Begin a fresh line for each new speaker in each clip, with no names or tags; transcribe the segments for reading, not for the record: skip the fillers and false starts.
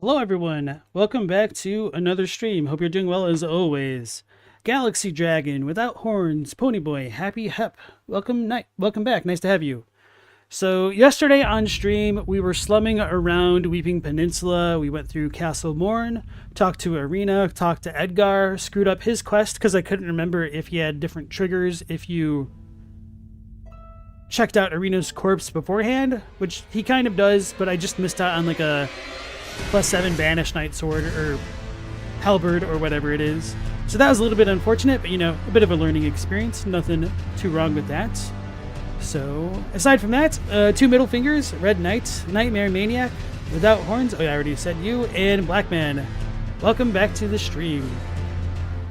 Hello everyone, welcome back to another stream. Hope you're doing well as always. Galaxy Dragon, Without Horns, Ponyboy, Happy Hep. Welcome back, nice to have you. So yesterday on stream, we were slumming around Weeping Peninsula. We went through Castle Morn, talked to Arena, talked to Edgar, screwed up his quest because I couldn't remember if he had different triggers if you checked out Arena's corpse beforehand, which he kind of does, but I just missed out on like a +7 Banish Knight Sword or Halberd or whatever it is. So that was a little bit unfortunate, but you know, a bit of a learning experience. Nothing too wrong with that. So aside from that, 2 middle fingers, Red Knight, Nightmare Maniac, Without Horns, oh yeah, I already said you, and Black Man. Welcome back to the stream.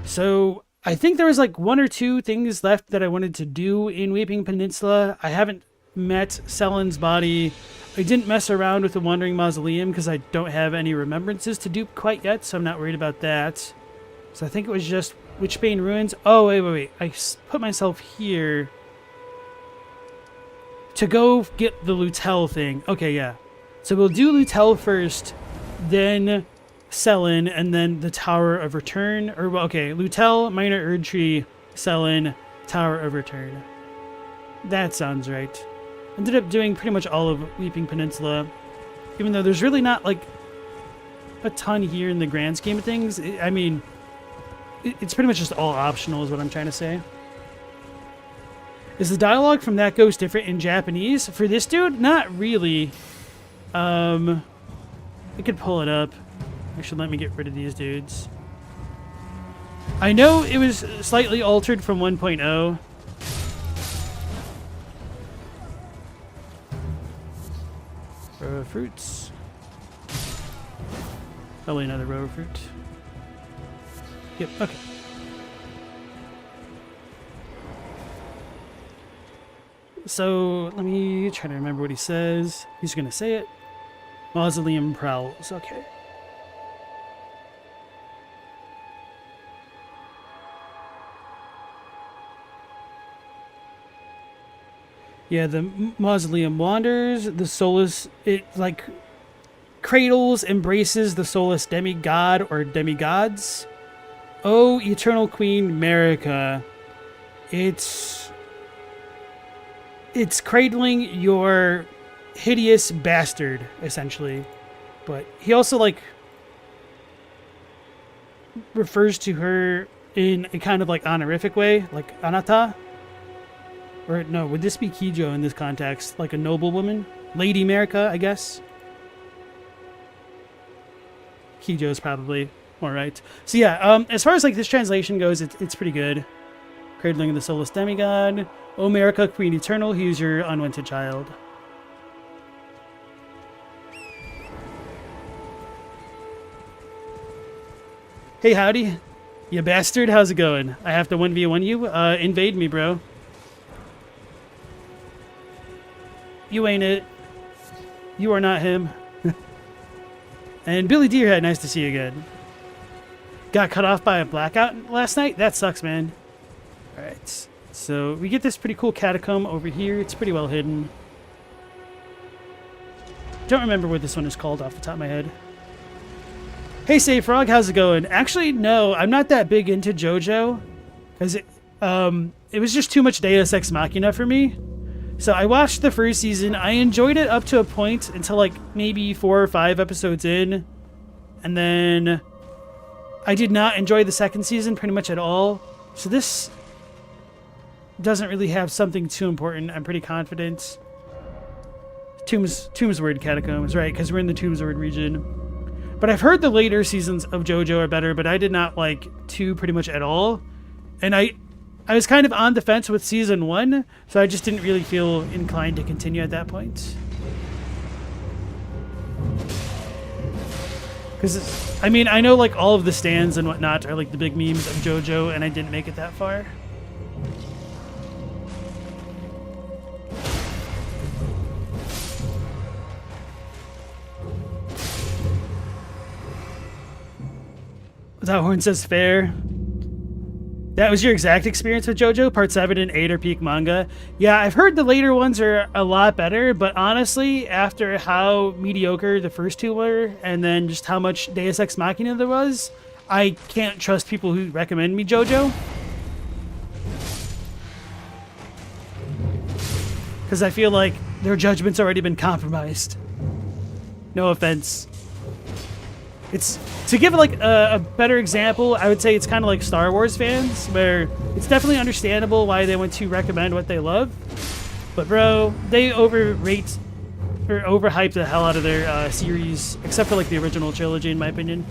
So I think there was like 1 or 2 things left that I wanted to do in Weeping Peninsula. I haven't met Selin's body. I didn't mess around with the Wandering Mausoleum because I don't have any remembrances to do quite yet, so I'm not worried about that. So I think it was just Witchbane Ruins. Oh, wait. I put myself here to go get the Lutel thing. Okay, yeah. So we'll do Lutel first, then Selin, and then the Tower of Return. Or, well, okay, Lutel, Minor Erdtree, Selin, Tower of Return. That sounds right. Ended up doing pretty much all of Weeping Peninsula, even though there's really not like a ton here in the grand scheme of things. I mean, it's pretty much just all optional is what I'm trying to say. Is the dialogue from that ghost different in Japanese? For this dude? Not really. I could pull it up. Actually, let me get rid of these dudes. I know it was slightly altered from 1.0. Row of fruits. Probably another row of fruit. Yep, okay. So, let me try to remember what he says. He's going to say it. Mausoleum Prowls, okay. Yeah, the Mausoleum wanders, the soulless, it like cradles, embraces the soulless demigod or demigods. Oh, Eternal Queen Marika. It's cradling your hideous bastard, essentially. But he also like refers to her in a kind of like honorific way, like Anata. Or no, would this be Kijo in this context? Like a noblewoman? Lady America, I guess? Kijo's probably more right. So yeah, as far as like this translation goes, it's pretty good. Cradling of the Soulless Demigod. O America, Queen Eternal, he's your unwanted child. Hey, howdy. You bastard, how's it going? I have to 1v1 you? Invade me, bro. You ain't it. You are not him. And Billy Deerhead, nice to see you again. Got cut off by a blackout last night? That sucks, man. Alright. So, we get this pretty cool catacomb over here. It's pretty well hidden. Don't remember what this one is called off the top of my head. Hey, Save Frog, how's it going? Actually, no, I'm not that big into JoJo. Because it was just too much Deus Ex Machina for me. So I watched the first season. I enjoyed it up to a point until like maybe 4 or 5 episodes in. And then I did not enjoy the second season pretty much at all. So this doesn't really have something too important. I'm pretty confident. Tombsword Catacombs, right? Because we're in the Tombsword region. But I've heard the later seasons of JoJo are better, but I did not like 2 pretty much at all. And I was kind of on the fence with season 1, so I just didn't really feel inclined to continue at that point. Because, I mean, I know like all of the stands and whatnot are like the big memes of JoJo, and I didn't make it that far. Without Horn says fair. That was your exact experience with JoJo? Part 7 and 8 are peak manga. Yeah, I've heard the later ones are a lot better, but honestly, after how mediocre the first 2 were, and then just how much Deus Ex Machina there was, I can't trust people who recommend me JoJo. Because I feel like their judgment's already been compromised. No offense. It's, to give like a better example, I would say it's kind of like Star Wars fans, where it's definitely understandable why they want to recommend what they love. But bro, they overrate or overhype the hell out of their series, except for like the original trilogy, in my opinion.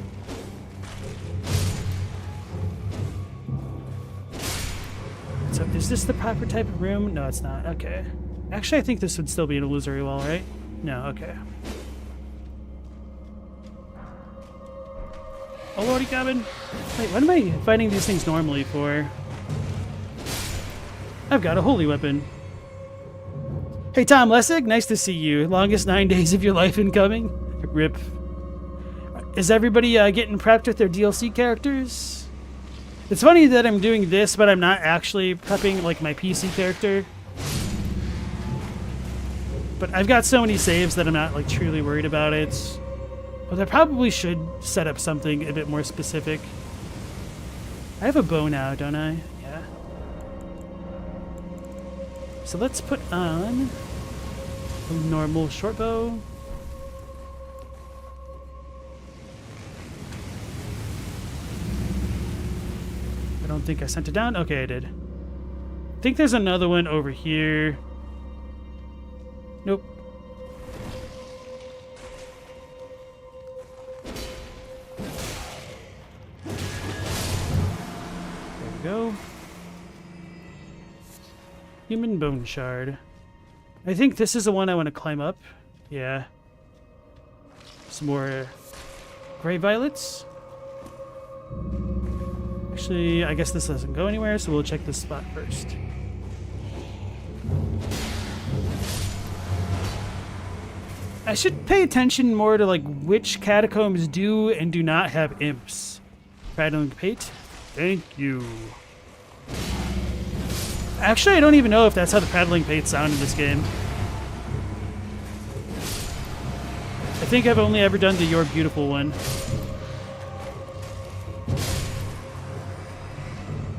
So is this the proper type of room? No, it's not. Okay. Actually, I think this would still be an illusory wall, right? No, okay. Oh, lordy cabin. Wait, what am I fighting these things normally for? I've got a holy weapon. Hey, Tom Lessig, nice to see you. Longest 9 days of your life incoming. Rip. Is everybody getting prepped with their DLC characters? It's funny that I'm doing this, but I'm not actually prepping like my PC character. But I've got so many saves that I'm not like truly worried about it. But I probably should set up something a bit more specific. I have a bow now, don't I? Yeah. So let's put on a normal short bow. I don't think I sent it down. Okay, I did. I think there's another one over here. Nope. Go. Human bone shard. I think this is the one I want to climb up. Yeah. Some more gray violets. Actually, I guess this doesn't go anywhere, so we'll check this spot first. I should pay attention more to like which catacombs do and do not have imps. Prattling Pate. Thank you. Actually, I don't even know if that's how the Prattling Pates sound in this game. I think I've only ever done the You're Beautiful one.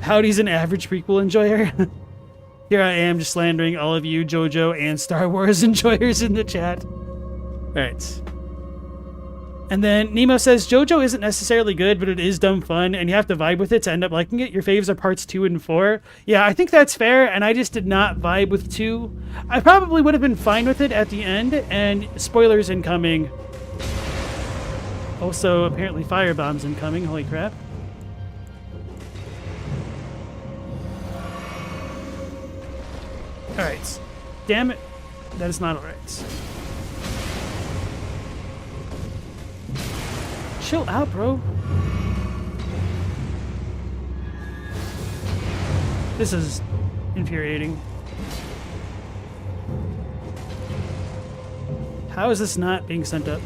Howdy's an average prequel enjoyer. Here I am just slandering all of you JoJo and Star Wars enjoyers in the chat. Alright. And then Nemo says, JoJo isn't necessarily good, but it is dumb fun, and you have to vibe with it to end up liking it. Your faves are parts 2 and 4. Yeah, I think that's fair, and I just did not vibe with 2. I probably would have been fine with it at the end, and spoilers incoming. Also, apparently firebombs incoming. Holy crap. Alright. Damn it. That is not alright. Chill out, bro. This is infuriating. How is this not being sent up?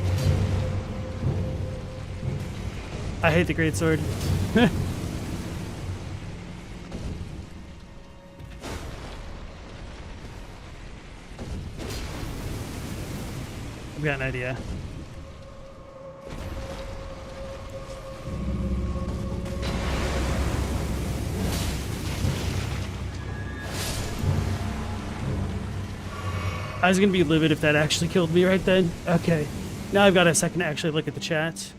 I hate the greatsword. I've got an idea. I was going to be livid if that actually killed me right then. Okay. Now I've got a second to actually look at the chat.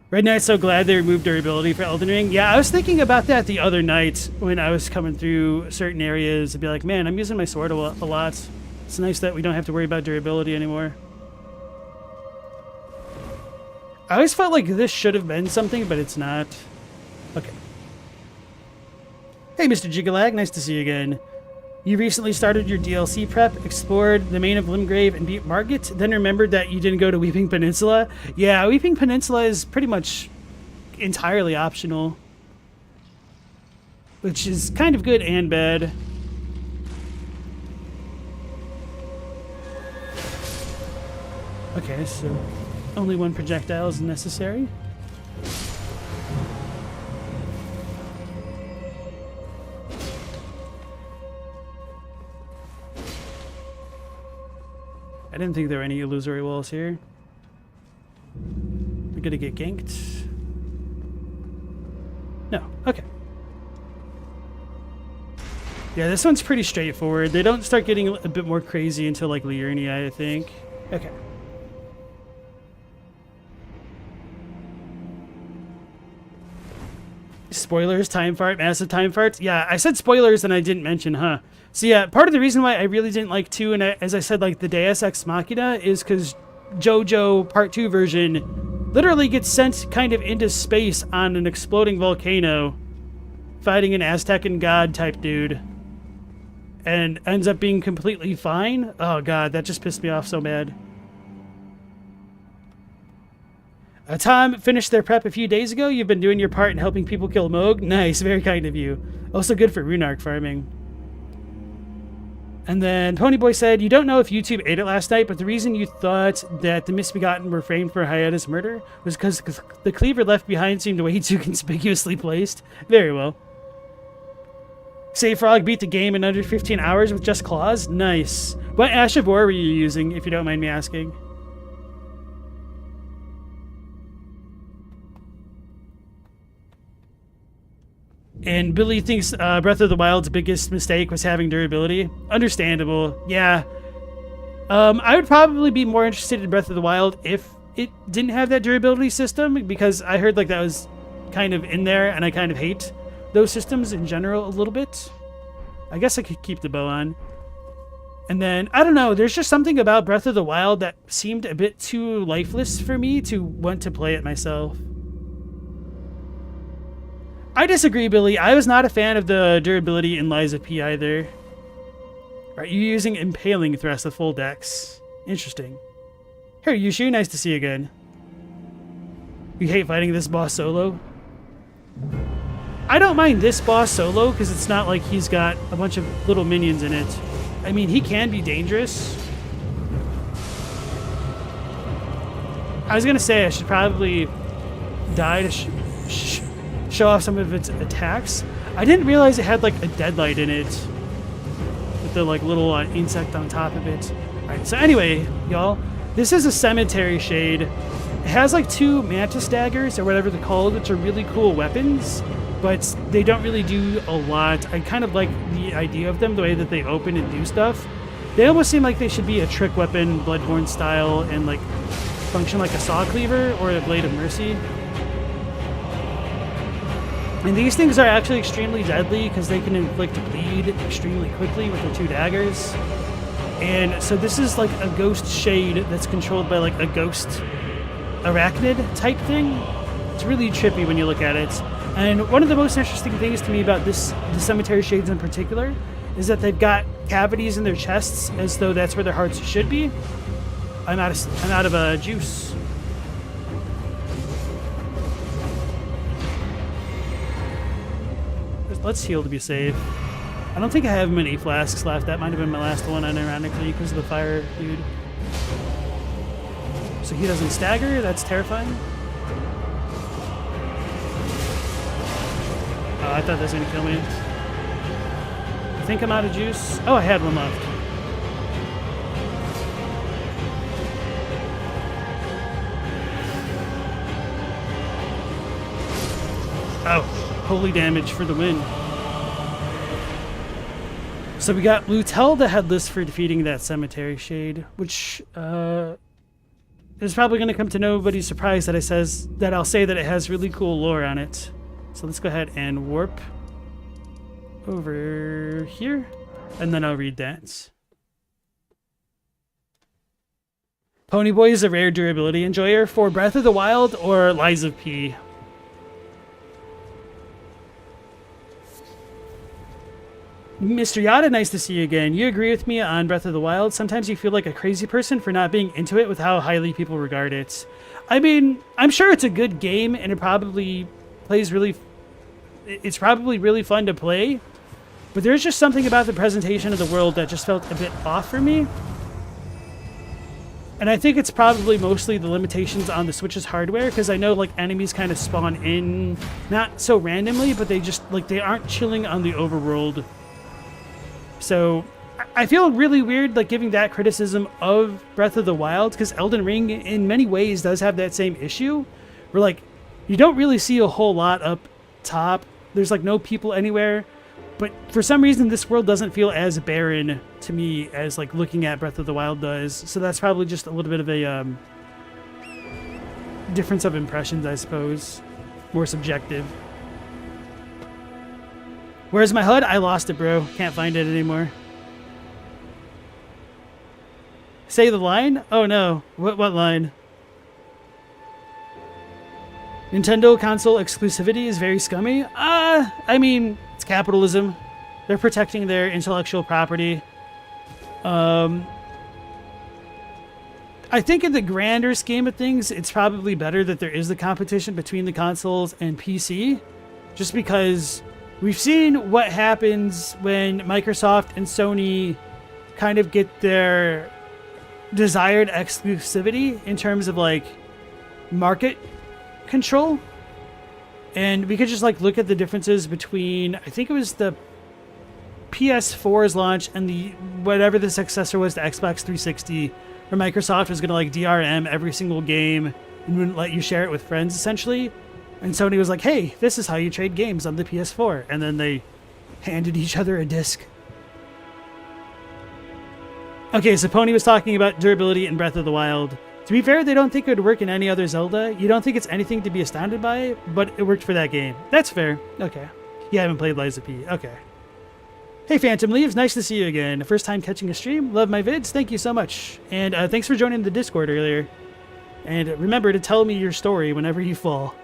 Red Knight's so glad they removed durability for Elden Ring. Yeah, I was thinking about that the other night when I was coming through certain areas. I'd be like, man, I'm using my sword a lot. It's nice that we don't have to worry about durability anymore. I always felt like this should have been something, but it's not. Okay. Hey, Mr. Jigalag. Nice to see you again. You recently started your DLC prep, explored the main of Limgrave, and beat Marget, then remembered that you didn't go to Weeping Peninsula. Yeah, Weeping Peninsula is pretty much entirely optional, which is kind of good and bad. Okay, so only one projectile is necessary. I didn't think there were any illusory walls here. We're gonna get ganked. No, okay. Yeah, this one's pretty straightforward. They don't start getting a bit more crazy until like Liurnia, I think. Okay. Spoilers, time fart, massive time farts. Yeah, I said spoilers and I didn't mention, huh? So yeah, part of the reason why I really didn't like 2, and as I said, like the Deus Ex Machina, is because JoJo Part 2 version literally gets sent kind of into space on an exploding volcano, fighting an Aztecan god type dude, and ends up being completely fine. Oh god, that just pissed me off so bad. Tom finished their prep a few days ago. You've been doing your part in helping people kill Moog. Nice, very kind of you. Also good for Runark farming. And then Ponyboy said, you don't know if YouTube ate it last night, but the reason you thought that the Misbegotten were framed for Hayata's murder was because the cleaver left behind seemed way too conspicuously placed. Very well. Say Frog beat the game in under 15 hours with just claws? Nice. What Ash of War were you using, if you don't mind me asking? And Billy thinks Breath of the Wild's biggest mistake was having durability. Understandable, yeah. I would probably be more interested in Breath of the Wild if it didn't have that durability system, because I heard like that was kind of in there, and I kind of hate those systems in general a little bit. I guess I could keep the bow on. And then, I don't know, there's just something about Breath of the Wild that seemed a bit too lifeless for me to want to play it myself. I disagree, Billy. I was not a fan of the durability in Lies of P either. Are you using Impaling Thrust with full dex? Interesting. Here, Yushu, nice to see you again. You hate fighting this boss solo? I don't mind this boss solo, because it's not like he's got a bunch of little minions in it. I mean, he can be dangerous. I was going to say I should probably die to show off some of its attacks. I didn't realize it had like a deadlight in it with the like little insect on top of it. Alright, so anyway, y'all, this is a cemetery shade. It has like 2 mantis daggers or whatever they're called, which are really cool weapons, but they don't really do a lot. I kind of like the idea of them, the way that they open and do stuff. They almost seem like they should be a trick weapon, Bloodborne style, and like function like a saw cleaver or a blade of mercy. And these things are actually extremely deadly because they can inflict bleed extremely quickly with their 2 daggers. And so this is like a ghost shade that's controlled by like a ghost arachnid type thing. It's really trippy when you look at it. And one of the most interesting things to me about the cemetery shades in particular is that they've got cavities in their chests as though that's where their hearts should be. I'm out of juice. Let's heal to be safe. I don't think I have many flasks left. That might have been my last one, unironically, because of the fire dude. So he doesn't stagger. That's terrifying. Oh, I thought that was going to kill me. I think I'm out of juice. Oh, I had one left. Oh, holy damage for the win. So we got Lutel the Headless for defeating that cemetery shade, which is probably going to come to nobody's surprise that I'll say that it has really cool lore on it. So let's go ahead and warp over here, and then I'll read that. Ponyboy is a rare durability enjoyer for Breath of the Wild or Lies of P. Mr. Yada, nice to see you again. You agree with me on Breath of the Wild? Sometimes you feel like a crazy person for not being into it with how highly people regard it. I mean, I'm sure it's a good game, and it probably plays really... It's probably really fun to play, but there's just something about the presentation of the world that just felt a bit off for me. And I think it's probably mostly the limitations on the Switch's hardware, because I know like enemies kind of spawn in, not so randomly, but they just, like, they aren't chilling on the overworld. So I feel really weird like giving that criticism of Breath of the Wild, because Elden Ring in many ways does have that same issue where like you don't really see a whole lot up top. There's like no people anywhere, but for some reason this world doesn't feel as barren to me as like looking at Breath of the Wild does. So that's probably just a little bit of a difference of impressions, I suppose, more subjective. Where's my HUD? I lost it, bro. Can't find it anymore. Say the line? Oh no. What line? Nintendo console exclusivity is very scummy. I mean, it's capitalism. They're protecting their intellectual property. I think in the grander scheme of things, it's probably better that there is the competition between the consoles and PC, just because we've seen what happens when Microsoft and Sony kind of get their desired exclusivity in terms of like market control. And we could just like look at the differences between, I think it was the PS4's launch and the whatever the successor was to Xbox 360, where Microsoft was going to like DRM every single game and wouldn't let you share it with friends essentially. And Sony was like, hey, this is how you trade games on the PS4. And then they handed each other a disc. Okay, so Pony was talking about durability in Breath of the Wild. To be fair, they don't think it would work in any other Zelda. You don't think it's anything to be astounded by, but it worked for that game. That's fair. Okay. You haven't played Lies of P. Okay. Hey, Phantom Leaves. Nice to see you again. First time catching a stream. Love my vids. Thank you so much. And thanks for joining the Discord earlier. And remember to tell me your story whenever you fall.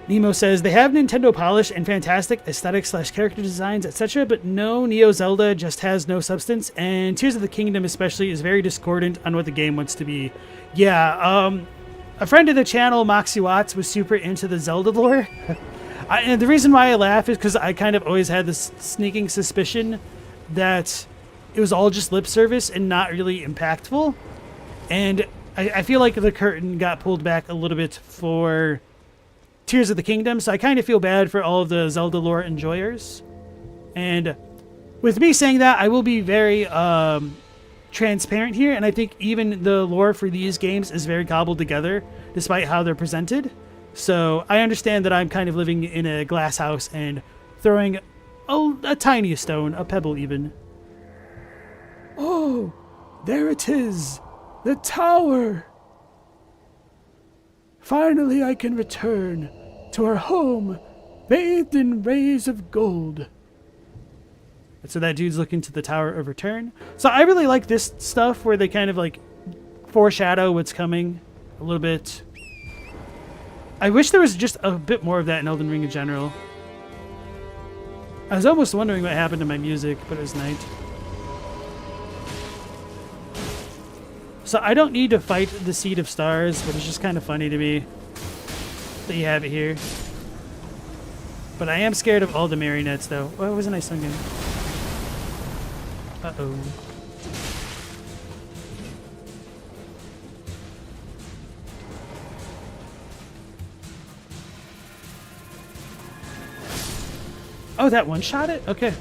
Nemo says, they have Nintendo polish and fantastic aesthetics / character designs, etc., but no, Neo Zelda just has no substance, and Tears of the Kingdom especially is very discordant on what the game wants to be. Yeah, a friend of the channel, Moxie Watts, was super into the Zelda lore. And the reason why I laugh is because I kind of always had this sneaking suspicion that it was all just lip service and not really impactful. And I feel like the curtain got pulled back a little bit for Tears of the Kingdom, so I kind of feel bad for all of the Zelda lore enjoyers. And with me saying that, I will be very transparent here, and I think even the lore for these games is very cobbled together, despite how they're presented. So I understand that I'm kind of living in a glass house and throwing a tiny stone, a pebble even. Oh, There it is! The tower! Finally I can return to our home, bathed in rays of gold. So that dude's looking to the Tower of Return. So I really like this stuff where they kind of like foreshadow what's coming a little bit. I wish there was just a bit more of that in Elden Ring in general. I was almost wondering what happened to my music, but it was night. So I don't need to fight the Seed of Stars, but it's just kind of funny to me that you have it here. But I am scared of all the marionettes, though. Oh, wasn't I singing? Uh-oh. Oh, that one shot it? Okay.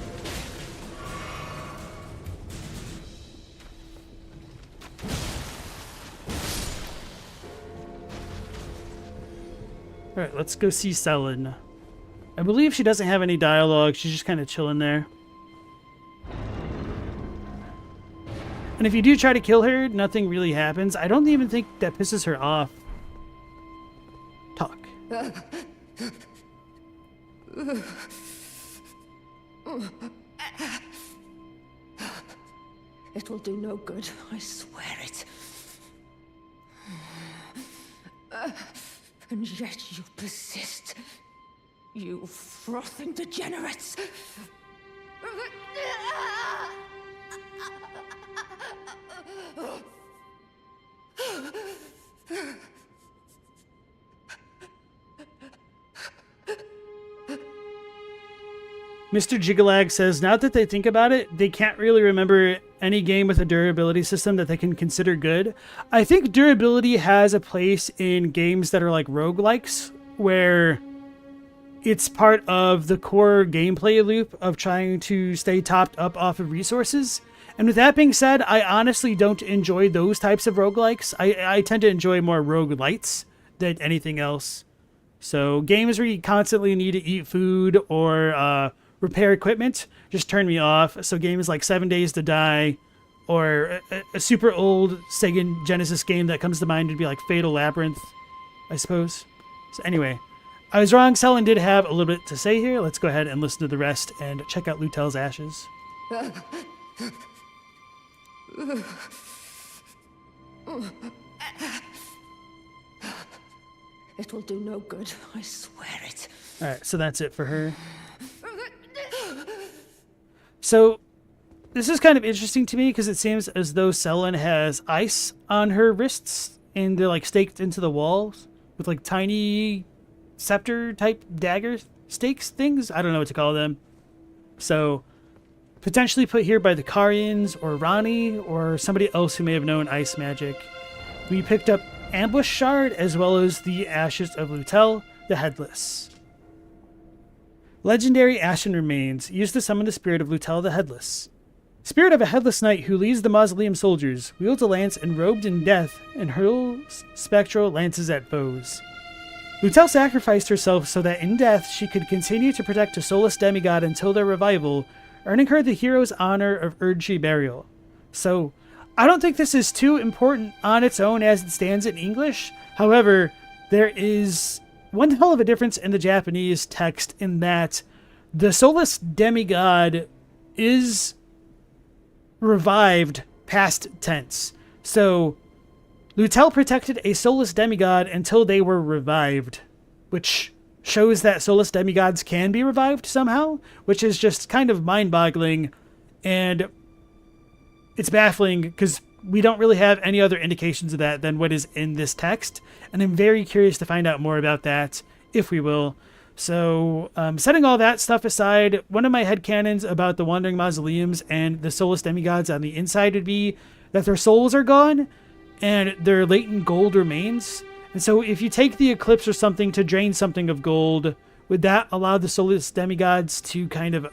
Alright, let's go see Selin. I believe she doesn't have any dialogue. She's just kind of chilling there. And if you do try to kill her, nothing really happens. I don't even think that pisses her off. Talk.
It will do no good, I swear it. And yet you persist. You frothing degenerates.
Mr. Jigalag says, now that they think about it, they can't really remember any game with a durability system that they can consider good. I think durability has a place in games that are like roguelikes, where it's part of the core gameplay loop of trying to stay topped up off of resources. And with that being said, I honestly don't enjoy those types of roguelikes. I tend to enjoy more roguelites than anything else. So games where you constantly need to eat food or repair equipment just turn me off. So games like 7 Days to Die or a super old Sega Genesis game that comes to mind would be like Fatal Labyrinth, I suppose. So anyway, I was wrong. Selin did have a little bit to say here. Let's go ahead and listen to the rest and check out Lutel's Ashes.
It will do no good, I swear it.
Alright, so that's it for her. So, this is kind of interesting to me because it seems as though Selin has ice on her wrists and they're like staked into the walls with like tiny scepter type dagger stakes things. I don't know what to call them. So, potentially put here by the Carians or Rani or somebody else who may have known ice magic. We picked up Ambush Shard as well as the Ashes of Lutel, the Headless. Legendary Ashen Remains, used to summon the spirit of Lutel the Headless. Spirit of a headless knight who leads the mausoleum soldiers, wields a lance enrobed in death, and hurls spectral lances at foes. Lutel sacrificed herself so that in death she could continue to protect a soulless demigod until their revival, earning her the hero's honor of Erdtree burial. So, I don't think this is too important on its own as it stands in English. However, there is one hell of a difference in the Japanese text in that the soulless demigod is revived past tense. So, Lutel protected a soulless demigod until they were revived, which shows that soulless demigods can be revived somehow, which is just kind of mind-boggling, and it's baffling because we don't really have any other indications of that than what is in this text, and I'm very curious to find out more about that, if we will. So, setting all that stuff aside, one of my headcanons about the Wandering Mausoleums and the soulless demigods on the inside would be that their souls are gone, and their latent gold remains. And so if you take the eclipse or something to drain something of gold, would that allow the soulless demigods to kind of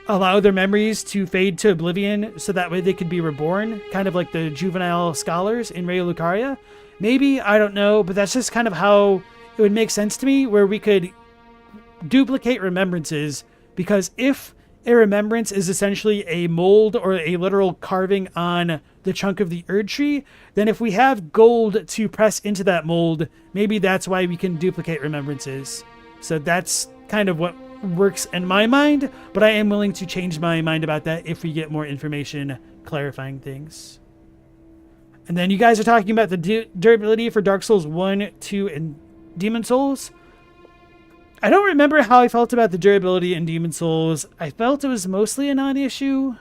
allow their memories to fade to oblivion so that way they could be reborn, kind of like the juvenile scholars in Ray Lucaria? Maybe, I don't know, but that's just kind of how it would make sense to me, where we could duplicate remembrances, because if a remembrance is essentially a mold or a literal carving on the chunk of the Erdtree, then if we have gold to press into that mold, maybe that's why we can duplicate remembrances. So that's kind of what works in my mind, but I am willing to change my mind about that if we get more information clarifying things. And then you guys are talking about the durability for Dark Souls 1, 2, and Demon Souls. I don't remember how I felt about the durability in Demon Souls. I felt it was mostly a non-issue.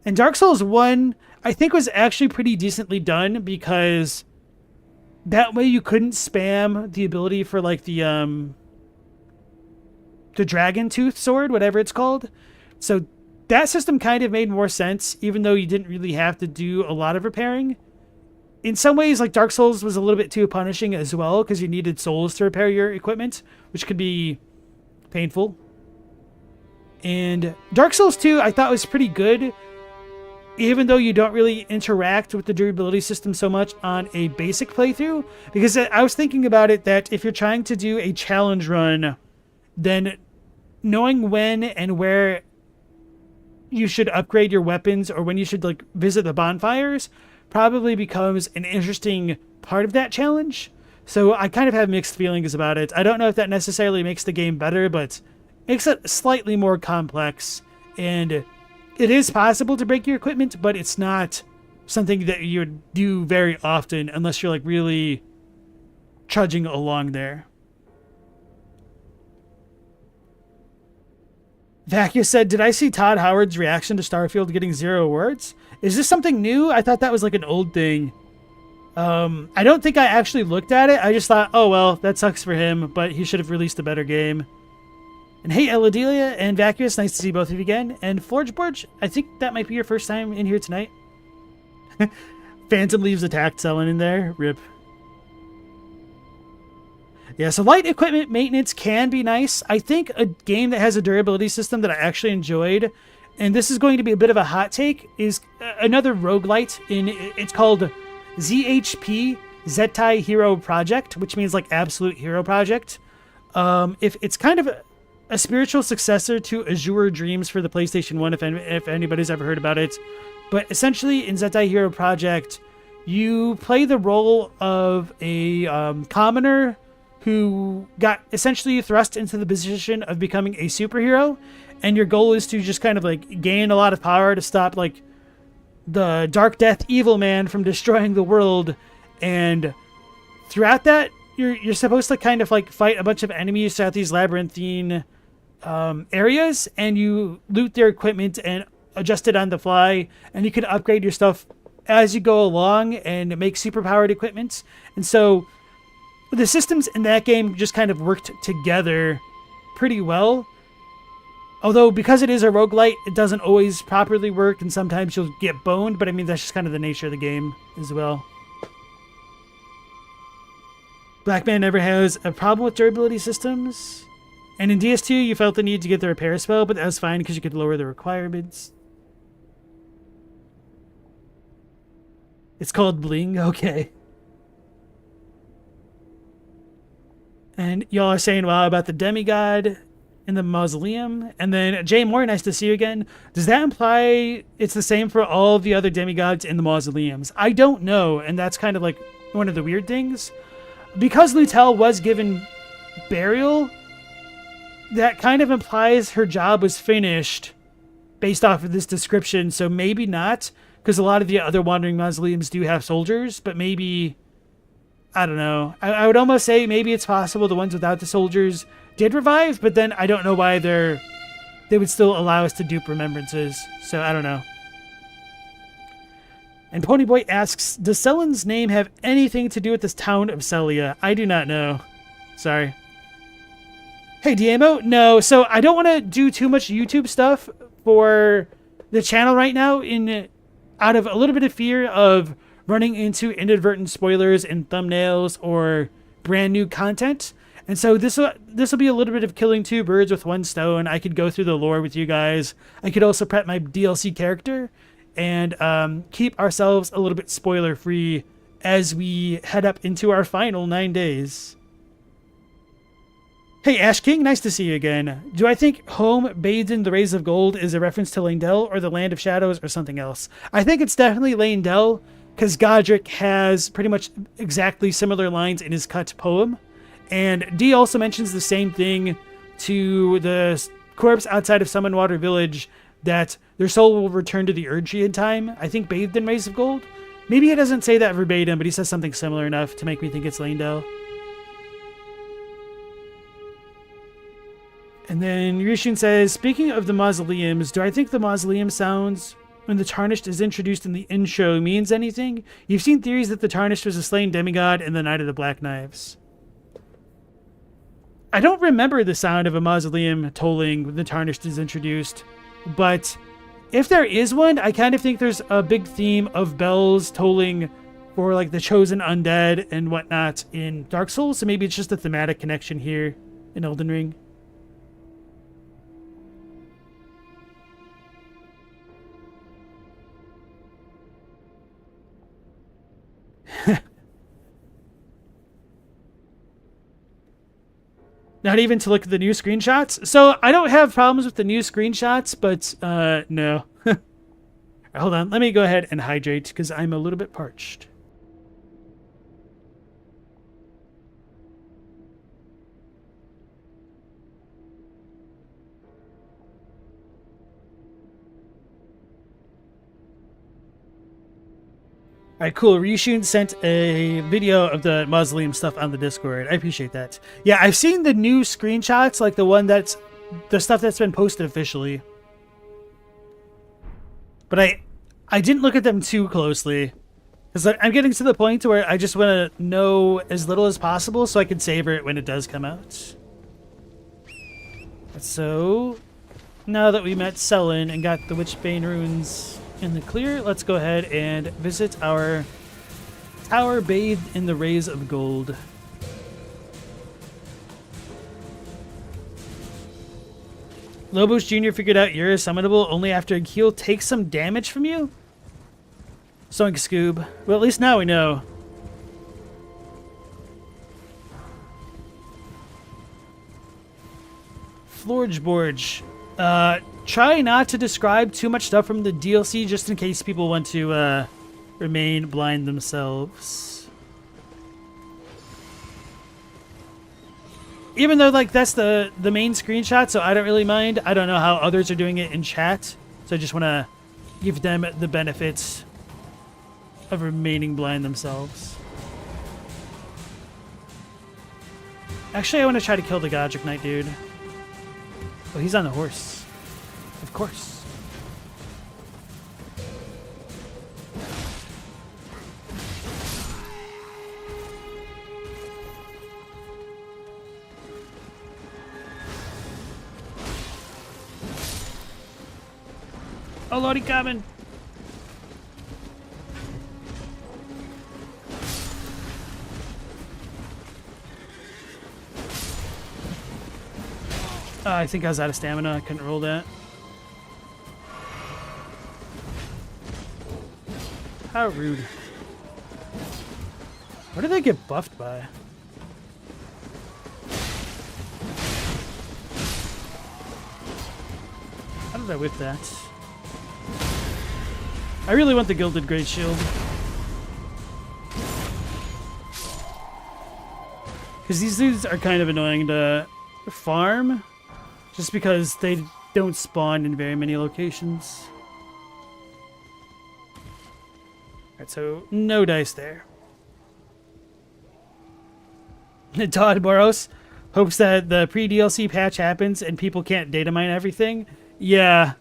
And Dark Souls 1, I think, was actually pretty decently done because that way you couldn't spam the ability for like the Dragon Tooth Sword, whatever it's called. So that system kind of made more sense, even though you didn't really have to do a lot of repairing. In some ways, like Dark Souls was a little bit too punishing as well, because you needed souls to repair your equipment, which could be painful. And Dark Souls 2, I thought was pretty good, even though you don't really interact with the durability system so much on a basic playthrough. Because I was thinking about it that if you're trying to do a challenge run, then knowing when and where you should upgrade your weapons or when you should like visit the bonfires probably becomes an interesting part of that challenge. So I kind of have mixed feelings about it. I don't know if that necessarily makes the game better, but makes it slightly more complex. And it is possible to break your equipment, but it's not something that you would do very often unless you're like really trudging along there. Vacuous said, did I see Todd Howard's reaction to Starfield getting 0 awards? Is this something new? I thought that was like an old thing. I don't think I actually looked at it. I just thought, oh well, that sucks for him, but he should have released a better game. And hey, Eladelia and Vacuous, nice to see both of you again. And Forgeborge, I think that might be your first time in here tonight. Phantom Leaves attacked Selin in there. Rip. Yeah, so light equipment maintenance can be nice. I think a game that has a durability system that I actually enjoyed, and this is going to be a bit of a hot take, is another roguelite. It's called ZHP, Zettai Hero Project, which means like Absolute Hero Project. If it's kind of a spiritual successor to Azure Dreams for the PlayStation 1, if anybody's ever heard about it. But essentially, in Zettai Hero Project, you play the role of a commoner who got essentially thrust into the position of becoming a superhero, and your goal is to just kind of like gain a lot of power to stop like the Dark Death Evil Man from destroying the world. And throughout that, you're supposed to kind of like fight a bunch of enemies throughout these labyrinthine areas, and you loot their equipment and adjust it on the fly, and you can upgrade your stuff as you go along and make superpowered equipment. And so the systems in that game just kind of worked together pretty well. Although, because it is a roguelite, it doesn't always properly work, and sometimes you'll get boned, but I mean, that's just kind of the nature of the game as well. Black Man never has a problem with durability systems. And in DS2, you felt the need to get the repair spell, but that was fine because you could lower the requirements. It's called Bling? Okay. And y'all are saying, wow, about the demigod in the mausoleum. And then Jay Moore, nice to see you again. Does that imply it's the same for all the other demigods in the mausoleums? I don't know, and that's kind of like one of the weird things. Because Lutel was given burial, that kind of implies her job was finished based off of this description. So maybe not, because a lot of the other wandering mausoleums do have soldiers, but maybe, I don't know. I would almost say maybe it's possible the ones without the soldiers did revive, but then I don't know why they would still allow us to dupe remembrances. So I don't know. And Ponyboy asks, does Selin's name have anything to do with this town of Celia? I do not know. Sorry. Hey, Diemo? No, so I don't want to do too much YouTube stuff for the channel right now out of a little bit of fear of running into inadvertent spoilers in thumbnails or brand new content. And so this will be a little bit of killing two birds with one stone. I could go through the lore with you guys. I could also prep my DLC character and keep ourselves a little bit spoiler free as we head up into our final 9 days. Hey, Ash King, nice to see you again. Do I think home bathed in the rays of gold is a reference to Leyndell or the Land of Shadows or something else? I think it's definitely Leyndell, because Godric has pretty much exactly similar lines in his cut poem. And Dee also mentions the same thing to the corpse outside of Summonwater Village, that their soul will return to the Erdtree in time, I think bathed in rays of gold. Maybe he doesn't say that verbatim, but he says something similar enough to make me think it's Leyndell. And then Yushin says, speaking of the mausoleums, do I think the mausoleum sounds when the Tarnished is introduced in the intro means anything? You've seen theories that the Tarnished was a slain demigod in the Night of the Black Knives. I don't remember the sound of a mausoleum tolling when the Tarnished is introduced, but if there is one, I kind of think there's a big theme of bells tolling for like the chosen undead and whatnot in Dark Souls, so maybe it's just a thematic connection here in Elden Ring. Not even to look at the new screenshots? So I don't have problems with the new screenshots, but no. Hold on, let me go ahead and hydrate because I'm a little bit parched. Alright, cool. Ryushun sent a video of the mausoleum stuff on the Discord. I appreciate that. Yeah, I've seen the new screenshots, like the one that's the stuff that's been posted officially. But I didn't look at them too closely. Because I'm getting to the point where I just want to know as little as possible so I can savor it when it does come out. So, now that we met Selin and got the Witchbane runes in the clear, let's go ahead and visit our tower bathed in the rays of gold. Lobos Jr. figured out you're summonable only after a heal takes some damage from you? Soink Scoob. Well, at least now we know. Florgeborge. Try not to describe too much stuff from the DLC just in case people want to remain blind themselves. Even though like that's the main screenshot, so I don't really mind. I don't know how others are doing it in chat, so I just want to give them the benefits of remaining blind themselves. Actually, I want to try to kill the Godric Knight dude. Oh, he's on the horse. Of course. Oh, Lordy coming. I think I was out of stamina. I couldn't roll that. How rude. What did they get buffed by? How did I whip that? I really want the Gilded Great Shield. Because these dudes are kind of annoying to farm. Just because they don't spawn in very many locations. Alright, so no dice there. Todd Boros hopes that the pre-DLC patch happens and people can't data mine everything. Yeah.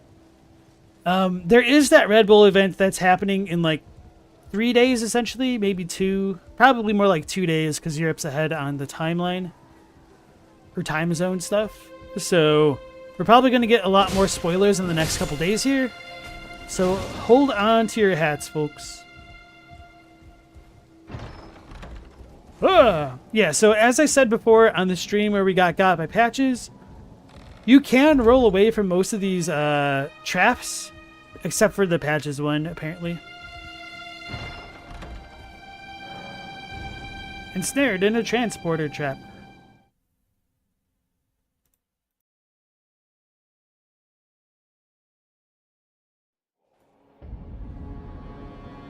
There is that Red Bull event that's happening in like 3 days essentially, maybe 2. Probably more like 2 days because Europe's ahead on the timeline. Or time zone stuff. So we're probably going to get a lot more spoilers in the next couple days here. So hold on to your hats, folks. Yeah, so as I said before on the stream where we got by patches, you can roll away from most of these traps, except for the patches one, apparently. Ensnared in a transporter trap.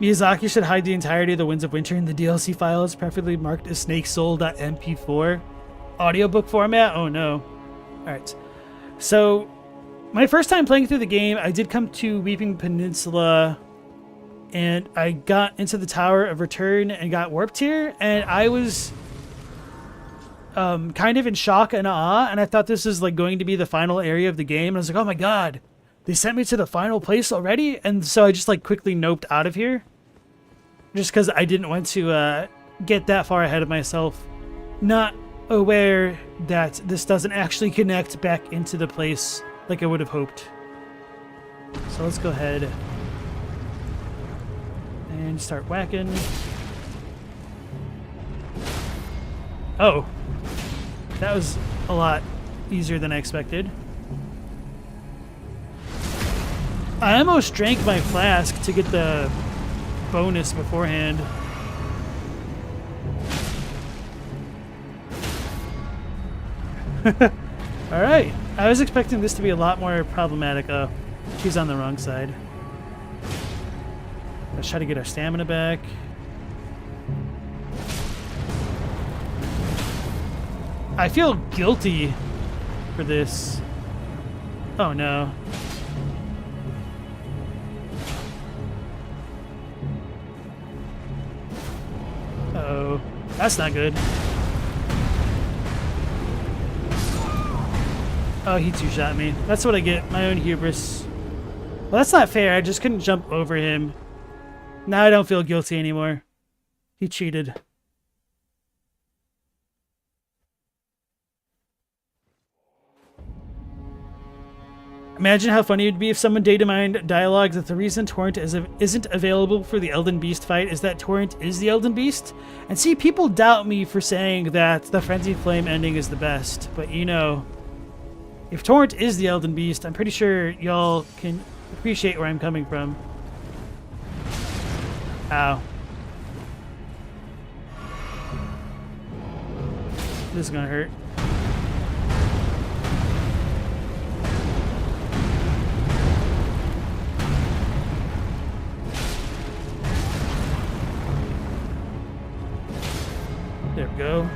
Miyazaki should hide the entirety of the Winds of Winter in the DLC files, preferably marked as snakesoul.mp4. Audiobook format? Oh no. Alright. So, my first time playing through the game, I did come to Weeping Peninsula, and I got into the Tower of Return and got warped here, and I was kind of in shock and awe, and I thought this was like going to be the final area of the game, and I was like, oh my god, they sent me to the final place already? And so I just like quickly noped out of here, just because I didn't want to get that far ahead of myself, not aware that this doesn't actually connect back into the place like I would have hoped. So let's go ahead and start whacking. Oh, that was a lot easier than I expected. I almost drank my flask to get the bonus beforehand. Alright, I was expecting this to be a lot more problematic. Oh, she's on the wrong side. Let's try to get our stamina back. I feel guilty for this. Oh no. Uh-oh. That's not good. Oh, he two-shot me. That's what I get. My own hubris. Well, that's not fair. I just couldn't jump over him. Now I don't feel guilty anymore. He cheated. Imagine how funny it would be if someone data mined dialogue that the reason Torrent isn't available for the Elden Beast fight is that Torrent is the Elden Beast. And see, people doubt me for saying that the Frenzy Flame ending is the best. But you know, if Torrent is the Elden Beast, I'm pretty sure y'all can appreciate where I'm coming from. Ow. This is gonna hurt. There we go.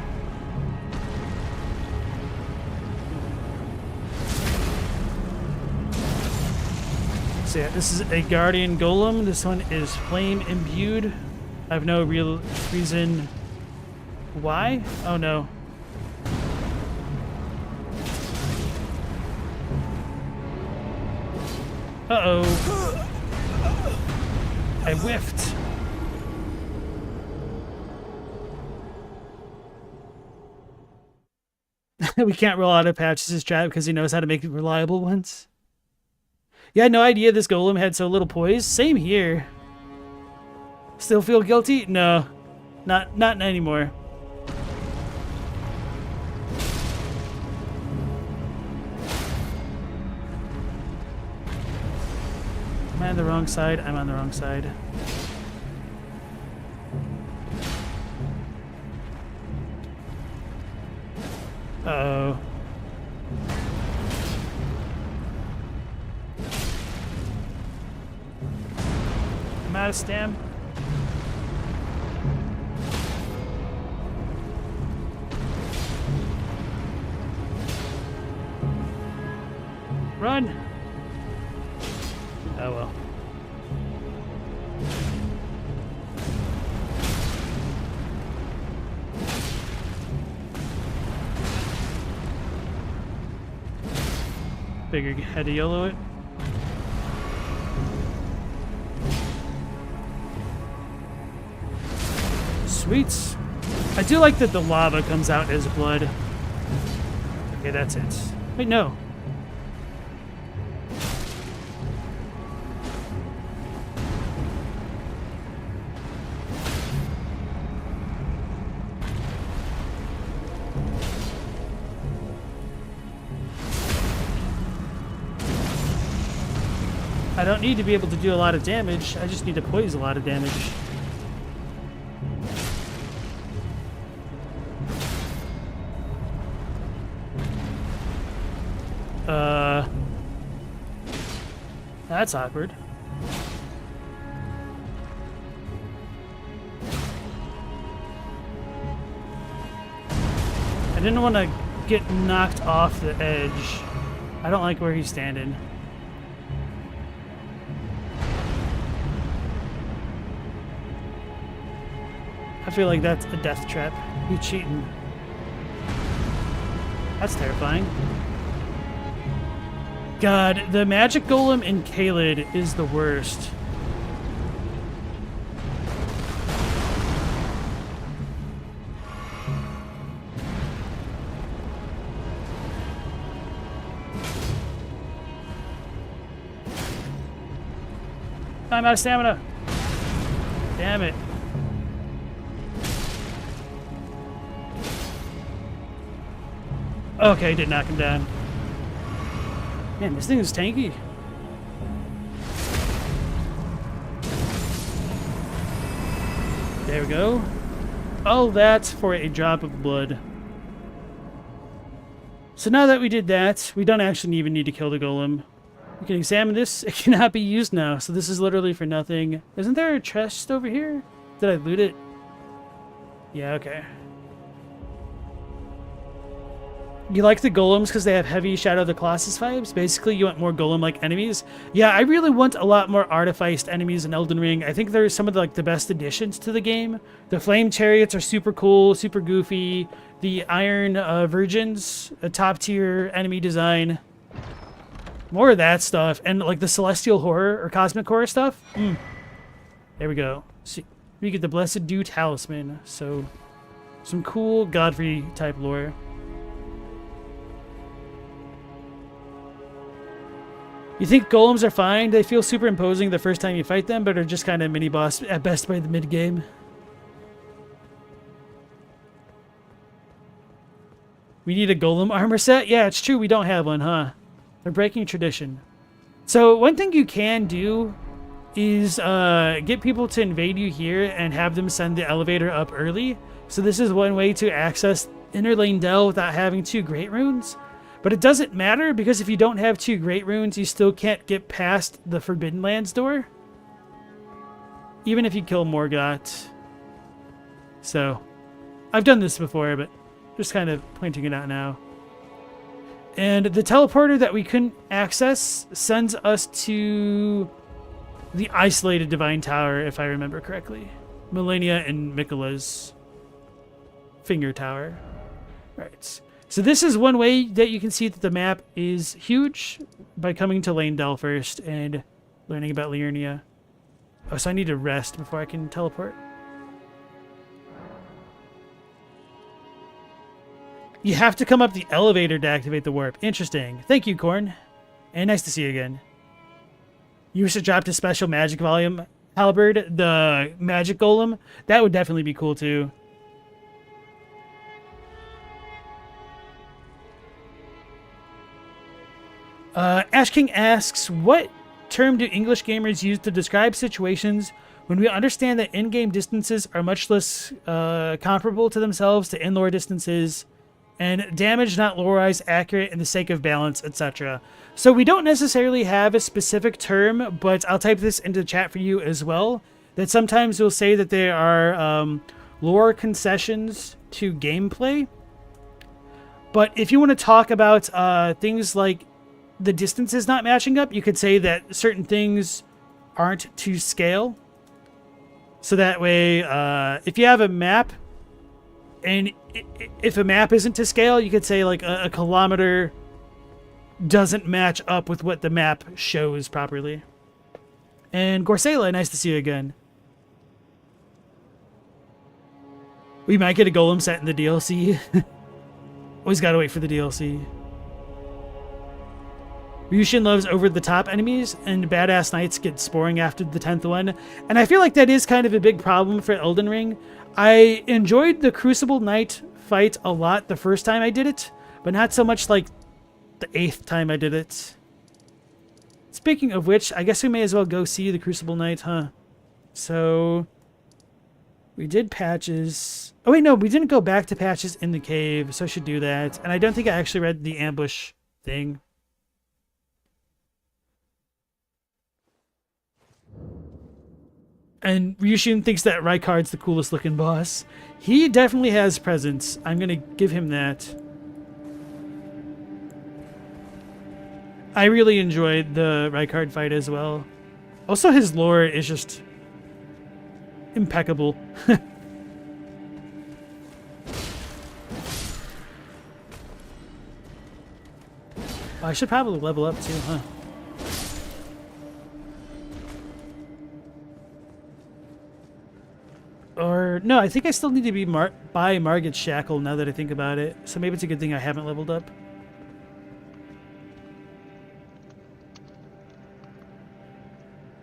So yeah, this is a guardian golem. This one is flame imbued. I have no real reason why. Oh no. Uh-oh. I whiffed. We can't roll out of patches trap because he knows how to make reliable ones. You had no idea this golem had so little poise? Same here. Still feel guilty? No. Not anymore. Am I on the wrong side? I'm on the wrong side. Uh-oh. I'm out of stam. Run! Oh well. Figured had to YOLO it. Sweets. I do like that the lava comes out as blood. Okay, that's it. Wait, no. I don't need to be able to do a lot of damage. I just need to poise a lot of damage. That's awkward. didn't want to get knocked off the edge. I don't like where he's standing. I feel like that's a death trap. You cheating. That's terrifying. God, the magic golem in Caelid is the worst. I'm out of stamina. Damn it. Okay, did knock him down. Man, this thing is tanky. There we go. All that for a drop of blood. So now that we did that, we don't actually even need to kill the golem. We can examine this. It cannot be used now, so this is literally for nothing. Isn't there a chest over here? Did I loot it? Yeah, okay. You like the golems because they have heavy Shadow of the Colossus vibes? Basically, you want more golem-like enemies? Yeah, I really want a lot more artificed enemies in Elden Ring. I think they're some of the best additions to the game. The flame chariots are super cool, super goofy. The iron virgins, a top-tier enemy design. More of that stuff. And like the celestial horror or cosmic horror stuff. There we go. See, we get the Blessed Dew Talisman. So, some cool Godfrey type lore. You think golems are fine? They feel super imposing the first time you fight them, but are just kind of mini-boss at best by the mid-game. We need a golem armor set? Yeah, it's true we don't have one, huh? They're breaking tradition. So one thing you can do is get people to invade you here and have them send the elevator up early. So this is one way to access Inner Lane Dell without having 2 Great Runes. But it doesn't matter, because if you don't have 2 Great Runes, you still can't get past the Forbidden Lands door. Even if you kill Morgott. So, I've done this before, but just kind of pointing it out now. And the teleporter that we couldn't access sends us to the isolated Divine Tower, if I remember correctly. Millennia and Mikola's Finger Tower. Right. So this is one way that you can see that the map is huge, by coming to Lane Dell first and learning about Liurnia. Oh, so I need to rest before I can teleport. You have to come up the elevator to activate the warp. Interesting. Thank you, Corn. And nice to see you again. You should drop the special magic volume halberd, the magic golem. That would definitely be cool too. Ash King asks, what term do English gamers use to describe situations when we understand that in-game distances are much less comparable to themselves to in-lore distances, and damage not lore-wise accurate in the sake of balance, etc.? So we don't necessarily have a specific term, but I'll type this into the chat for you as well, that sometimes we'll say that there are lore concessions to gameplay. But if you want to talk about things like the distances not matching up, you could say that certain things aren't to scale. So that way, if you have a map, and if a map isn't to scale, you could say like a kilometer doesn't match up with what the map shows properly. And Gorsela, nice to see you again. We might get a golem set in the DLC. Always gotta wait for the DLC. Ryushin loves over-the-top enemies, and badass knights get sporing after the 10th one. And I feel like that is kind of a big problem for Elden Ring. I enjoyed the Crucible Knight fight a lot the first time I did it, but not so much like the 8th time I did it. Speaking of which, I guess we may as well go see the Crucible Knight, huh? So, we did patches. Oh wait, no, we didn't go back to patches in the cave, so I should do that. And I don't think I actually read the ambush thing. And Ryushin thinks that Rykard's the coolest looking boss. He definitely has presence. I'm gonna give him that. I really enjoyed the Rykard fight as well. Also, his lore is just impeccable. I should probably level up too, huh? Or, no, I think I still need to be buy Marget's Shackle now that I think about it. So maybe it's a good thing I haven't leveled up.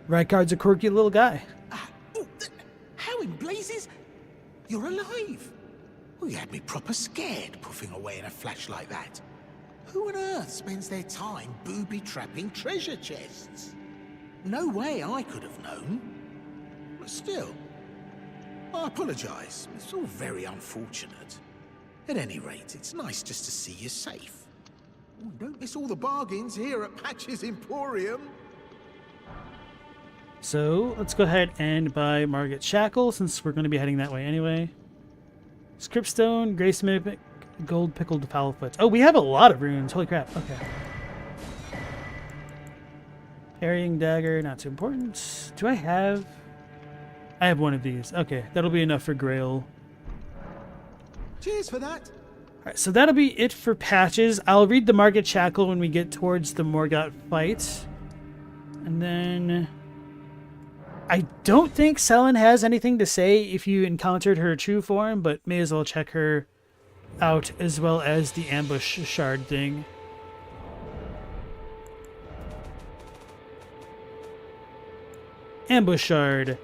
Rykard's a quirky little guy.
How in blazes? You're alive. Well, you had me proper scared, puffing away in a flash like that. Who on earth spends their time booby-trapping treasure chests? No way I could have known. But still, I apologise. It's all very unfortunate. At any rate, it's nice just to see you safe. Oh, don't miss all the bargains here at Patch's Emporium.
So, let's go ahead and buy Marget's Shackle, since we're going to be heading that way anyway. Scriptstone, Graysmith, Gold Pickled Foulfoot. Oh, we have a lot of runes. Holy crap. Okay. Parrying Dagger, not too important. Do I have... I have one of these. Okay, that'll be enough for Grail.
Cheers for that.
Alright, so that'll be it for patches. I'll read the Marget Shackle when we get towards the Morgott fight. And then... I don't think Selin has anything to say if you encountered her true form, but may as well check her out as well as the ambush shard thing. Ambush shard.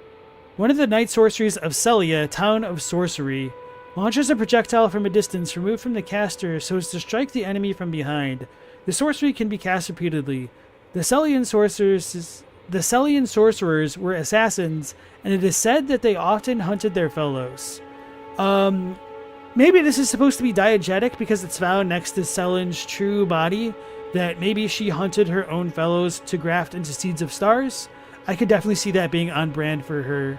One of the night sorceries of Celia, town of sorcery, launches a projectile from a distance removed from the caster so as to strike the enemy from behind. The sorcery can be cast repeatedly. The Celian sorcerers were assassins, and it is said that they often hunted their fellows. Maybe this is supposed to be diegetic because it's found next to Selin's true body, that maybe she hunted her own fellows to graft into seeds of stars. I could definitely see that being on brand for her.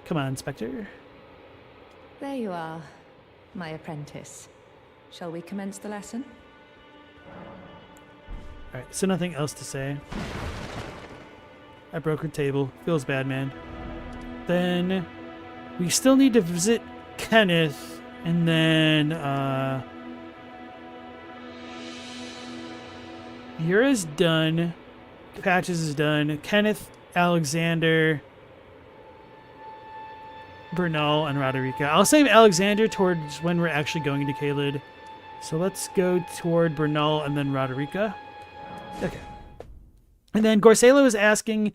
Come on, Spectre.
There you are, my apprentice. Shall we commence the lesson?
Alright, so nothing else to say. I broke her table. Feels bad, man. Then we still need to visit Kenneth, and then Yura's done. Patches is done. Kenneth, Alexander, Bernal, and Rodrica. I'll save Alexander towards when we're actually going to Caelid. So let's go toward Bernal and then Rodrica. Okay. And then Gorselo is asking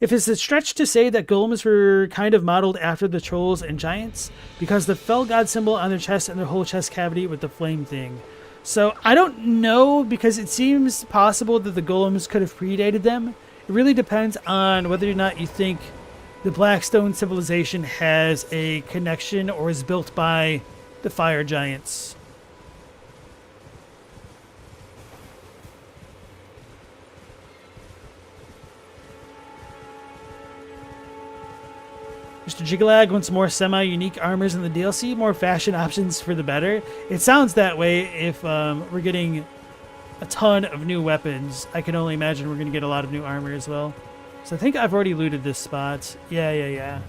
if it's a stretch to say that golems were kind of modeled after the trolls and giants because the fell god symbol on their chest and their whole chest cavity with the flame thing. So I don't know, because it seems possible that the golems could have predated them. It really depends on whether or not you think the Blackstone civilization has a connection or is built by the fire giants. Mr. Jigalag wants more semi-unique armors in the DLC, more fashion options for the better. It sounds that way if we're getting a ton of new weapons. I can only imagine we're going to get a lot of new armor as well. So I think I've already looted this spot. Yeah.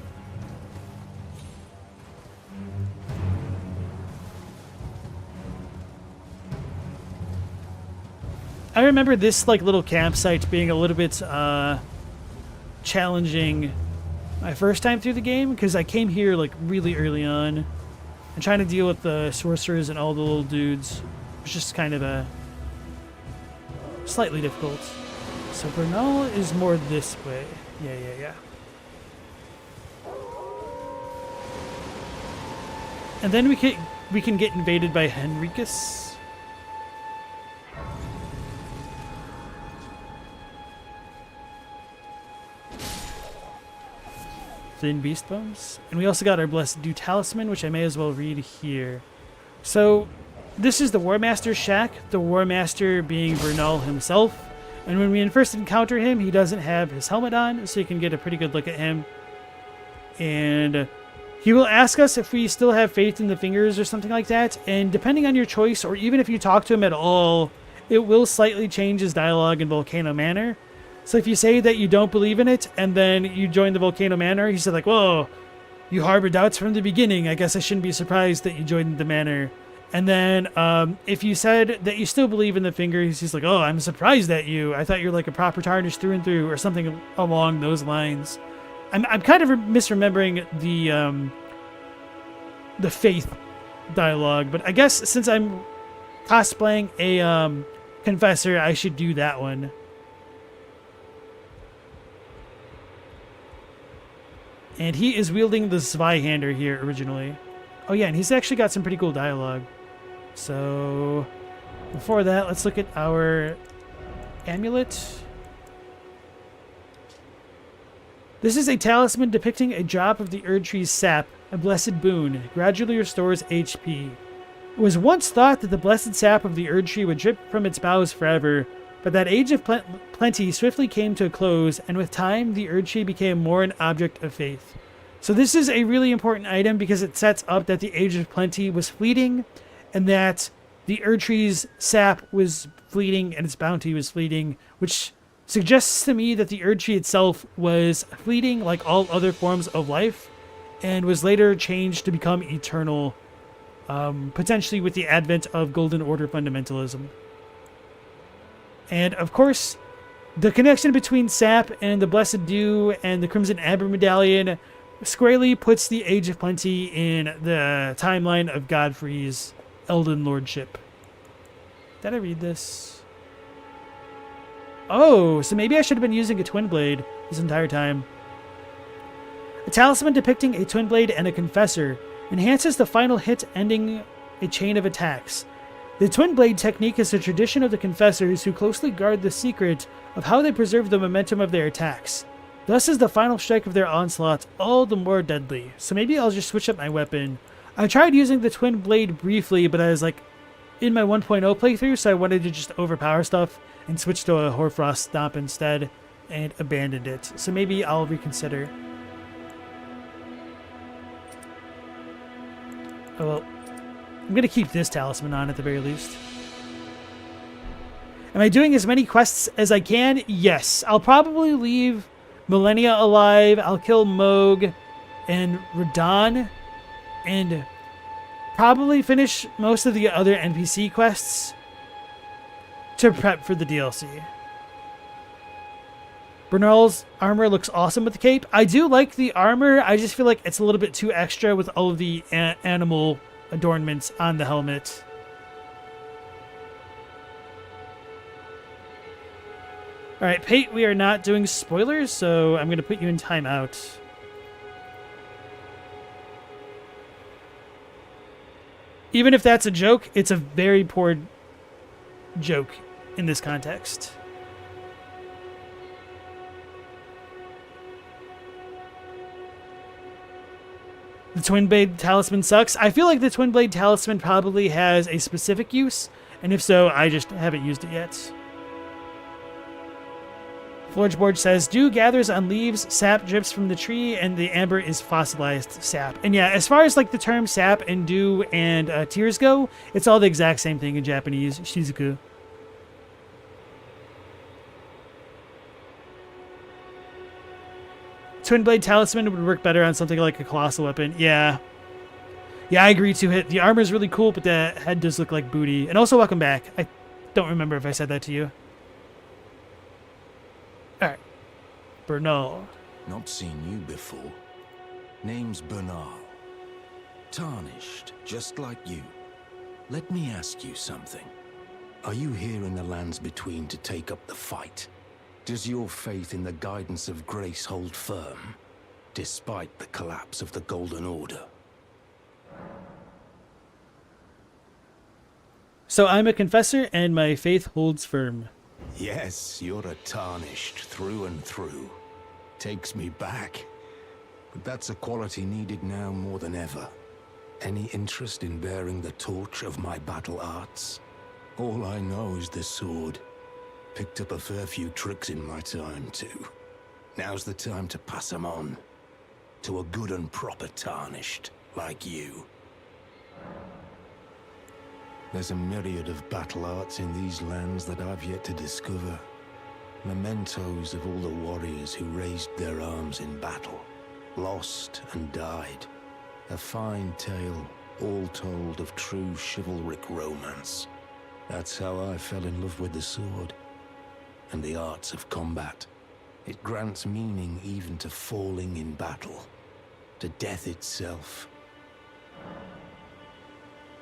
I remember this little campsite being a little bit challenging my first time through the game, because I came here really early on and trying to deal with the sorcerers and all the little dudes was just kind of slightly difficult. So Bernal is more this way. Yeah. And then we can get invaded by Henricus. Thin beast bones. And we also got our Blessed Dew Talisman, which I may as well read here. So this is the War Master's shack, the War Master being Bernal himself. And when we first encounter him, he doesn't have his helmet on, so you can get a pretty good look at him. And he will ask us if we still have faith in the fingers or something like that. And depending on your choice, or even if you talk to him at all, it will slightly change his dialogue in Volcano Manor. So if you say that you don't believe in it, and then you join the Volcano Manor, he said like, whoa, you harbor doubts from the beginning. I guess I shouldn't be surprised that you joined the manor. And then if you said that you still believe in the fingers, he's like, oh, I'm surprised at you. I thought you're like a proper tarnish through and through, or something along those lines. I'm kind of misremembering the faith dialogue, but I guess since I'm cosplaying a Confessor, I should do that one. And he is wielding the Zweihander here originally. Oh yeah, and he's actually got some pretty cool dialogue. So before that, let's look at our amulet. This is a talisman depicting a drop of the Erdtree's sap, a blessed boon, gradually restores HP. It was once thought that the blessed sap of the Erdtree would drip from its boughs forever, but that age of plenty swiftly came to a close, and with time, the Erdtree became more an object of faith. So this is a really important item because it sets up that the age of plenty was fleeting, and that the Erdtree's sap was fleeting and its bounty was fleeting, which suggests to me that the Erdtree itself was fleeting like all other forms of life, and was later changed to become eternal, potentially with the advent of Golden Order fundamentalism. And of course, the connection between sap and the Blessed Dew and the Crimson Amber Medallion squarely puts the Age of Plenty in the timeline of Godfrey's Elden Lordship. Did I read this? Oh, so maybe I should have been using a Twin Blade this entire time. A talisman depicting a Twin Blade and a Confessor enhances the final hit, ending a chain of attacks. The Twin Blade technique is a tradition of the Confessors who closely guard the secret of how they preserve the momentum of their attacks. Thus is the final strike of their onslaught all the more deadly. So maybe I'll just switch up my weapon. I tried using the Twin Blade briefly, but I was like in my 1.0 playthrough, so I wanted to just overpower stuff and switch to a Hoarfrost Stomp instead and abandoned it. So maybe I'll reconsider. Oh, well, I'm going to keep this talisman on at the very least. Am I doing as many quests as I can? Yes. I'll probably leave Millennia alive. I'll kill Moog and Radon. And probably finish most of the other NPC quests to prep for the DLC. Bernal's armor looks awesome with the cape. I do like the armor. I just feel like it's a little bit too extra with all of the animal adornments on the helmet. Alright, Pate, we are not doing spoilers, so I'm going to put you in timeout. Even if that's a joke, it's a very poor joke in this context. The Twin Blade Talisman sucks. I feel like the Twin Blade Talisman probably has a specific use, and if so, I just haven't used it yet. Forgeboard says, Dew gathers on leaves, sap drips from the tree, and the amber is fossilized sap. And yeah, as far as like the term sap and dew and tears go, it's all the exact same thing in Japanese. Shizuku. Twin Blade Talisman would work better on something like a colossal weapon. Yeah. Yeah, I agree to it. The armor is really cool, but the head does look like booty. And also, welcome back. I don't remember if I said that to you. Alright. Bernal.
Not seen you before. Name's Bernal. Tarnished, just like you. Let me ask you something. Are you here in the lands between to take up the fight? Does your faith in the guidance of grace hold firm, despite the collapse of the Golden Order?
So I'm a Confessor, and my faith holds firm.
Yes, you're a Tarnished through and through. Takes me back. But that's a quality needed now more than ever. Any interest in bearing the torch of my battle arts? All I know is the sword. Picked up a fair few tricks in my time, too. Now's the time to pass them on. To a good and proper tarnished, like you. There's a myriad of battle arts in these lands that I've yet to discover. Mementos of all the warriors who raised their arms in battle, lost and died. A fine tale, all told of true chivalric romance. That's how I fell in love with the sword, and the arts of combat. It grants meaning even to falling in battle, to death itself.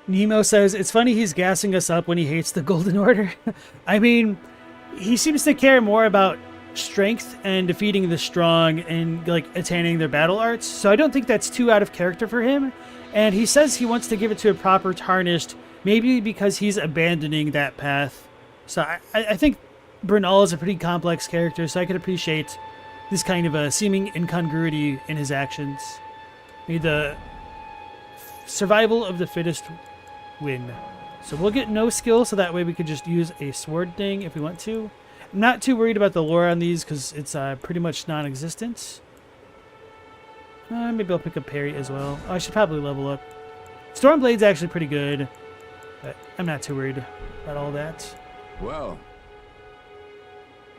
Nemo says, it's funny he's gassing us up when he hates the Golden Order. I mean, he seems to care more about strength and defeating the strong and like attaining their battle arts. So I don't think that's too out of character for him. And he says he wants to give it to a proper tarnished, maybe because he's abandoning that path. So I think Bernal is a pretty complex character, so I could appreciate this kind of a seeming incongruity in his actions. Maybe the survival of the fittest win. So we'll get no skill, so that way we could just use a sword thing if we want to. I'm not too worried about the lore on these because it's pretty much non-existent. Maybe I'll pick up parry as well. Oh, I should probably level up. Stormblade's actually pretty good, but I'm not too worried about all that.
Well,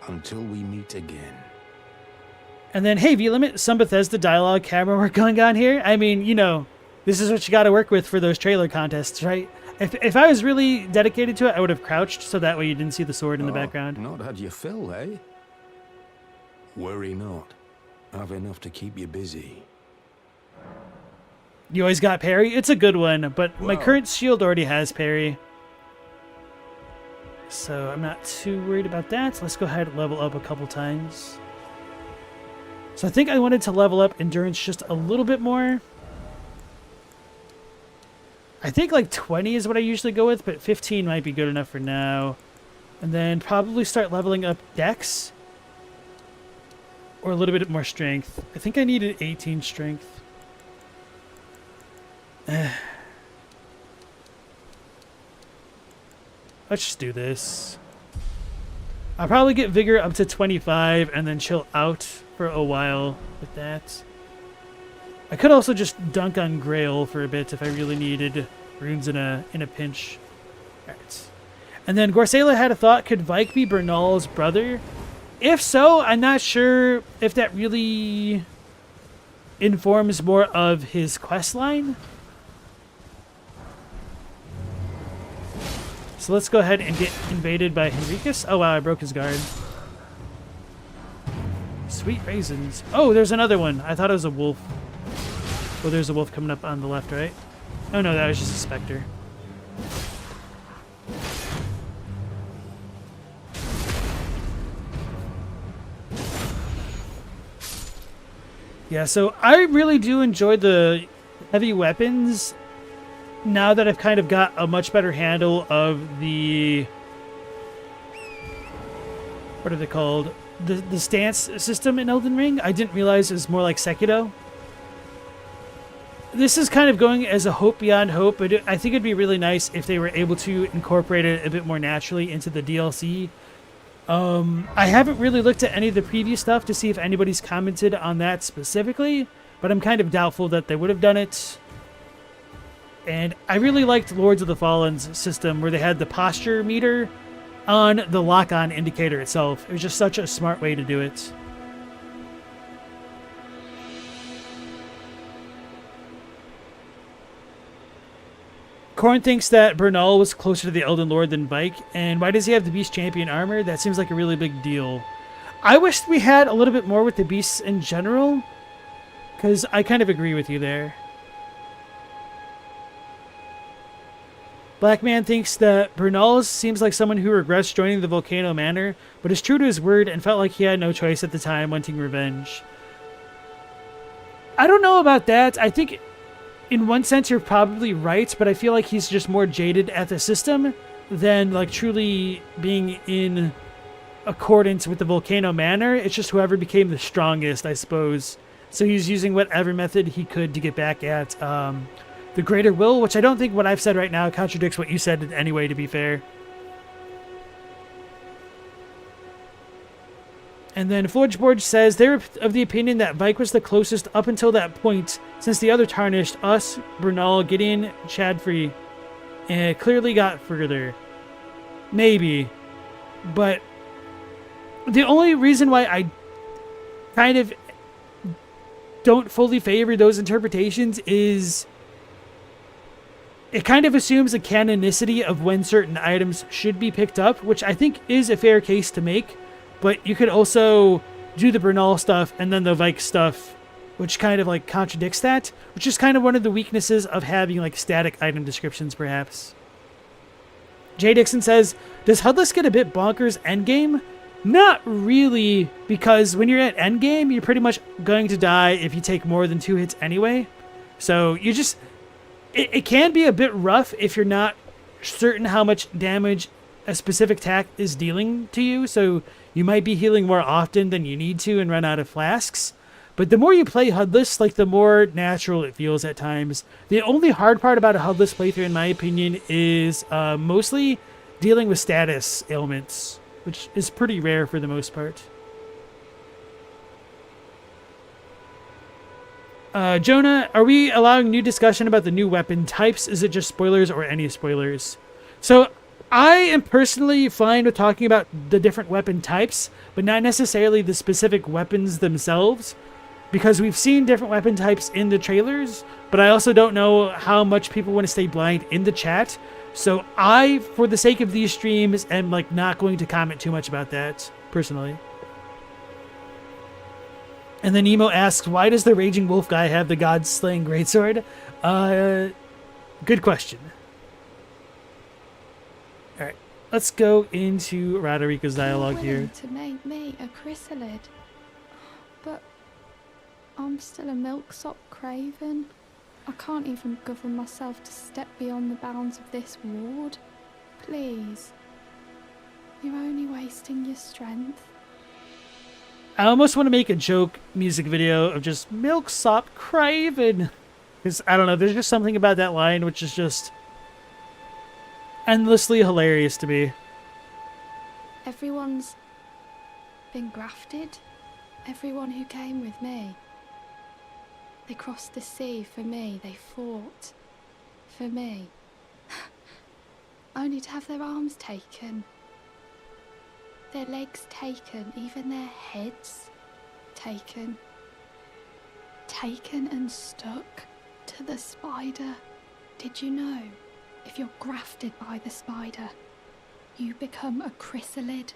until we meet again.
And then, hey, V-Limit, some Bethesda dialogue camera work going on here. I mean, you know, this is what you got to work with for those trailer contests, right? If I was really dedicated to it, I would have crouched, so that way you didn't see the sword in the background.
Not had your fill, eh? Worry not. I've enough to keep you busy.
You always got parry? It's a good one, but my
Wow.
current shield already has parry. So I'm not too worried about that. Let's go ahead and level up a couple times. So I think I wanted to level up endurance just a little bit more. I think like 20 is what I usually go with, but 15 might be good enough for now. And then probably start leveling up dex. Or a little bit more strength. I think I needed 18 strength. Let's just do this. I'll probably get vigor up to 25 and then chill out for a while with that. I could also just dunk on Grail for a bit if I really needed runes in a pinch. Alright. And then Gorsela had a thought, could Vike be Bernal's brother? If so, I'm not sure if that really informs more of his questline. So let's go ahead and get invaded by Henricus. Oh wow, I broke his guard. Sweet raisins. Oh, there's another one. I thought it was a wolf. Oh, there's a wolf coming up on the left, right? Oh no, that was just a specter. Yeah, so I really do enjoy the heavy weapons now that I've kind of got a much better handle of the... What are they called? The stance system in Elden Ring. I didn't realize it was more like Sekiro. This is kind of going as a hope beyond hope, but I think it'd be really nice if they were able to incorporate it a bit more naturally into the DLC. I haven't really looked at any of the previous stuff to see if anybody's commented on that specifically, but I'm kind of doubtful that they would have done it. And I really liked Lords of the Fallen's system where they had the posture meter on the lock-on indicator itself. It was just such a smart way to do it. Korn thinks that Bernal was closer to the Elden Lord than Vike, and why does he have the Beast Champion armor? That seems like a really big deal. I wish we had a little bit more with the beasts in general, because I kind of agree with you there. Black Man thinks that Bernal seems like someone who regrets joining the Volcano Manor, but is true to his word and felt like he had no choice at the time, wanting revenge. I don't know about that. I think in one sense you're probably right, but I feel like he's just more jaded at the system than like truly being in accordance with the Volcano Manor. It's just whoever became the strongest, I suppose. So he's using whatever method he could to get back at the greater will, which I don't think what I've said right now contradicts what you said anyway, to be fair. And then Forgeborge says they're of the opinion that Vike was the closest up until that point, since the other tarnished, us, Bernal, Gideon, Chadfree, and clearly got further. Maybe. But the only reason why I kind of don't fully favor those interpretations is it kind of assumes a canonicity of when certain items should be picked up, which I think is a fair case to make. But you could also do the Bernal stuff and then the Vike stuff, which kind of like contradicts that, which is kind of one of the weaknesses of having like static item descriptions, perhaps. Jay Dixon says, does HUDless get a bit bonkers endgame? Not really, because when you're at endgame, you're pretty much going to die if you take more than 2 hits anyway. So you just, it can be a bit rough if you're not certain how much damage a specific attack is dealing to you. So you might be healing more often than you need to and run out of flasks. But the more you play HUDless, like the more natural it feels at times. The only hard part about a HUDless playthrough, in my opinion, is mostly dealing with status ailments, which is pretty rare for the most part. Jonah, are we allowing new discussion about the new weapon types? Is it just spoilers or any spoilers? So I am personally fine with talking about the different weapon types, but not necessarily the specific weapons themselves, because we've seen different weapon types in the trailers, but I also don't know how much people want to stay blind in the chat. So I, for the sake of these streams, am like not going to comment too much about that, personally. And then Nemo asks, why does the Raging Wolf guy have the God-slaying greatsword? Good question. Alright, let's go into Rodrica's dialogue here.
To make me a chrysalid, but I'm still a milksop craven. I can't even govern myself to step beyond the bounds of this ward. Please, you're only wasting your strength.
I almost want to make a joke music video of just Milksop Craven. Because, I don't know, there's just something about that line which is just endlessly hilarious to me.
Everyone's been grafted. Everyone who came with me. They crossed the sea for me. They fought for me. Only to have their arms taken. Their legs taken, even their heads taken. Taken and stuck to the spider. Did you know, if you're grafted by the spider, you become a chrysalid?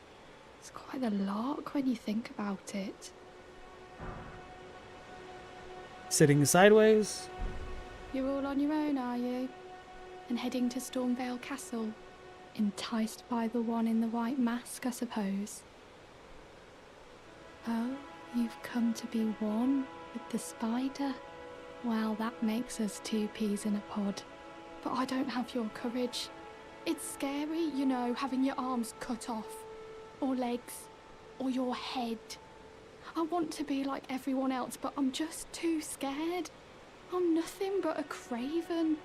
It's quite a lark when you think about it.
Sitting sideways.
You're all on your own, are you? And heading to Stormveil Castle? Enticed by the one in the white mask, I suppose. Oh, you've come to be one with the spider? Well, that makes us 2 peas in a pod. But I don't have your courage. It's scary, you know, having your arms cut off. Or legs. Or your head. I want to be like everyone else, but I'm just too scared. I'm nothing but a craven.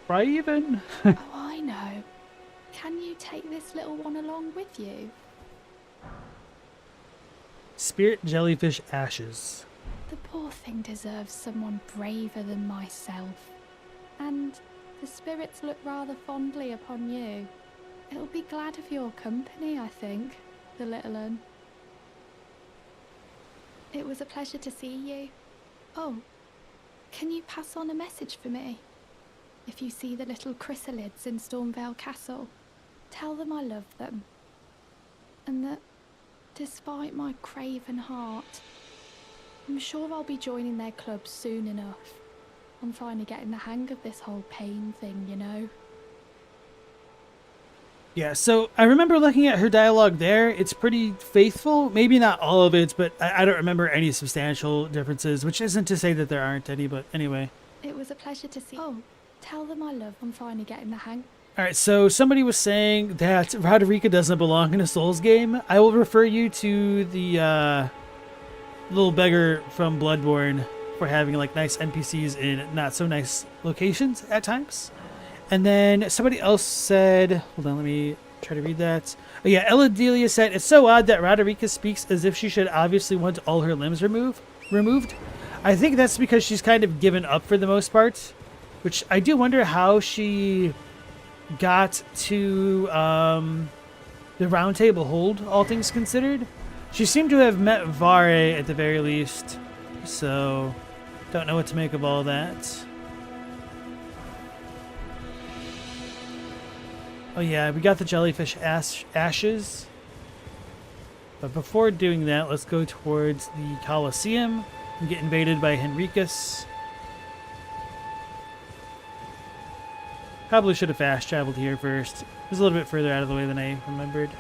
Craven?
Oh, I know. Can you take this little one along with you?
Spirit jellyfish ashes.
The poor thing deserves someone braver than myself. And the spirits look rather fondly upon you. It'll be glad of your company, I think, the little un. It was a pleasure to see you. Oh, can you pass on a message for me? If you see the little chrysalids in Stormveil Castle, tell them I love them. And that, despite my craven heart, I'm sure I'll be joining their club soon enough. I'm finally getting the hang of this whole pain thing, you know.
Yeah, so I remember looking at her dialogue there. It's pretty faithful. Maybe not all of it, but I don't remember any substantial differences, which isn't to say that there aren't any, but anyway.
It was a pleasure to see. Oh, tell them I love. I'm finally getting the hang.
Alright, so somebody was saying that Rodrica doesn't belong in a Souls game. I will refer you to the little beggar from Bloodborne for having like nice NPCs in not so nice locations at times. And then somebody else said, hold on, let me try to read that. Oh yeah, Ella Delia said, it's so odd that Rodrica speaks as if she should obviously want all her limbs removed. I think that's because she's kind of given up for the most part, which I do wonder how she got to the Round Table Hold, all things considered. She seemed to have met Vare at the very least, so don't know what to make of all that. Oh yeah, we got the jellyfish ashes. But before doing that, let's go towards the Colosseum and get invaded by Henricus. Probably should have fast traveled here first. It was a little bit further out of the way than I remembered.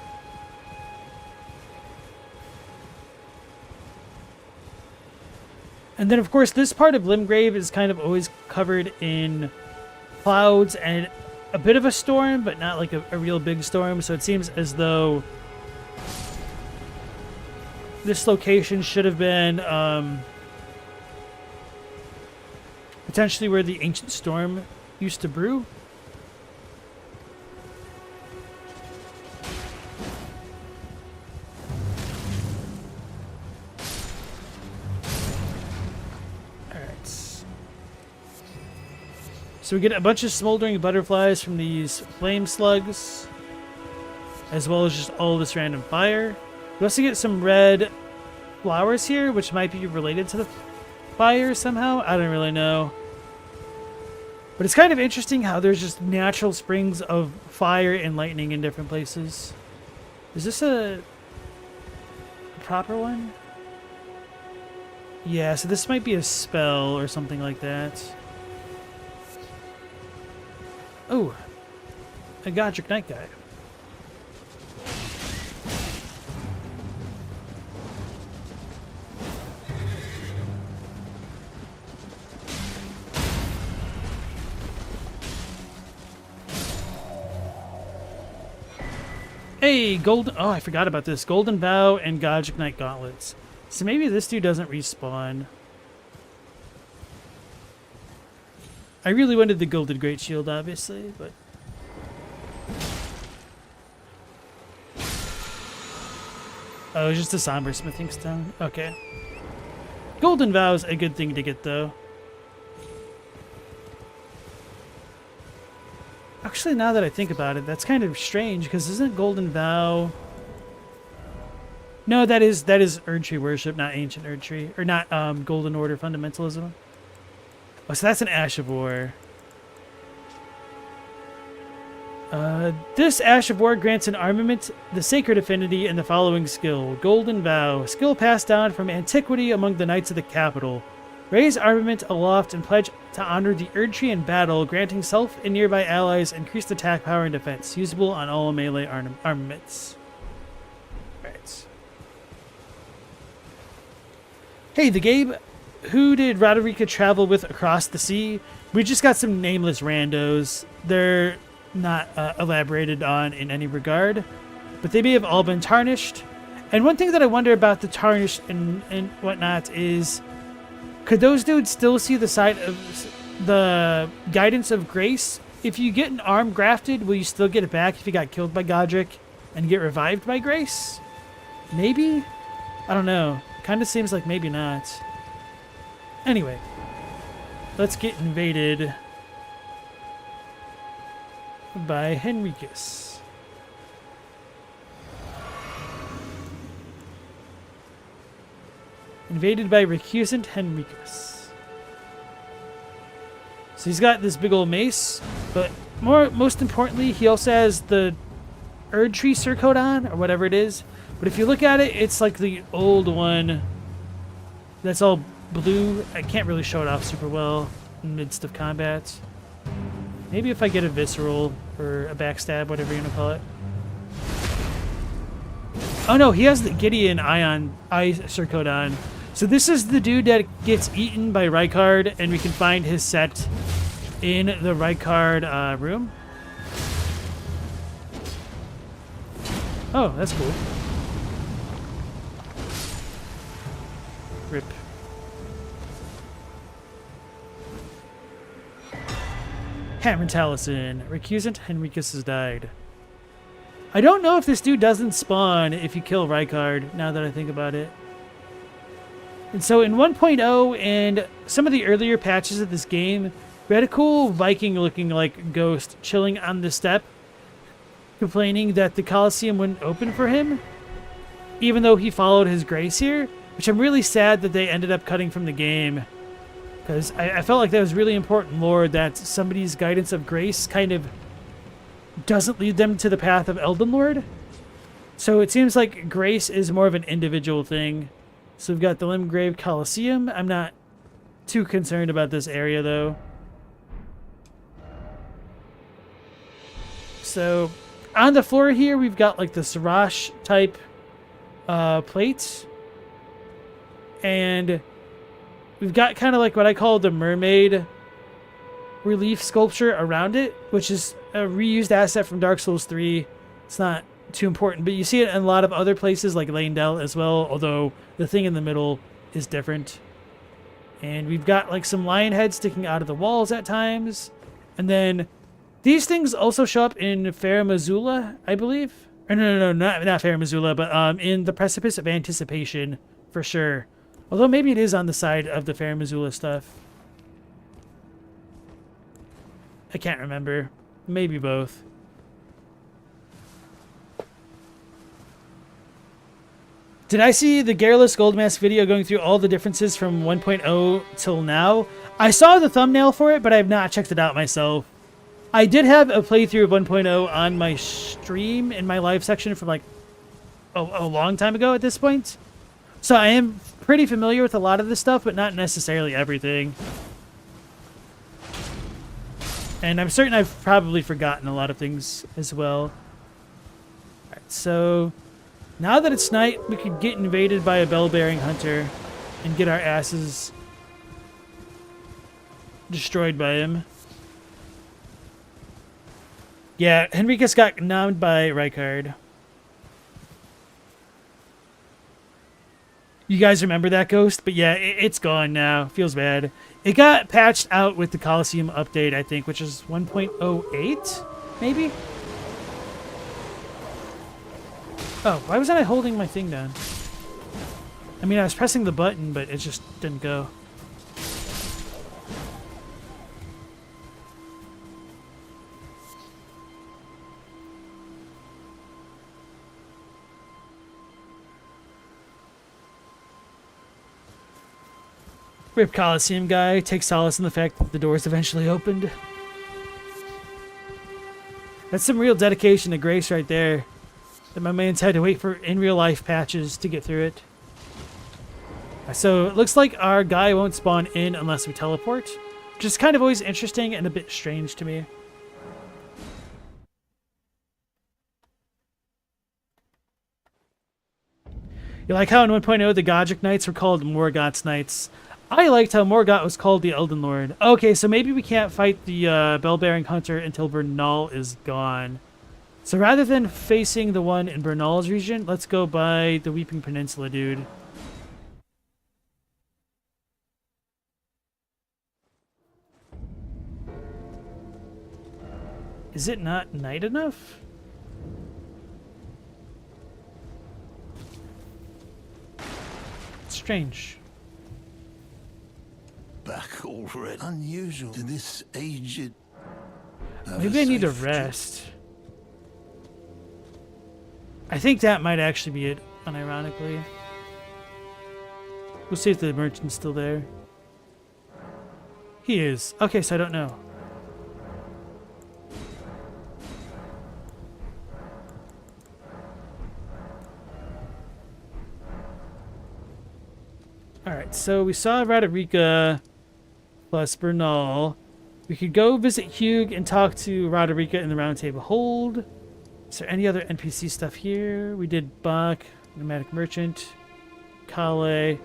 And then, of course, this part of Limgrave is kind of always covered in clouds and a bit of a storm, but not like a real big storm. So it seems as though this location should have been potentially where the ancient storm used to brew. So we get a bunch of smoldering butterflies from these flame slugs, as well as just all this random fire. We also get some red flowers here, which might be related to the fire somehow. I don't really know. But it's kind of interesting how there's just natural springs of fire and lightning in different places. Is this a proper one? Yeah, so this might be a spell or something like that. Oh, a Godric Knight guy. Hey, golden... Oh, I forgot about this. Golden Vow and Godric Knight gauntlets. So maybe this dude doesn't respawn. I really wanted the Golden Great Shield, obviously, but... Oh, it's just a Somber Smithing Stone? Okay. Golden Vow's a good thing to get, though. Actually, now that I think about it, that's kind of strange, because isn't Golden Vow... No, that is Erdtree worship, not Ancient Erdtree. Or not Golden Order fundamentalism. Oh, so that's an Ash of War. This Ash of War grants an armament, the Sacred Affinity, and the following skill. Golden Vow. Skill passed down from antiquity among the Knights of the Capital. Raise armament aloft and pledge to honor the Erdtree in battle, granting self and nearby allies increased attack power and defense. Usable on all melee armaments. Right. Hey, the Gabe... Who did Rodrica travel with across the sea? We just got some nameless randos. They're not elaborated on in any regard, but they may have all been tarnished. And one thing that I wonder about the tarnished and whatnot is, could those dudes still see the side of the guidance of grace? If you get an arm grafted, will you still get it back if you got killed by Godric and get revived by grace? Maybe? I don't know. Kind of seems like maybe not. Anyway, let's get invaded by Henricus. Invaded by recusant Henricus. So he's got this big old mace, but most importantly, he also has the Erdtree Surcodon, or whatever it is. But if you look at it, it's like the old one that's all blue. I can't really show it off super well in the midst of combat. Maybe if I get a visceral or a backstab, whatever you want to call it. Oh no, he has the Gideon Eye Surcodon. So this is the dude that gets eaten by Rykard, and we can find his set in the Rykard room. Oh, that's cool. Rip. Hammer Taliesin. Recusant Henricus has died. I don't know if this dude doesn't spawn if you kill Rykard, now that I think about it. And so in 1.0 and some of the earlier patches of this game, we had a cool Viking-looking like ghost chilling on the step, complaining that the Colosseum wouldn't open for him, even though he followed his grace here, which I'm really sad that they ended up cutting from the game, because I felt like that was really important lore, that somebody's guidance of grace kind of doesn't lead them to the path of Elden Lord. So it seems like grace is more of an individual thing. So we've got the Limgrave Colosseum. I'm not too concerned about this area, though. So on the floor here, we've got like the Sarash type plates. And we've got kind of like what I call the mermaid relief sculpture around it, which is a reused asset from Dark Souls 3. It's not too important, but you see it in a lot of other places like Leyndell as well, although the thing in the middle is different. And we've got like some lion heads sticking out of the walls at times. And then these things also show up in Fair Missoula, I believe. Or no, not Fair Missoula, but in the Precipice of Anticipation for sure. Although maybe it is on the side of the Fair Missoula stuff. I can't remember. Maybe both. Did I see the Garrulous Goldmask video going through all the differences from 1.0 till now? I saw the thumbnail for it, but I have not checked it out myself. I did have a playthrough of 1.0 on my stream in my live section from like a long time ago at this point. So I am pretty familiar with a lot of this stuff, but not necessarily everything. And I'm certain I've probably forgotten a lot of things as well. Alright, so now that it's night, we could get invaded by a bell-bearing hunter and get our asses destroyed by him. Yeah, Henricus got nommed by Rykard. You guys remember that ghost? But yeah, it's gone now. Feels bad. It got patched out with the Colosseum update, I think, which is 1.08, maybe? Oh, why wasn't I holding my thing down? I mean, I was pressing the button, but it just didn't go. Rip Colosseum guy takes solace in the fact that the doors eventually opened. That's some real dedication to grace right there. That my man's had to wait for in real life patches to get through it. So it looks like our guy won't spawn in unless we teleport, which is kind of always interesting and a bit strange to me. You like how in 1.0 the Godric Knights were called Morgott's Knights. I liked how Morgott was called the Elden Lord. Okay, so maybe we can't fight the Bell-Bearing Hunter until Bernal is gone. So rather than facing the one in Bernal's region, let's go by the Weeping Peninsula, dude. Is it not night enough? It's strange.
Back already. Unusual to this aged.
Maybe I need to rest. I think that might actually be it, unironically. We'll see if the merchant's still there. He is. Okay, so I don't know. Alright, so we saw Rodrica plus Bernal. We could go visit Hugh and talk to Rodrica in the Round Table Hold. Is there any other NPC stuff here? We did Bach, Nomadic Merchant, Kale. Yeah,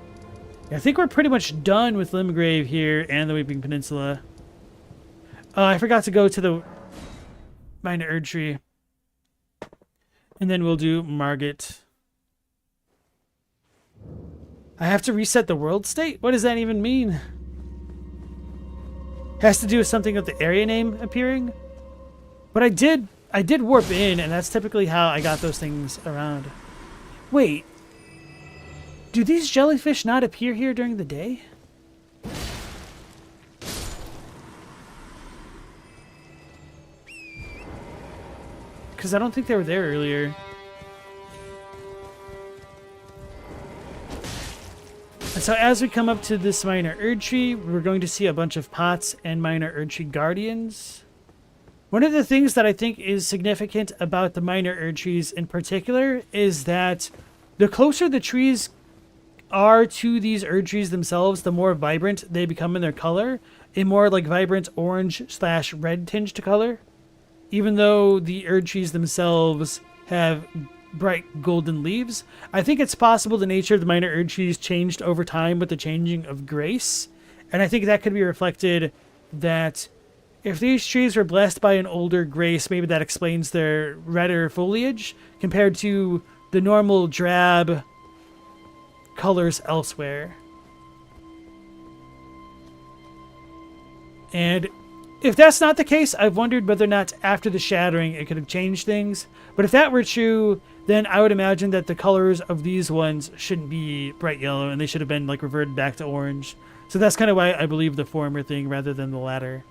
I think we're pretty much done with Limgrave here and the Weeping Peninsula. I forgot to go to the Mine Erdtree. And then we'll do Marget. I have to reset the world state? What does that even mean? has to do with something with the area name appearing. But I did warp in, and that's typically how I got those things around. Wait. Do these jellyfish not appear here during the day? Because I don't think they were there earlier. And so as we come up to this minor Erdtree, we're going to see a bunch of pots and minor Erdtree guardians. One of the things that I think is significant about the minor Erdtrees in particular is that the closer the trees are to these Erdtrees themselves, the more vibrant they become in their color, a more like vibrant orange/red tinge to color. Even though the Erdtrees themselves have bright golden leaves, I think it's possible the nature of the minor Erdtrees changed over time with the changing of grace. And I think that could be reflected that if these trees were blessed by an older grace, maybe that explains their redder foliage compared to the normal drab colors elsewhere. And if that's not the case, I've wondered whether or not after the shattering it could have changed things. But if that were true, then I would imagine that the colors of these ones shouldn't be bright yellow and they should have been like reverted back to orange. So that's kind of why I believe the former thing rather than the latter.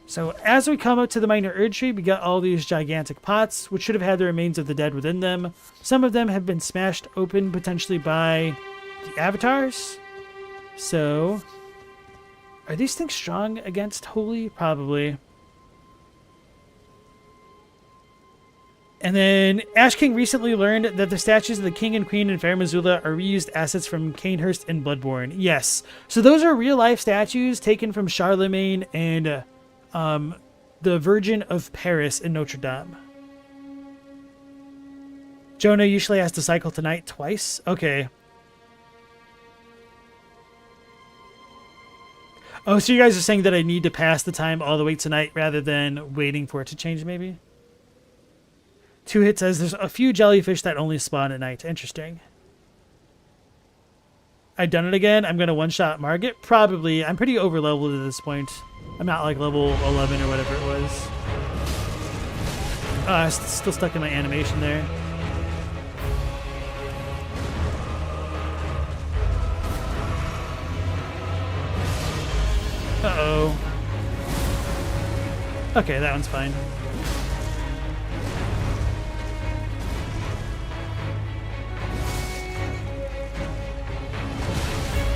So as we come up to the minor Erdtree, we got all these gigantic pots, which should have had the remains of the dead within them. Some of them have been smashed open potentially by the avatars. So are these things strong against holy? Probably. And then Ash King recently learned that the statues of the king and queen in Fair Missoula are reused assets from Canehurst and Bloodborne. Yes. So those are real life statues taken from Charlemagne and the Virgin of Paris in Notre Dame. Jonah usually has to cycle tonight twice. Okay. Oh, so you guys are saying that I need to pass the time all the way tonight rather than waiting for it to change, maybe? Two Hit says there's a few jellyfish that only spawn at night. Interesting. I've done it again. I'm going to one-shot Marget. Probably. I'm pretty over-leveled at this point. I'm not like level 11 or whatever it was. Oh, I'm still stuck in my animation there. Uh-oh. Okay, that one's fine.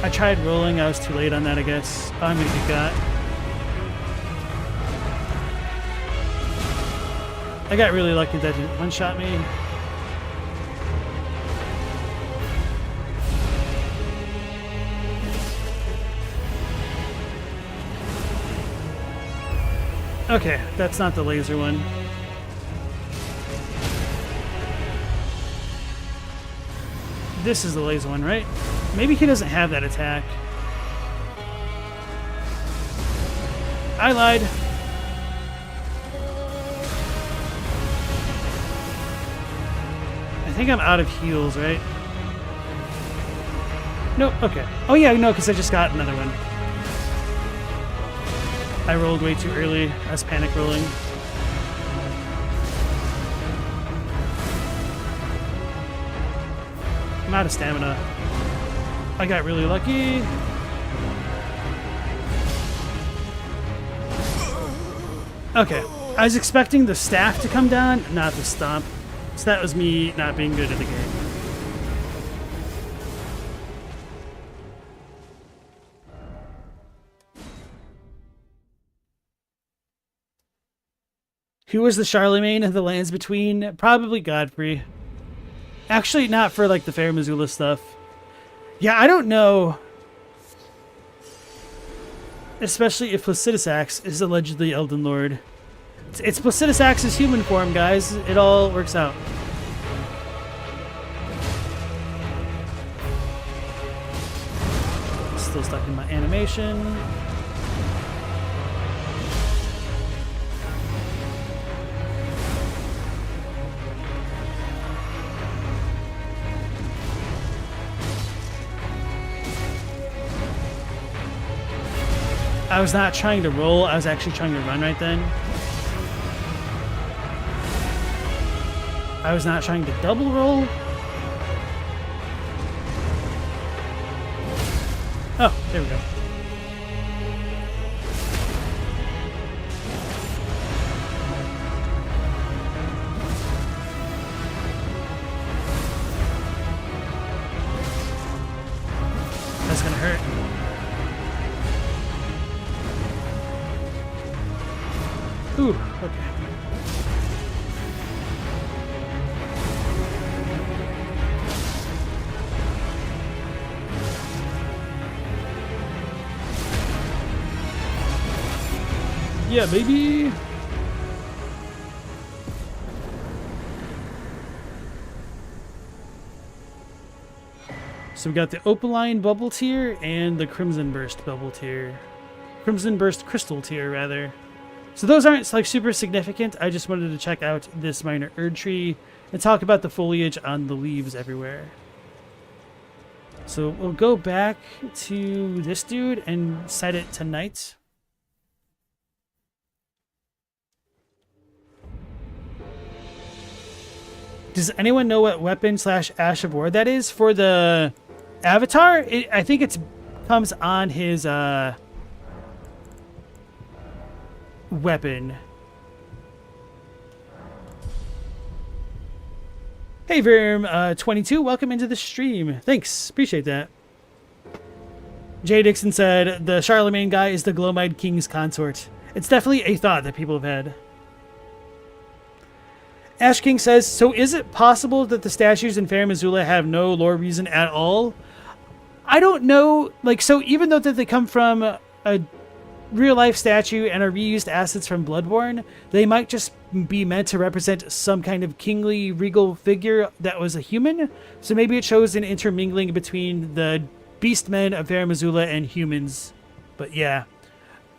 I tried rolling. I was too late on that, I guess. Oh, I'm gonna get got. I got really lucky that didn't one-shot me. Okay, that's not the laser one. This is the laser one, right? Maybe he doesn't have that attack. I lied. I think I'm out of heals, right? Nope, okay. Oh yeah, no, because I just got another one. I rolled way too early. I was panic rolling. I'm out of stamina. I got really lucky. Okay. I was expecting the staff to come down, not the stomp. So that was me not being good at the game. Who was the Charlemagne of the lands between? Probably Godfrey. Actually, not for like the Fair Missoula stuff. Yeah, I don't know. Especially if Placidusax is allegedly Elden Lord. It's Placidusax's human form, guys. It all works out. Still stuck in my animation. I was not trying to roll, I was actually trying to run right then. I was not trying to double roll. Oh, there we go. That's gonna hurt. Ooh, okay. Yeah, baby. So we got the Opaline bubble tier and the Crimson Burst bubble tier. Crimson Burst crystal tier, rather. So those aren't like super significant. I just wanted to check out this minor Erdtree and talk about the foliage on the leaves everywhere. So we'll go back to this dude and set it to night. Does anyone know what weapon / Ash of War that is for the avatar? I think it comes on his weapon. Hey Verm 22, welcome into the stream. Thanks, appreciate that. Jay Dixon said the Charlemagne guy is the Glomide King's consort. It's definitely a thought that people have had. Ash King says, so is it possible that the statues in Fair Missoula have no lore reason at all? I don't know. Like, so even though that they come from a real-life statue and are reused assets from Bloodborne, they might just be meant to represent some kind of kingly, regal figure that was a human. So maybe it shows an intermingling between the beastmen of Fair Missoula and humans. But yeah,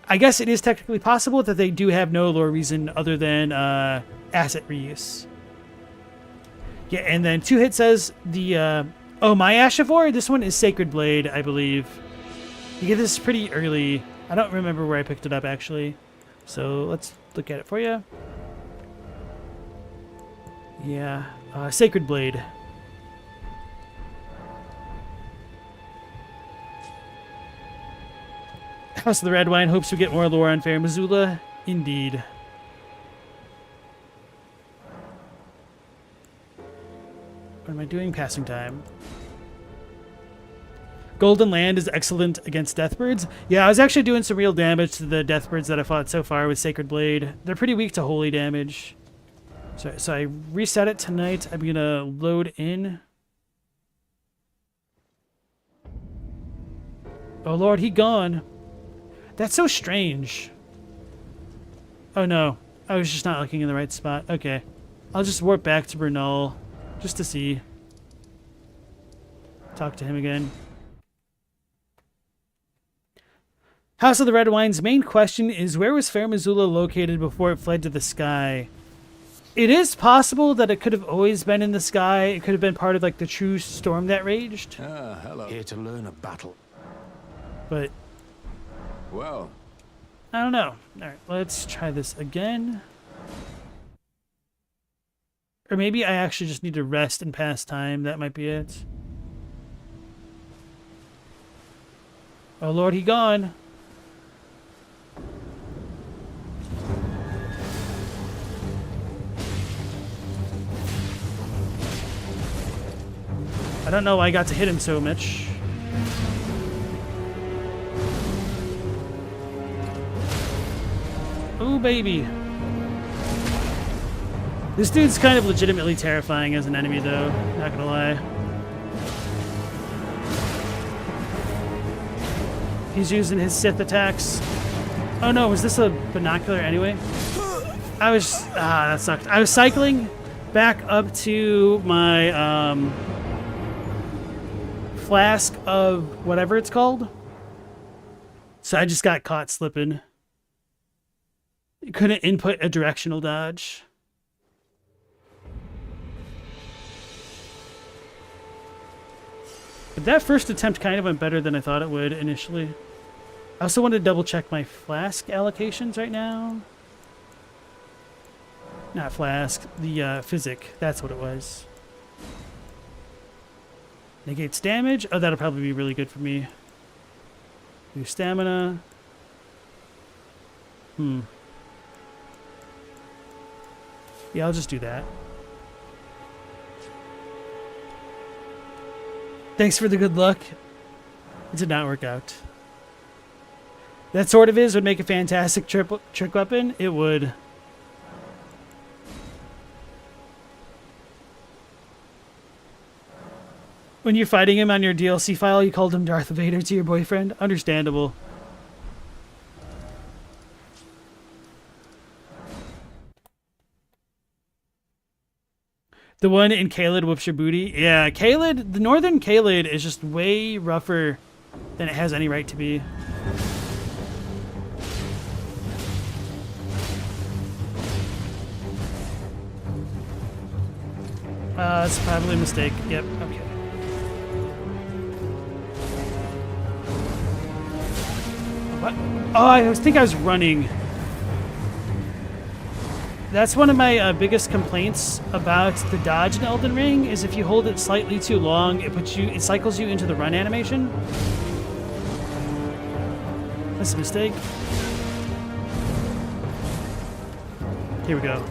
I guess it is technically possible that they do have no lore reason other than asset reuse. Yeah, and then Two Hit says the oh, my Ash of War? This one is Sacred Blade, I believe. You get this pretty early. I don't remember where I picked it up actually. So let's look at it for you. Yeah, Sacred Blade. House of the Red Wine hopes we get more lore on Fair Missoula. Indeed. What am I doing? Passing time. Golden Land is excellent against Deathbirds. Yeah, I was actually doing some real damage to the Deathbirds that I fought so far with Sacred Blade. They're pretty weak to holy damage. So I reset it tonight. I'm going to load in. Oh lord, he gone. That's so strange. Oh no, I was just not looking in the right spot. Okay, I'll just warp back to Bernal just to see. Talk to him again. House of the Red Wine's main question is, where was Fair Missoula located before it fled to the sky? It is possible that it could have always been in the sky. It could have been part of like the true storm that raged.
Ah, hello. Here to learn a battle.
But
well,
I don't know. All right, let's try this again. Or maybe I actually just need to rest and pass time. That might be it. Oh lord, he gone. I don't know why I got to hit him so much. Ooh, baby. This dude's kind of legitimately terrifying as an enemy, though. Not gonna lie. He's using his Sith attacks. Oh no, was this a binocular anyway? That sucked. I was cycling back up to my, flask of whatever it's called. So I just got caught slipping. Couldn't input a directional dodge. But that first attempt kind of went better than I thought it would initially. also want to double check my flask allocations right now. Not flask, the physic. That's what it was. Negates damage. Oh, that'll probably be really good for me. New stamina. Yeah, I'll just do that. Thanks for the good luck. It did not work out. That Sword of His would make a fantastic trick weapon. It would. When you're fighting him on your DLC file, you called him Darth Vader to your boyfriend. Understandable. The one in Caelid whoops your booty. Yeah, Caelid, the northern Caelid is just way rougher than it has any right to be. That's probably a mistake. Yep, okay. What? Oh, I think I was running. That's one of my biggest complaints about the dodge in Elden Ring is if you hold it slightly too long, it cycles you into the run animation. That's a mistake. Here we go.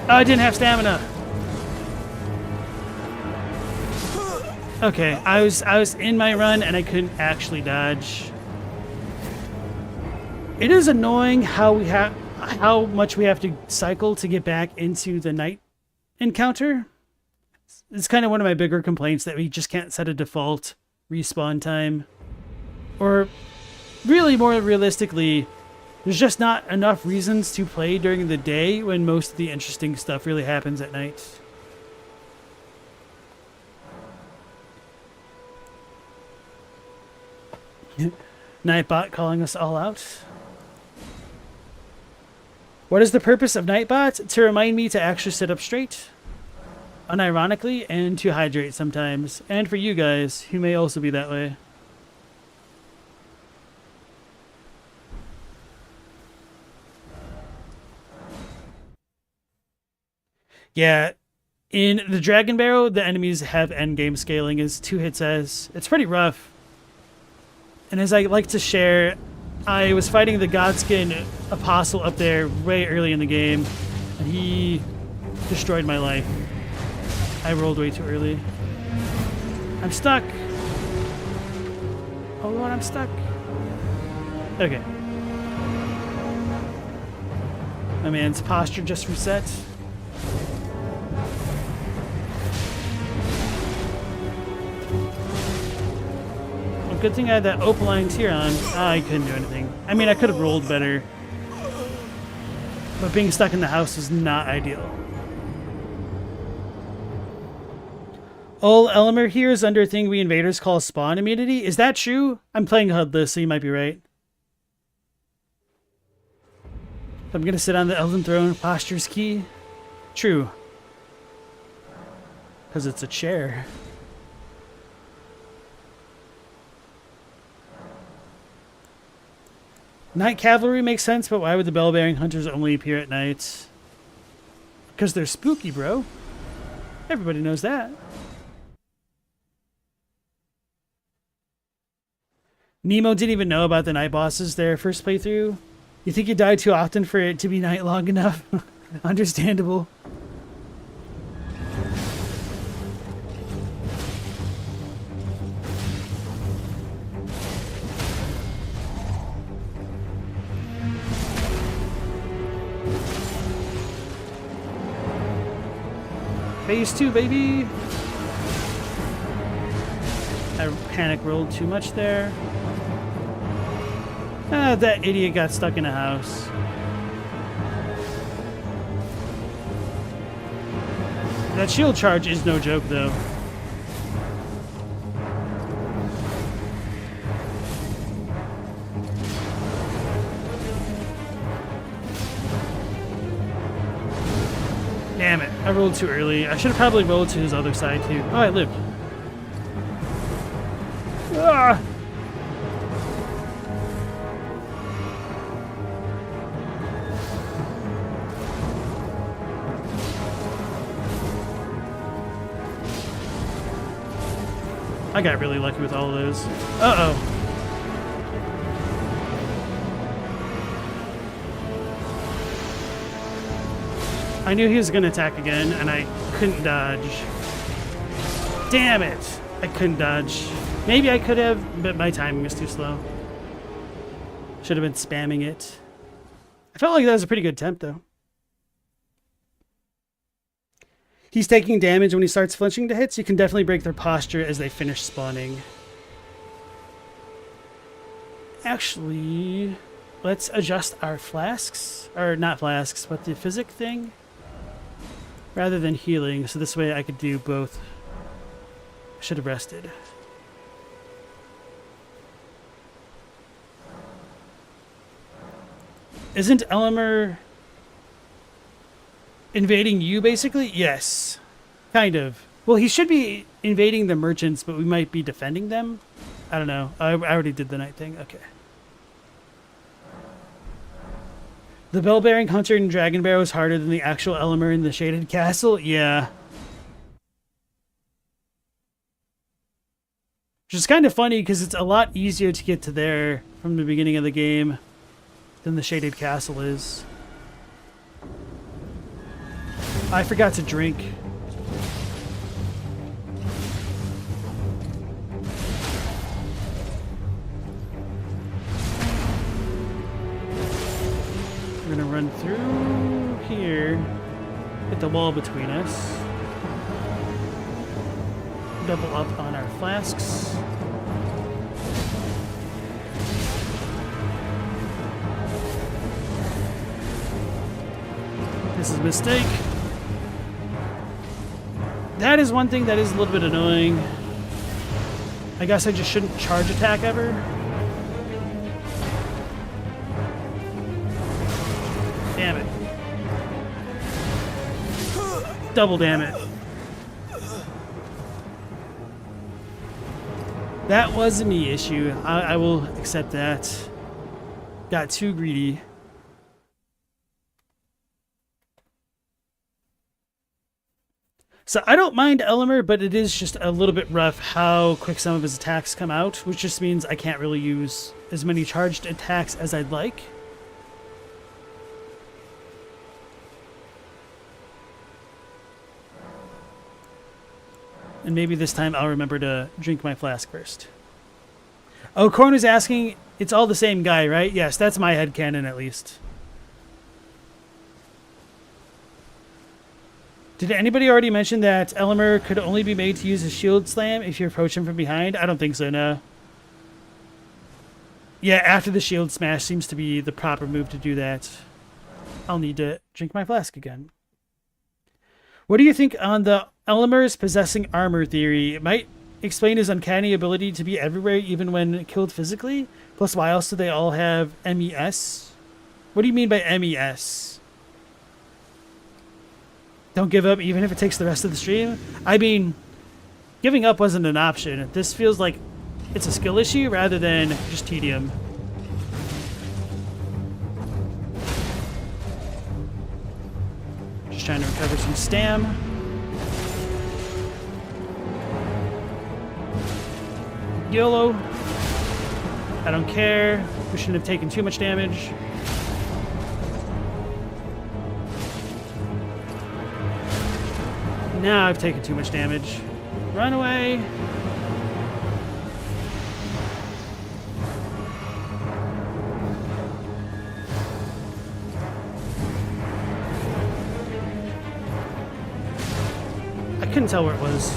Oh, I didn't have stamina. Okay, I was in my run and I couldn't actually dodge. It is annoying how much we have to cycle to get back into the night encounter. It's kind of one of my bigger complaints that we just can't set a default respawn time. Or really more realistically, there's just not enough reasons to play during the day when most of the interesting stuff really happens at night. Nightbot calling us all out. What is the purpose of Nightbot? To remind me to actually sit up straight, unironically, and to hydrate sometimes. And for you guys, who may also be that way. Yeah, in the Dragon Barrow, the enemies have endgame scaling as 2 hits as. It's pretty rough. And as I like to share, I was fighting the Godskin Apostle up there way early in the game, and he destroyed my life. I rolled way too early. I'm stuck. Oh Lord, I'm stuck. Okay. My man's posture just reset. Good thing I had that opaline tear on. I couldn't do anything. I mean, I could have rolled better. But being stuck in the house is not ideal. Ol Elmer here is under a thing we invaders call spawn immunity. Is that true? I'm playing HUDless, so you might be right. I'm gonna sit on the Elden Throne. Posture's key. True. Because it's a chair. Night cavalry makes sense, but why would the bell-bearing hunters only appear at night? Because they're spooky, bro. Everybody knows that. Nemo didn't even know about the night bosses their first playthrough. You think you died too often for it to be night long enough? Understandable. Phase 2, baby! I panic rolled too much there. Ah, that idiot got stuck in a house. That shield charge is no joke, though. Damn it, I rolled too early. I should have probably rolled to his other side, too. Oh, I lived. Ah! I got really lucky with all of those. Uh-oh. I knew he was going to attack again, and I couldn't dodge. Damn it! I couldn't dodge. Maybe I could have, but my timing was too slow. Should have been spamming it. I felt like that was a pretty good attempt, though. He's taking damage when he starts flinching to hits. You can definitely break their posture as they finish spawning. Actually, let's adjust our flasks. Or not flasks, but the physic thing. Rather than healing, so this way I could do both. I should have rested. Isn't Elmer invading you, basically? Yes. Kind of. Well, he should be invading the merchants, but we might be defending them. I don't know. I already did the night thing. Okay. The bell-bearing hunter in Dragonbarrow is harder than the actual Elmer in the Shaded Castle? Yeah. Which is kind of funny, because it's a lot easier to get to there from the beginning of the game than the Shaded Castle is. I forgot to drink. We're gonna run through here, hit the wall between us, double up on our flasks. This is a mistake. That is one thing that is a little bit annoying. I guess I just shouldn't charge attack ever. Damn it. Double damn it. That was a me issue. I will accept that. Got too greedy. So I don't mind Elmer, but it is just a little bit rough how quick some of his attacks come out, which just means I can't really use as many charged attacks as I'd like. And maybe this time I'll remember to drink my flask first. Oh, Korn is asking, it's all the same guy, right? Yes, that's my headcanon at least. Did anybody already mention that Elmer could only be made to use a shield slam if you approach him from behind? I don't think so, no. Yeah, after the shield smash seems to be the proper move to do that. I'll need to drink my flask again. What do you think on the Elmer's possessing armor theory? It might explain his uncanny ability to be everywhere even when killed physically. Plus, why else do they all have MES? What do you mean by MES? Don't give up even if it takes the rest of the stream? I mean, giving up wasn't an option. This feels like it's a skill issue rather than just tedium. Just trying to recover some stam. YOLO. I don't care. We shouldn't have taken too much damage. Now I've taken too much damage. Run away. I couldn't tell where it was.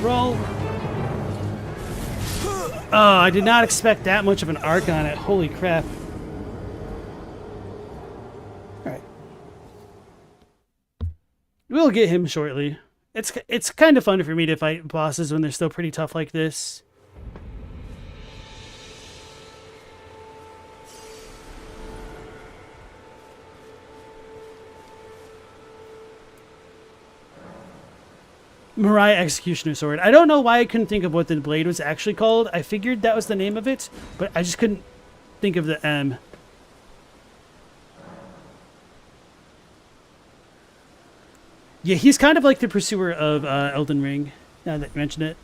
Roll. Oh, I did not expect that much of an arc on it. Holy crap. Alright. We'll get him shortly. It's kind of fun for me to fight bosses when they're still pretty tough like this. Mariah Executioner Sword. I don't know why I couldn't think of what the blade was actually called. I figured that was the name of it, but I just couldn't think of the M. Yeah, he's kind of like the pursuer of Elden Ring, now that you mention it.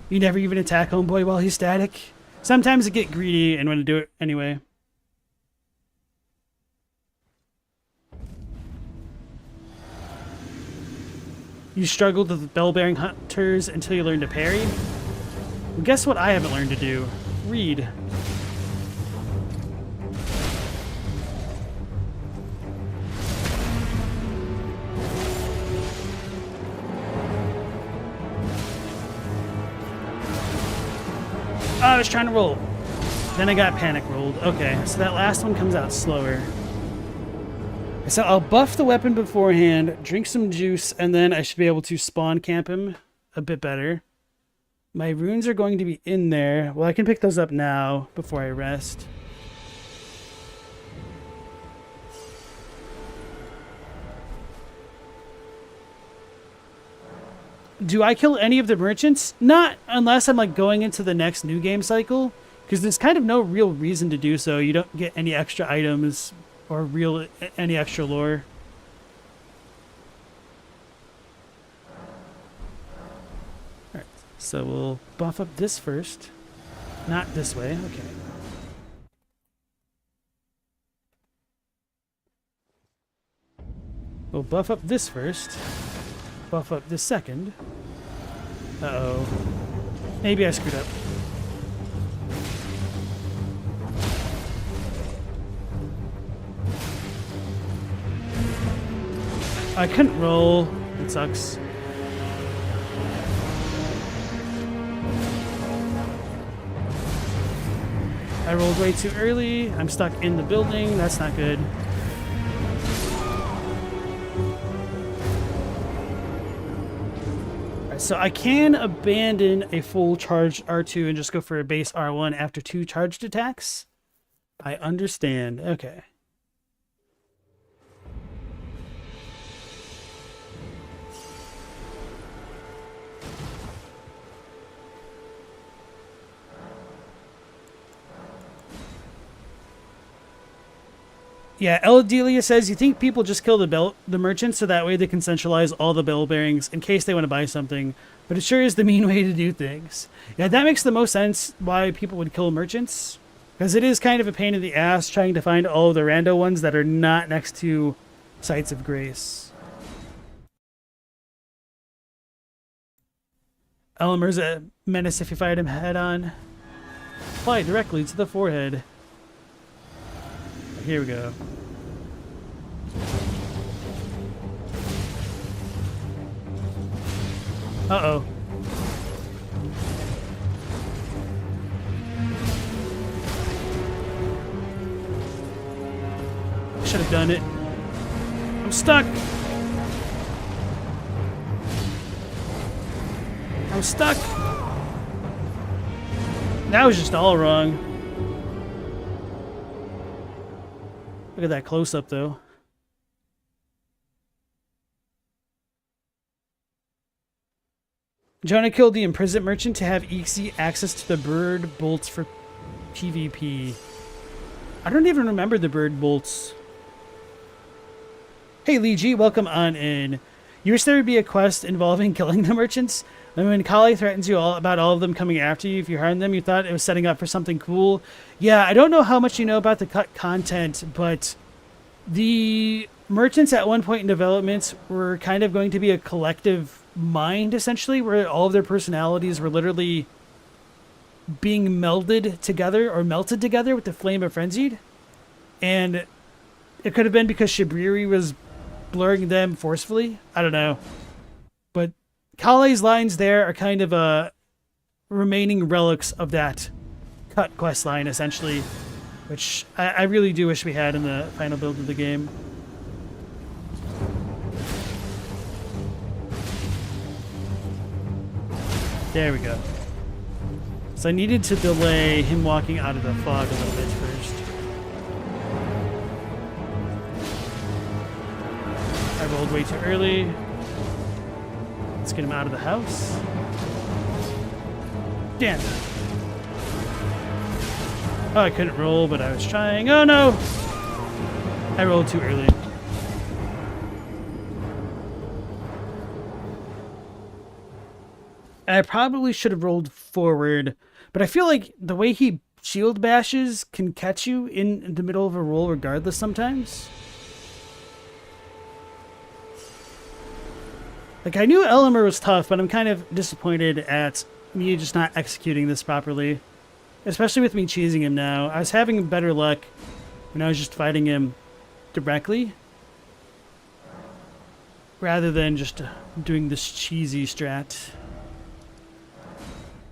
You never even attack homeboy while he's static. Sometimes I get greedy and want to do it anyway. You struggled with bell-bearing hunters until you learn to parry? Well, guess what I haven't learned to do? Read. Oh, I was trying to roll. Then I got panic rolled. Okay, so that last one comes out slower. So I'll buff the weapon beforehand, drink some juice, and then I should be able to spawn camp him a bit better. My runes are going to be in there. Well, I can pick those up now before I rest. Do I kill any of the merchants? Not unless I'm like going into the next new game cycle, because there's kind of no real reason to do so. You don't get any extra items or any extra lore. Alright, so we'll buff up this first. Not this way, okay. We'll buff up this first. Buff up this second. Uh-oh. Maybe I screwed up. I couldn't roll. It sucks. I rolled way too early. I'm stuck in the building. That's not good. So I can abandon a full charged R2 and just go for a base R1 after 2 charged attacks. I understand. Okay. Yeah, Eldelia says, you think people just kill the merchants so that way they can centralize all the bell bearings in case they want to buy something. But it sure is the mean way to do things. Yeah, that makes the most sense why people would kill merchants. Because it is kind of a pain in the ass trying to find all of the rando ones that are not next to sites of grace. Elmer's a menace if you fight him head on. Apply directly to the forehead. Here we go. Uh-oh. I should have done it. I'm stuck. I'm stuck. That was just all wrong. Look at that close-up, though. Jonah killed the imprisoned merchant to have easy access to the bird bolts for PvP. I don't even remember the bird bolts. Hey, Lee G, welcome on in. You wish there would be a quest involving killing the merchants? And when Kali threatens you about all of them coming after you if you harm them, you thought it was setting up for something cool. Yeah, I don't know how much you know about the cut content, but the merchants at one point in development were kind of going to be a collective mind, essentially, where all of their personalities were literally being melded together or melted together with the Flame of Frenzied. And it could have been because Creary was blurring them forcefully. I don't know. But Kale's lines there are kind of remaining relics of that cut quest line, essentially, which I really do wish we had in the final build of the game. There we go. So I needed to delay him walking out of the fog a little bit first. I rolled way too early. Let's get him out of the house. Damn. Oh, I couldn't roll, but I was trying. Oh no! I rolled too early. I probably should have rolled forward, but I feel like the way he shield bashes can catch you in the middle of a roll regardless sometimes. Like, I knew Elmer was tough, but I'm kind of disappointed at me just not executing this properly. Especially with me cheesing him now. I was having better luck when I was just fighting him directly, rather than just doing this cheesy strat.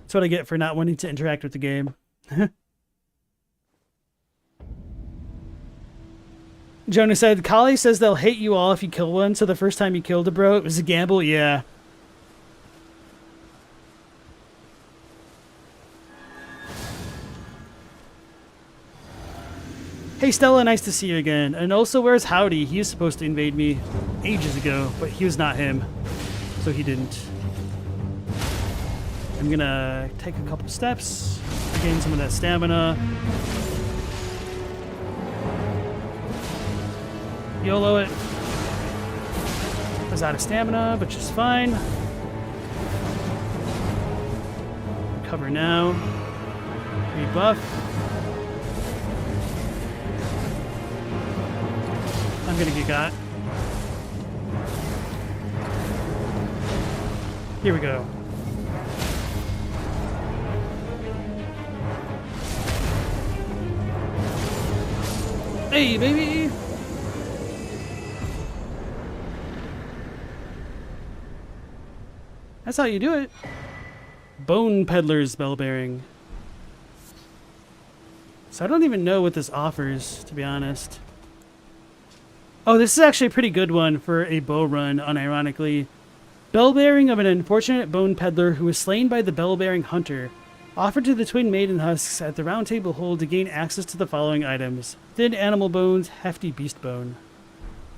That's what I get for not wanting to interact with the game. Jonah said, Kali says they'll hate you all if you kill one, so the first time you killed a bro, it was a gamble? Yeah. Hey Stella, nice to see you again. And also, where's Howdy? He was supposed to invade me ages ago, but he was not him. So he didn't. I'm gonna take a couple steps, gain some of that stamina. YOLO it. I was out of stamina, but just fine. Recover now. Rebuff. I'm gonna get got. Here we go. Hey, baby! That's how you do it. Bone Peddler's Bell Bearing. So I don't even know what this offers, to be honest. Oh, this is actually a pretty good one for a bow run, unironically. Bell Bearing of an unfortunate bone peddler who was slain by the Bell Bearing Hunter. Offered to the Twin Maiden Husks at the Round Table Hold to gain access to the following items. Thin animal bones, hefty beast bone.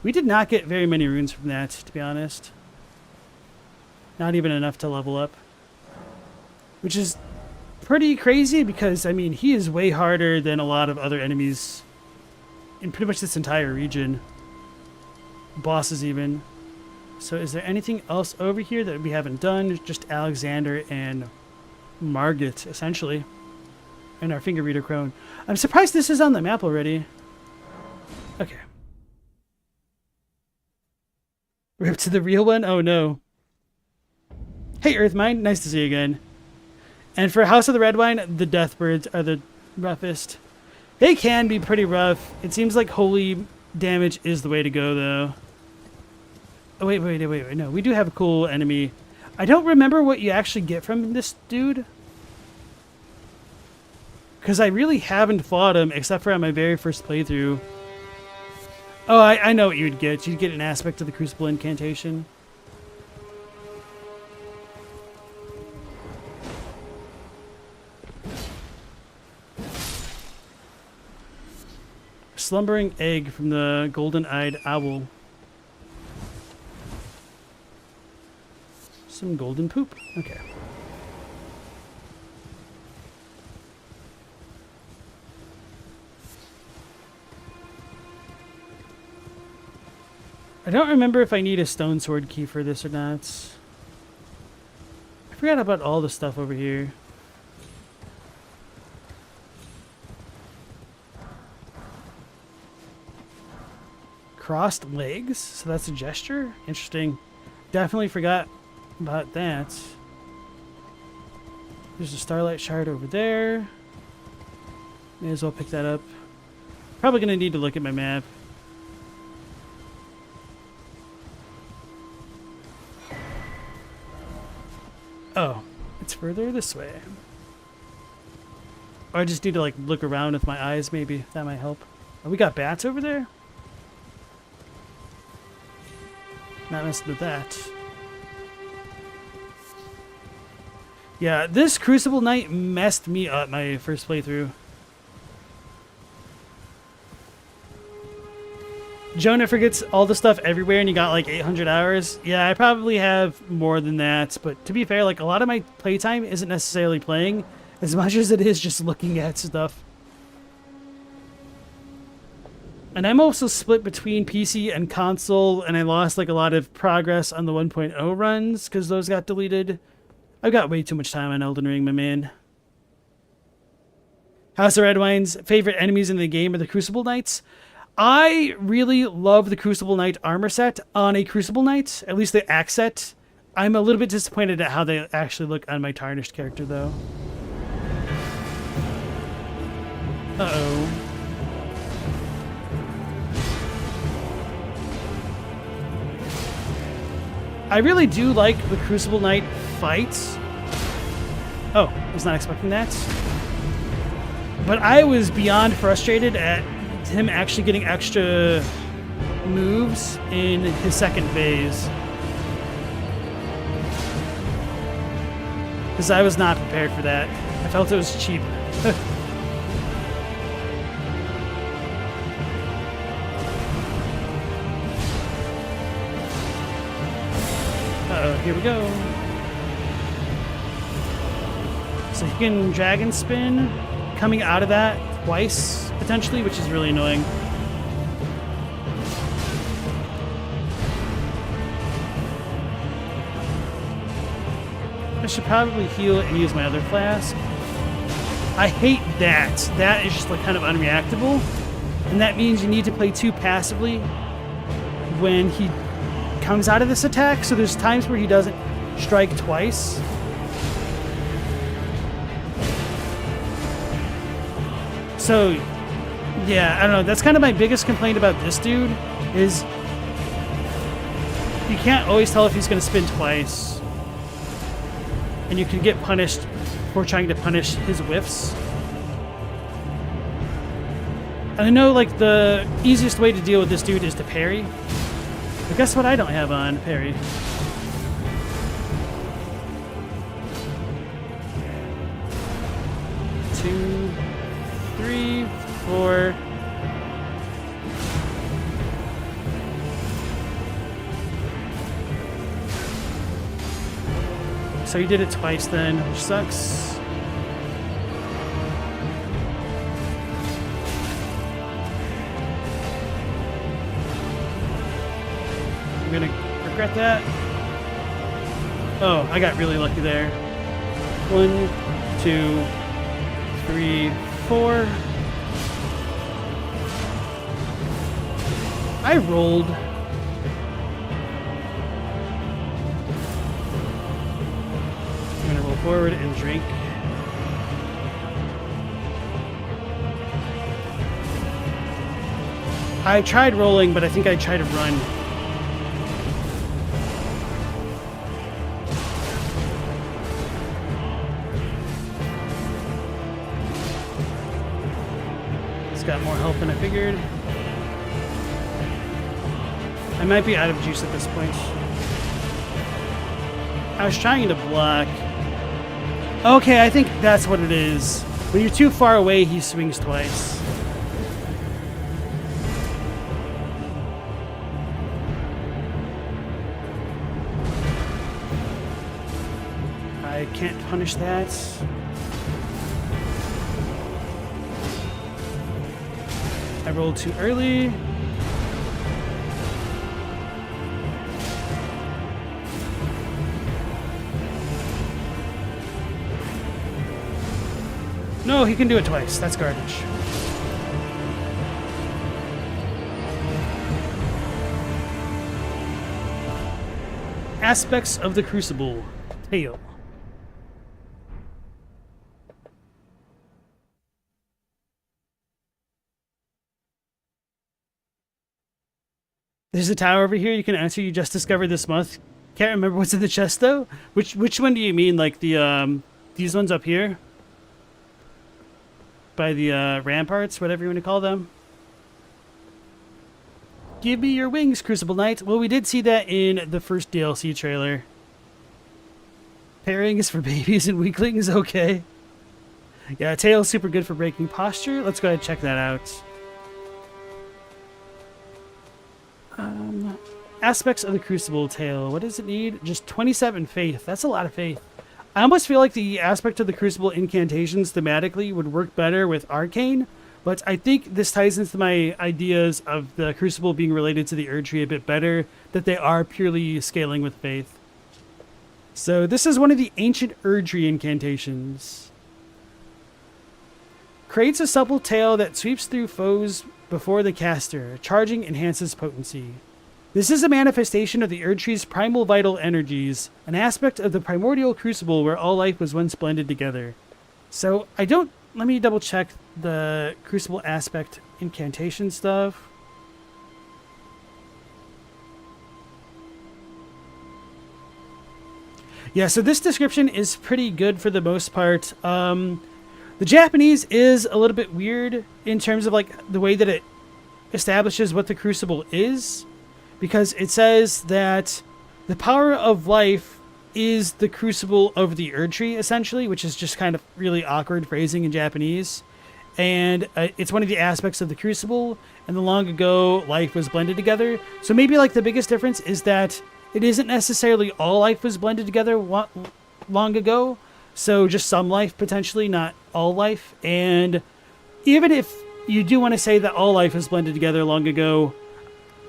We did not get very many runes from that, to be honest. Not even enough to level up. Which is pretty crazy because, I mean, he is way harder than a lot of other enemies in pretty much this entire region. Bosses even. So is there anything else over here that we haven't done? Just Alexander and Marget, essentially. And our finger reader crone. I'm surprised this is on the map already. Okay. Rip to the real one? Oh no. Hey Earthmind, nice to see you again. And for House of the Red Wine, the Deathbirds are the roughest. They can be pretty rough. It seems like holy damage is the way to go though. Oh, wait, no. We do have a cool enemy. I don't remember what you actually get from this dude. Because I really haven't fought him, except for on my very first playthrough. Oh, I know what you'd get. You'd get an aspect of the Crucible incantation. Slumbering egg from the golden-eyed owl. Some golden poop. Okay. I don't remember if I need a stone sword key for this or not. I forgot about all the stuff over here. Crossed legs? So that's a gesture? Interesting. Definitely forgot about that. There's a starlight shard over there. May as well pick that up. Probably gonna need to look at my map. Oh, it's further this way. Or I just need to like look around with my eyes maybe. That might help. Oh, we got bats over there? Not messing with that. Yeah, this Crucible Knight messed me up my first playthrough. Jonah forgets all the stuff everywhere and you got like 800 hours. Yeah, I probably have more than that. But to be fair, like a lot of my playtime isn't necessarily playing as much as it is just looking at stuff. And I'm also split between PC and console, and I lost like a lot of progress on the 1.0 runs because those got deleted. I've got way too much time on Elden Ring, my man. House of Redwine's favorite enemies in the game are the Crucible Knights. I really love the Crucible Knight armor set on a Crucible Knight, at least the axe set. I'm a little bit disappointed at how they actually look on my Tarnished character, though. Uh-oh. I really do like the Crucible Knight fights. Oh, I was not expecting that. But I was beyond frustrated at him actually getting extra moves in his second phase. Because I was not prepared for that. I felt it was cheap. Uh-oh, here we go. So you can dragon spin coming out of that twice, potentially, which is really annoying. I should probably heal and use my other flask. I hate that. That is just like kind of unreactable. And that means you need to play 2 passively when he comes out of this attack. So there's times where he doesn't strike twice. So, yeah, I don't know. That's kind of my biggest complaint about this dude is you can't always tell if he's going to spin twice. And you can get punished for trying to punish his whiffs. And I know, like, the easiest way to deal with this dude is to parry. But guess what I don't have on parry? Two, 3, 4. So you did it twice then, which sucks. I'm gonna regret that. Oh, I got really lucky there. 1, 2, 3, 4. I rolled. I'm gonna roll forward and drink. I tried rolling, but I think I tried to run. Got more health than I figured. I might be out of juice at this point. I was trying to block. Okay, I think that's what it is. When you're too far away, he swings twice. I can't punish that. I rolled too early. No, he can do it twice. That's garbage. Aspects of the Crucible. Tale. There's a tower over here you can enter you just discovered this month. Can't remember what's in the chest though. Which one do you mean? Like the these ones up here? By the ramparts, whatever you want to call them. Give me your wings, Crucible Knight. Well, we did see that in the first DLC trailer. Parrying is for babies and weaklings, okay. Yeah, tail's super good for breaking posture. Let's go ahead and check that out. Aspects of the Crucible tale. What does it need? Just 27 faith. That's a lot of faith. I almost feel like the aspect of the Crucible incantations thematically would work better with Arcane, but I think this ties into my ideas of the Crucible being related to the Erdtree a bit better, that they are purely scaling with faith. So this is one of the ancient Erdtree incantations. Creates a supple tail that sweeps through foes before the caster. Charging enhances potency. This is a manifestation of the Erdtree's primal vital energies, an aspect of the primordial crucible where all life was once blended together. So let me double check the Crucible aspect incantation stuff. Yeah, so this description is pretty good for the most part. The Japanese is a little bit weird in terms of like the way that it establishes what the Crucible is. Because it says that the power of life is the crucible of the Erdtree, essentially, which is just kind of really awkward phrasing in Japanese. And it's one of the aspects of the crucible, and the long ago life was blended together. So maybe like the biggest difference is that it isn't necessarily all life was blended together long ago. So just some life, potentially, not all life. And even if you do want to say that all life was blended together long ago,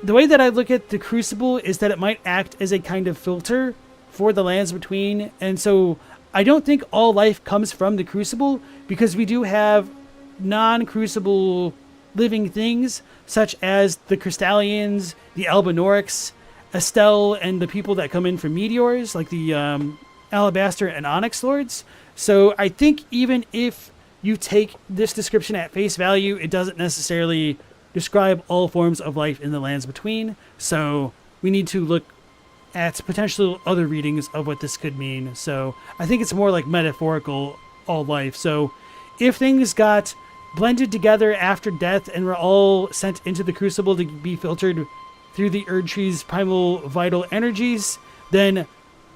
the way that I look at the Crucible is that it might act as a kind of filter for the lands between. And so I don't think all life comes from the Crucible, because we do have non-Crucible living things, such as the Crystallians, the Albinorics, Estelle, and the people that come in from meteors, like the Alabaster and Onyx Lords. So I think even if you take this description at face value, it doesn't necessarily describe all forms of life in the lands between. So we need to look at potential other readings of what this could mean. So I think it's more like metaphorical all life. So if things got blended together after death and were all sent into the Crucible to be filtered through the Erdtree's primal vital energies, then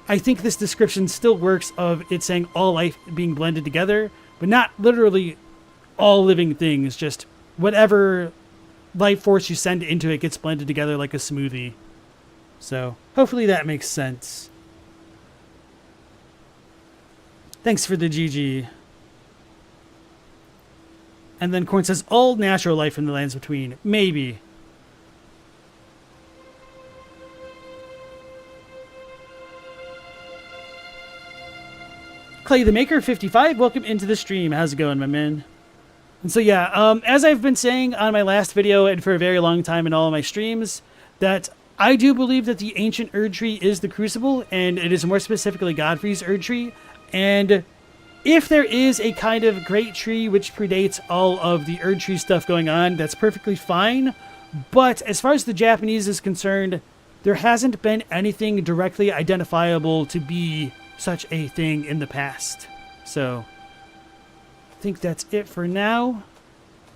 I think this description still works of it saying all life being blended together, but not literally all living things, just whatever life force you send into it gets blended together like a smoothie. So hopefully that makes sense. Thanks for the GG. And then Corn says, all natural life in the lands between. Maybe. Clay the Maker 55, welcome into the stream. How's it going, my man? And so yeah, as I've been saying on my last video and for a very long time in all of my streams, that I do believe that the ancient Erdtree is the Crucible, and it is more specifically Godfrey's Erdtree. And if there is a kind of great tree which predates all of the Erdtree stuff going on, that's perfectly fine. But as far as the Japanese is concerned, there hasn't been anything directly identifiable to be such a thing in the past. So I think that's it for now,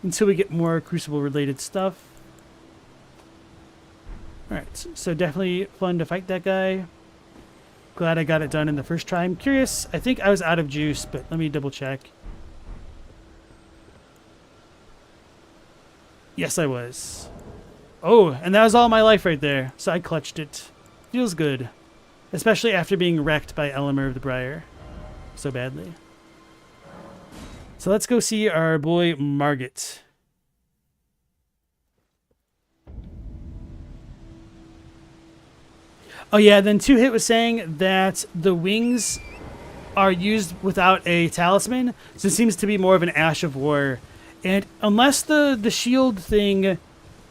until we get more Crucible related stuff. Alright, so definitely fun to fight that guy. Glad I got it done in the first try. I'm curious, I think I was out of juice, but let me double check. Yes, I was. Oh, and that was all my life right there, so I clutched it. Feels good. Especially after being wrecked by Elemer of the Briar so badly. So let's go see our boy Marget. Oh yeah, then 2Hit was saying that the wings are used without a talisman, so it seems to be more of an Ash of War. And unless the shield thing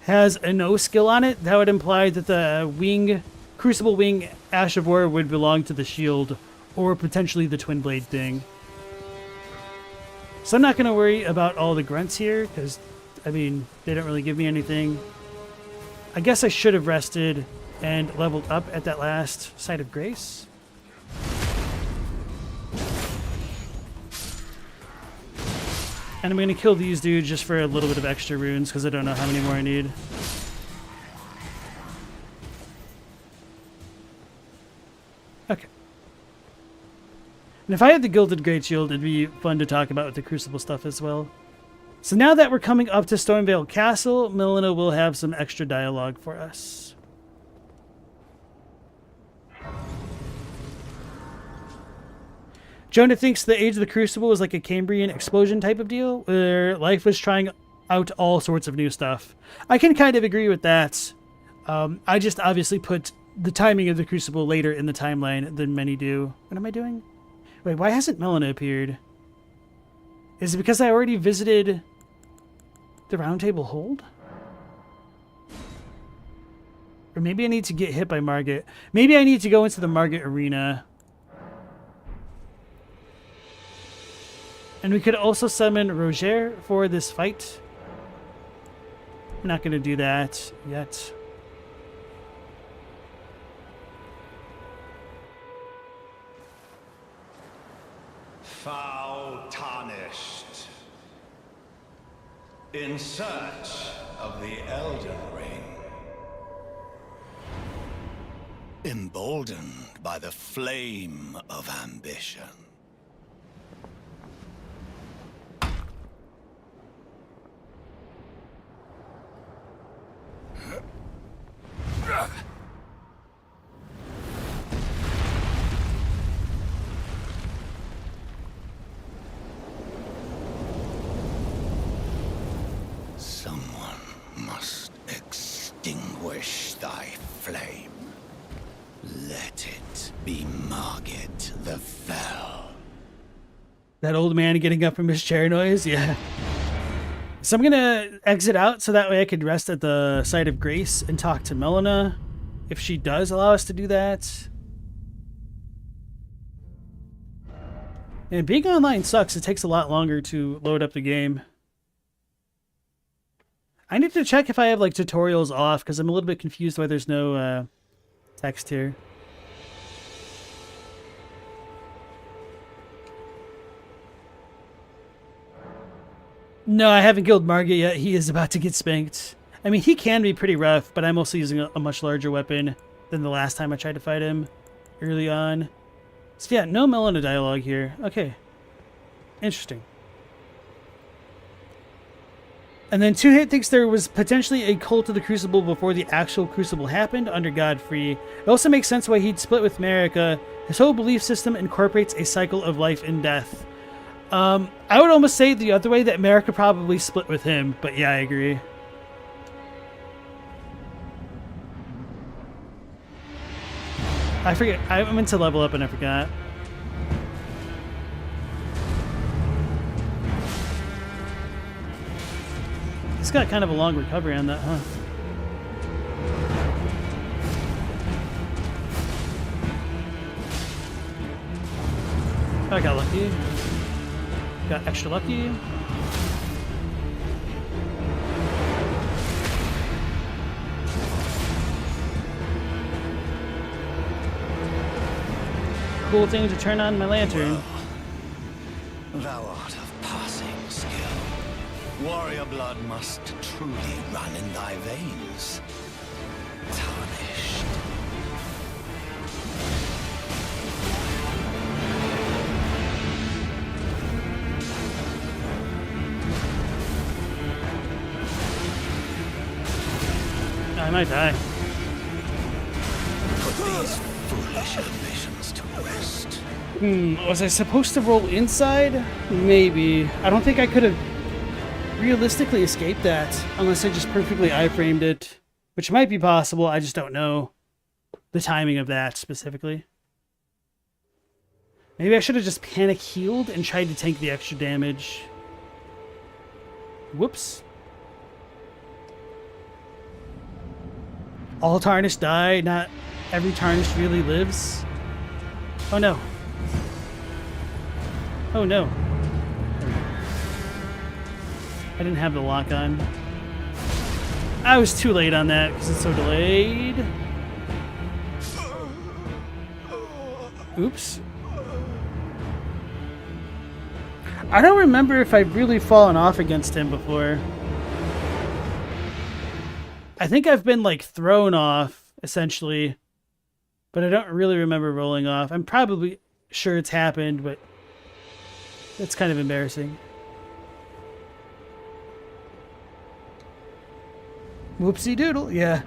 has a no skill on it, that would imply that the wing, Crucible Wing Ash of War would belong to the shield, or potentially the Twin Blade thing. So I'm not going to worry about all the grunts here, because, I mean, they don't really give me anything. I guess I should have rested and leveled up at that last Site of Grace. And I'm going to kill these dudes just for a little bit of extra runes, because I don't know how many more I need. Okay. And if I had the Gilded Great Shield, it'd be fun to talk about with the Crucible stuff as well. So now that we're coming up to Stormveil Castle, Melina will have some extra dialogue for us. Jonah thinks the age of the Crucible was like a Cambrian explosion type of deal, where life was trying out all sorts of new stuff. I can kind of agree with that. I just obviously put the timing of the Crucible later in the timeline than many do. What am I doing? Wait, why hasn't Melina appeared? Is it because I already visited the Round Table Hold? Or maybe I need to get hit by Marget. Maybe I need to go into the Marget arena. And we could also summon Roer for this fight. I'm not going to do that yet.
Foul tarnished. In search of the Elden Ring. Emboldened by the flame of ambition. Someone must extinguish thy flame. Let it be Marget the Fell.
That old man getting up from his chair noise? Yeah. So I'm going to exit out so that way I could rest at the site of grace and talk to Melina, if she does allow us to do that. And being online sucks. It takes a lot longer to load up the game. I need to check if I have like tutorials off because I'm a little bit confused why there's no text here. No, I haven't killed Marget yet. He is about to get spanked. I mean, he can be pretty rough, but I'm also using a much larger weapon than the last time I tried to fight him early on. So yeah, no Melina dialogue here. Okay. Interesting. And then Two Hit thinks there was potentially a cult of the Crucible before the actual Crucible happened under Godfrey. It also makes sense why he'd split with Marika. His whole belief system incorporates a cycle of life and death. I would almost say the other way, that Marika probably split with him, but yeah, I agree. I forget. I meant to level up and I forgot. He's got kind of a long recovery on that, huh? I got lucky. Got extra lucky. Cool thing to turn on my lantern.
Well, thou art of passing skill. Warrior blood must truly run in thy veins. Tarnished.
I might die.
Put these foolish ambitions to rest.
Was I supposed to roll inside? Maybe. I don't think I could have realistically escaped that unless I just perfectly iframed it, which might be possible. I just don't know the timing of that specifically. Maybe I should have just panic healed and tried to tank the extra damage. Whoops. All tarnished die, not every tarnished really lives. Oh no. Oh no. I didn't have the lock on. I was too late on that because it's so delayed. Oops. I don't remember if I've really fallen off against him before. I think I've been like thrown off essentially, but I don't really remember rolling off. I'm probably sure it's happened, but it's kind of embarrassing. Whoopsie doodle, yeah.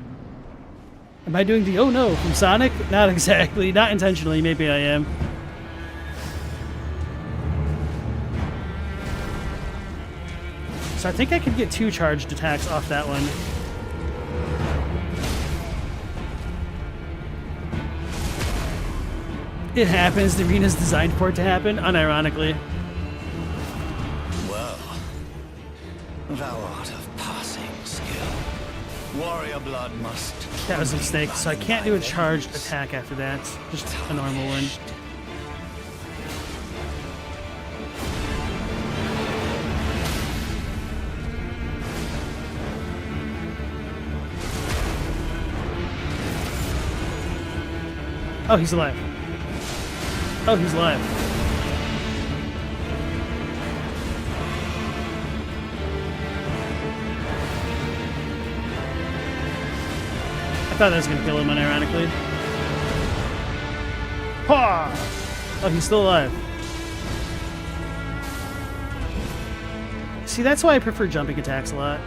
Am I doing the oh no from Sonic? Not exactly, not intentionally, maybe I am. So I think I could get 2 charged attacks off that one. It happens. The arena's designed for it to happen, unironically.
Well, thou art of passing skill. Warrior blood must.
That was a mistake, so I can't do a charged attack after that. Just a normal one. Oh, he's alive. Oh, he's alive. I thought that was going to kill him, unironically. Ha! Oh, he's still alive. See, that's why I prefer jumping attacks a lot.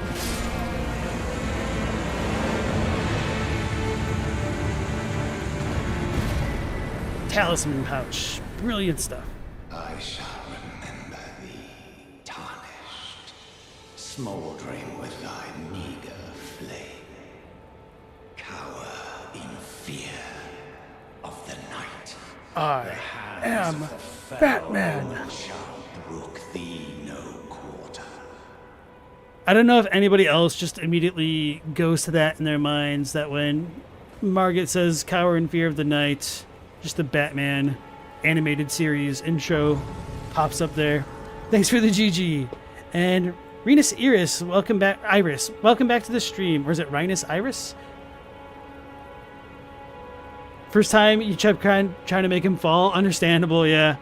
Talisman pouch. Brilliant stuff.
I shall remember thee, tarnished, smouldering with thy meager flame. Cower in fear of the night.
I am Batman.
Shall brook thee no quarter.
I don't know if anybody else just immediately goes to that in their minds, that when Marget says cower in fear of the night, just the Batman animated series intro pops up there. Thanks for the GG. And Renus Iris, welcome back. Iris, welcome back to the stream. Or is it Renus Iris? First time you kept trying to make him fall. Understandable, yeah.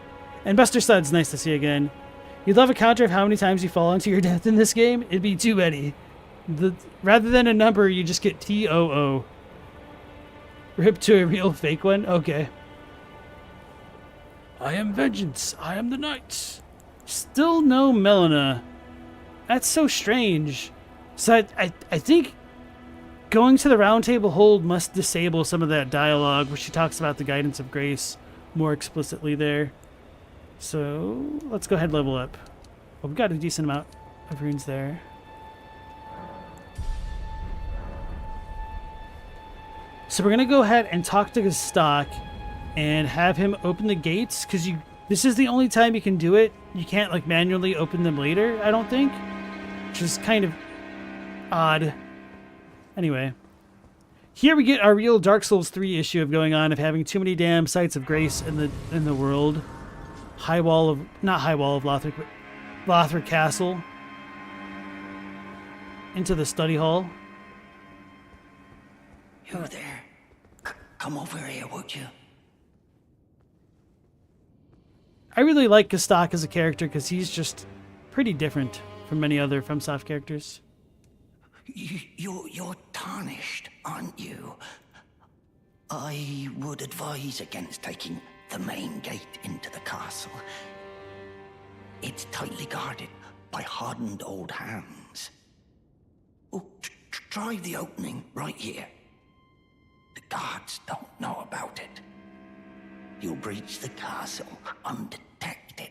And Buster Studs, nice to see you again. You'd love a counter of how many times you fall onto your death in this game? It'd be too many. Rather than a number, you just get TOO. Rip to a real fake one? Okay. I am vengeance. I am the knight. Still no Melina. That's so strange. So I think going to the round table hold must disable some of that dialogue where she talks about the guidance of grace more explicitly there. So let's go ahead and level up. Well, we've got a decent amount of runes there. So we're going to go ahead and talk to Gestak and have him open the gates, because this is the only time you can do it. You can't like manually open them later, I don't think, which is kind of odd. Anyway, here we get our real Dark Souls 3 issue of going on, of having too many damn sites of grace in the world. Not High Wall of Lothric, but Lothric Castle. Into the study hall.
You there? Come over here, would you?
I really like Gestak as a character because he's just pretty different from many other FromSoft characters.
You're tarnished, aren't you? I would advise against taking the main gate into the castle. It's tightly guarded by hardened old hands. Oh, try the opening right here. The guards don't know about it. You'll breach the castle undetected.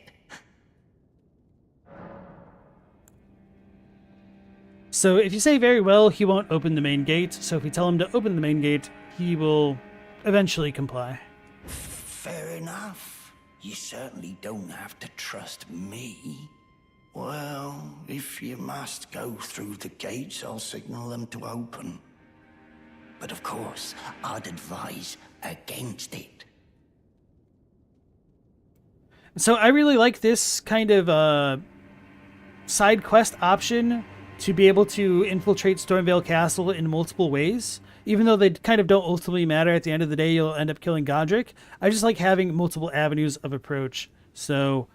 So if you say very well, he won't open the main gate. So if we tell him to open the main gate, he will eventually comply.
Fair enough. You certainly don't have to trust me. Well, if you must go through the gates, I'll signal them to open. But of course, I'd advise against it.
So I really like this kind of side quest option to be able to infiltrate Stormveil Castle in multiple ways. Even though they kind of don't ultimately matter, at the end of the day you'll end up killing Godric. I just like having multiple avenues of approach. So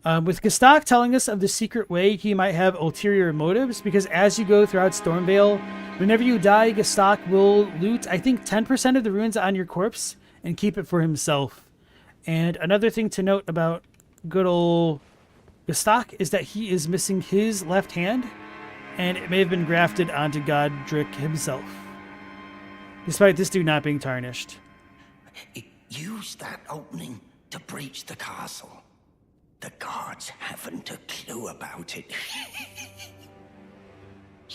with Gestak telling us of the secret way, he might have ulterior motives, because as you go throughout Stormveil, whenever you die, Gestak will loot, I think, 10% of the runes on your corpse and keep it for himself. And another thing to note about good old Gestak is that he is missing his left hand, and it may have been grafted onto Godric himself, despite this dude not being tarnished.
Use that opening to breach the castle. The guards haven't a clue about it.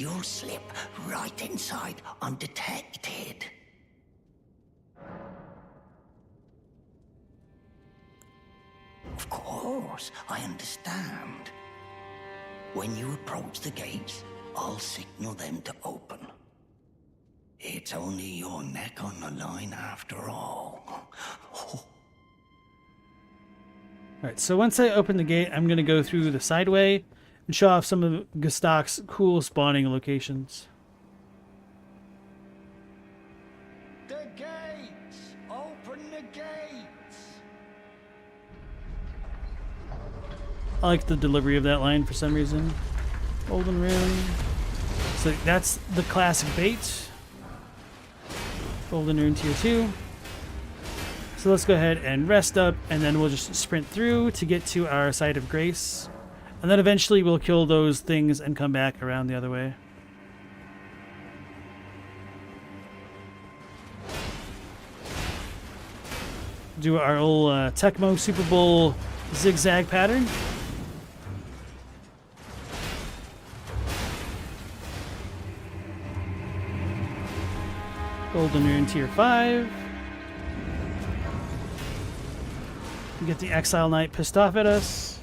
you'll slip right inside undetected. Of course, I understand. When you approach the gates, I'll signal them to open. It's only your neck on the line after all.
Alright, so once I open the gate, I'm going to go through the sideway and show off some of Gestok's cool spawning locations.
The gates! Open the gates!
I like the delivery of that line for some reason. Elden Ring. So that's the classic bait. Elden Ring Tier 2. So let's go ahead and rest up, and then we'll just sprint through to get to our site of grace. And then eventually we'll kill those things and come back around the other way. Do our old Tecmo Super Bowl zigzag pattern. Golden Rune Tier 5. We get the Exile Knight pissed off at us.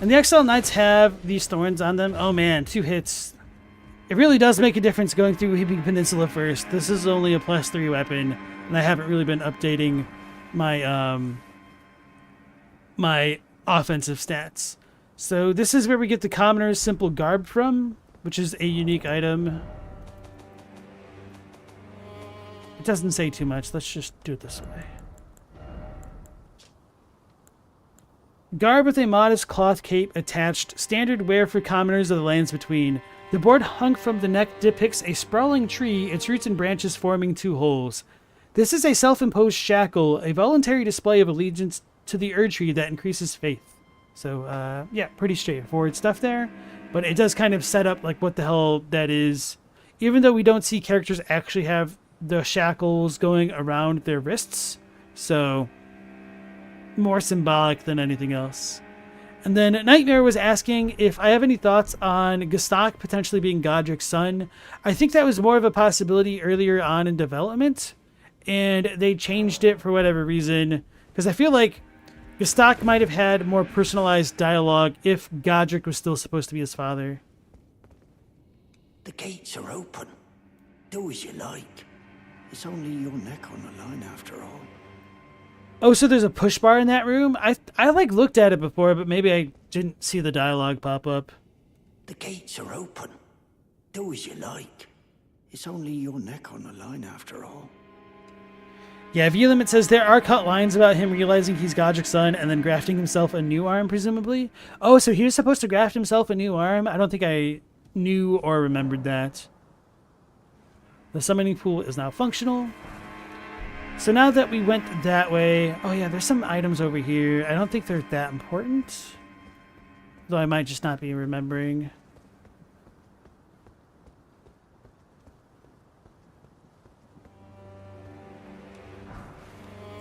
And the Exile Knights have these thorns on them. Oh man, 2 hits. It really does make a difference going through Heaping Peninsula first. This is only a +3 weapon, and I haven't really been updating my my offensive stats. So this is where we get the Commoner's Simple Garb from, which is a unique item. It doesn't say too much. Let's just do it this way. Garb with a modest cloth cape attached, standard wear for commoners of the lands between. The board hung from the neck depicts a sprawling tree, its roots and branches forming 2 holes. This is a self-imposed shackle, a voluntary display of allegiance to the Erdtree that increases faith. So, yeah, pretty straightforward stuff there. But it does kind of set up like what the hell that is. Even though we don't see characters actually have the shackles going around their wrists. So, more symbolic than anything else. And then Nightmare was asking if I have any thoughts on Gestok potentially being Godric's son. I think that was more of a possibility earlier on in development, and they changed it for whatever reason, because I feel like Gestok might have had more personalized dialogue if Godric was still supposed to be his father.
The gates are open. Do as you like. It's only your neck on the line after all.
Oh, so there's a push bar in that room? I like looked at it before, but maybe I didn't see the dialogue pop up.
The gates are open. Do as you like. It's only your neck on the line after all.
Yeah, View Limit says there are cut lines about him realizing he's Godric's son and then grafting himself a new arm, presumably. Oh, so he was supposed to graft himself a new arm? I don't think I knew or remembered that. The summoning pool is now functional. So now that we went that way... Oh yeah, there's some items over here. I don't think they're that important. Though I might just not be remembering.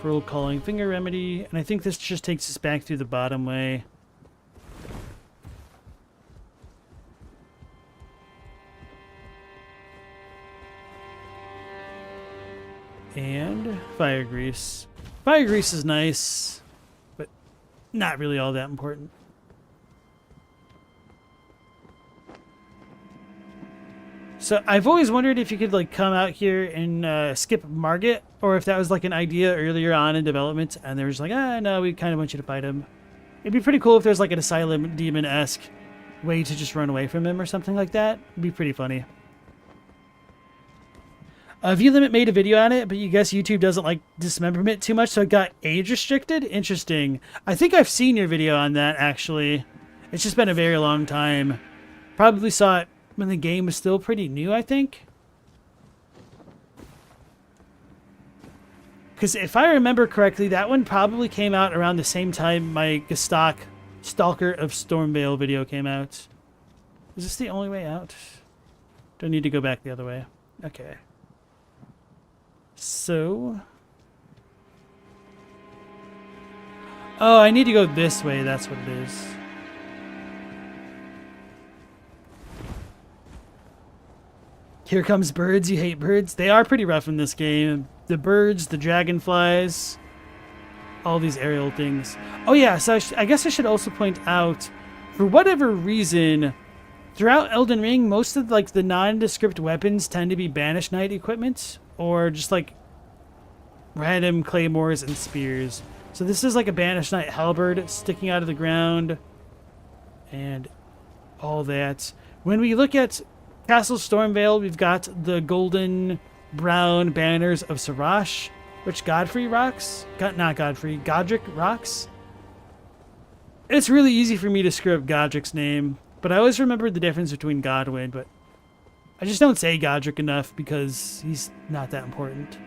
Pearl Calling Finger Remedy. And I think this just takes us back through the bottom way. And Fire Grease. Fire Grease is nice, but not really all that important. So I've always wondered if you could like come out here and skip Marget, or if that was like an idea earlier on in development, and they were just like, no, we kind of want you to fight him. It'd be pretty cool if there's like an Asylum Demon-esque way to just run away from him or something like that. It'd be pretty funny. View Limit made a video on it, but you guess YouTube doesn't like dismemberment too much, so it got age restricted? Interesting. I think I've seen your video on that, actually. It's just been a very long time. Probably saw it when the game was still pretty new, I think. Because if I remember correctly, that one probably came out around the same time my Gestok Stalker of Stormveil video came out. Is this the only way out? Do I need to go back the other way? Okay. So... Oh, I need to go this way. That's what it is. Here comes birds. You hate birds. They are pretty rough in this game. The birds, the dragonflies, all these aerial things. Oh yeah, so I guess I should also point out, for whatever reason, throughout Elden Ring, most of like the nondescript weapons tend to be Banished Knight equipment, or just like random claymores and spears. So this is like a Banished Knight halberd sticking out of the ground, and all that. When we look at Castle Stormveil, we've got the golden brown banners of Sarash, which Godfrey rocks. Not Godfrey, Godric rocks. It's really easy for me to screw up Godric's name, but I always remember the difference between Godwyn, but I just don't say Godric enough because he's not that important.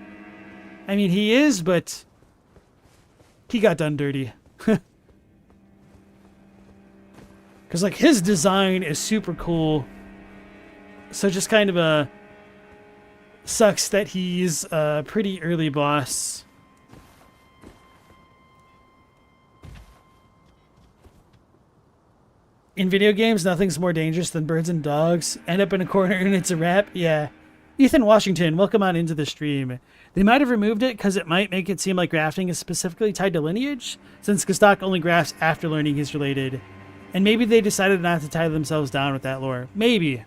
I mean, he is, but he got done dirty. Because, like, his design is super cool. So just kind of sucks that he's a pretty early boss. In video games, nothing's more dangerous than birds and dogs. End up in a corner and it's a wrap. Yeah. Ethan Washington, welcome on into the stream. They might have removed it because it might make it seem like grafting is specifically tied to lineage, since Gestak only grafts after learning he's related. And maybe they decided not to tie themselves down with that lore. Maybe.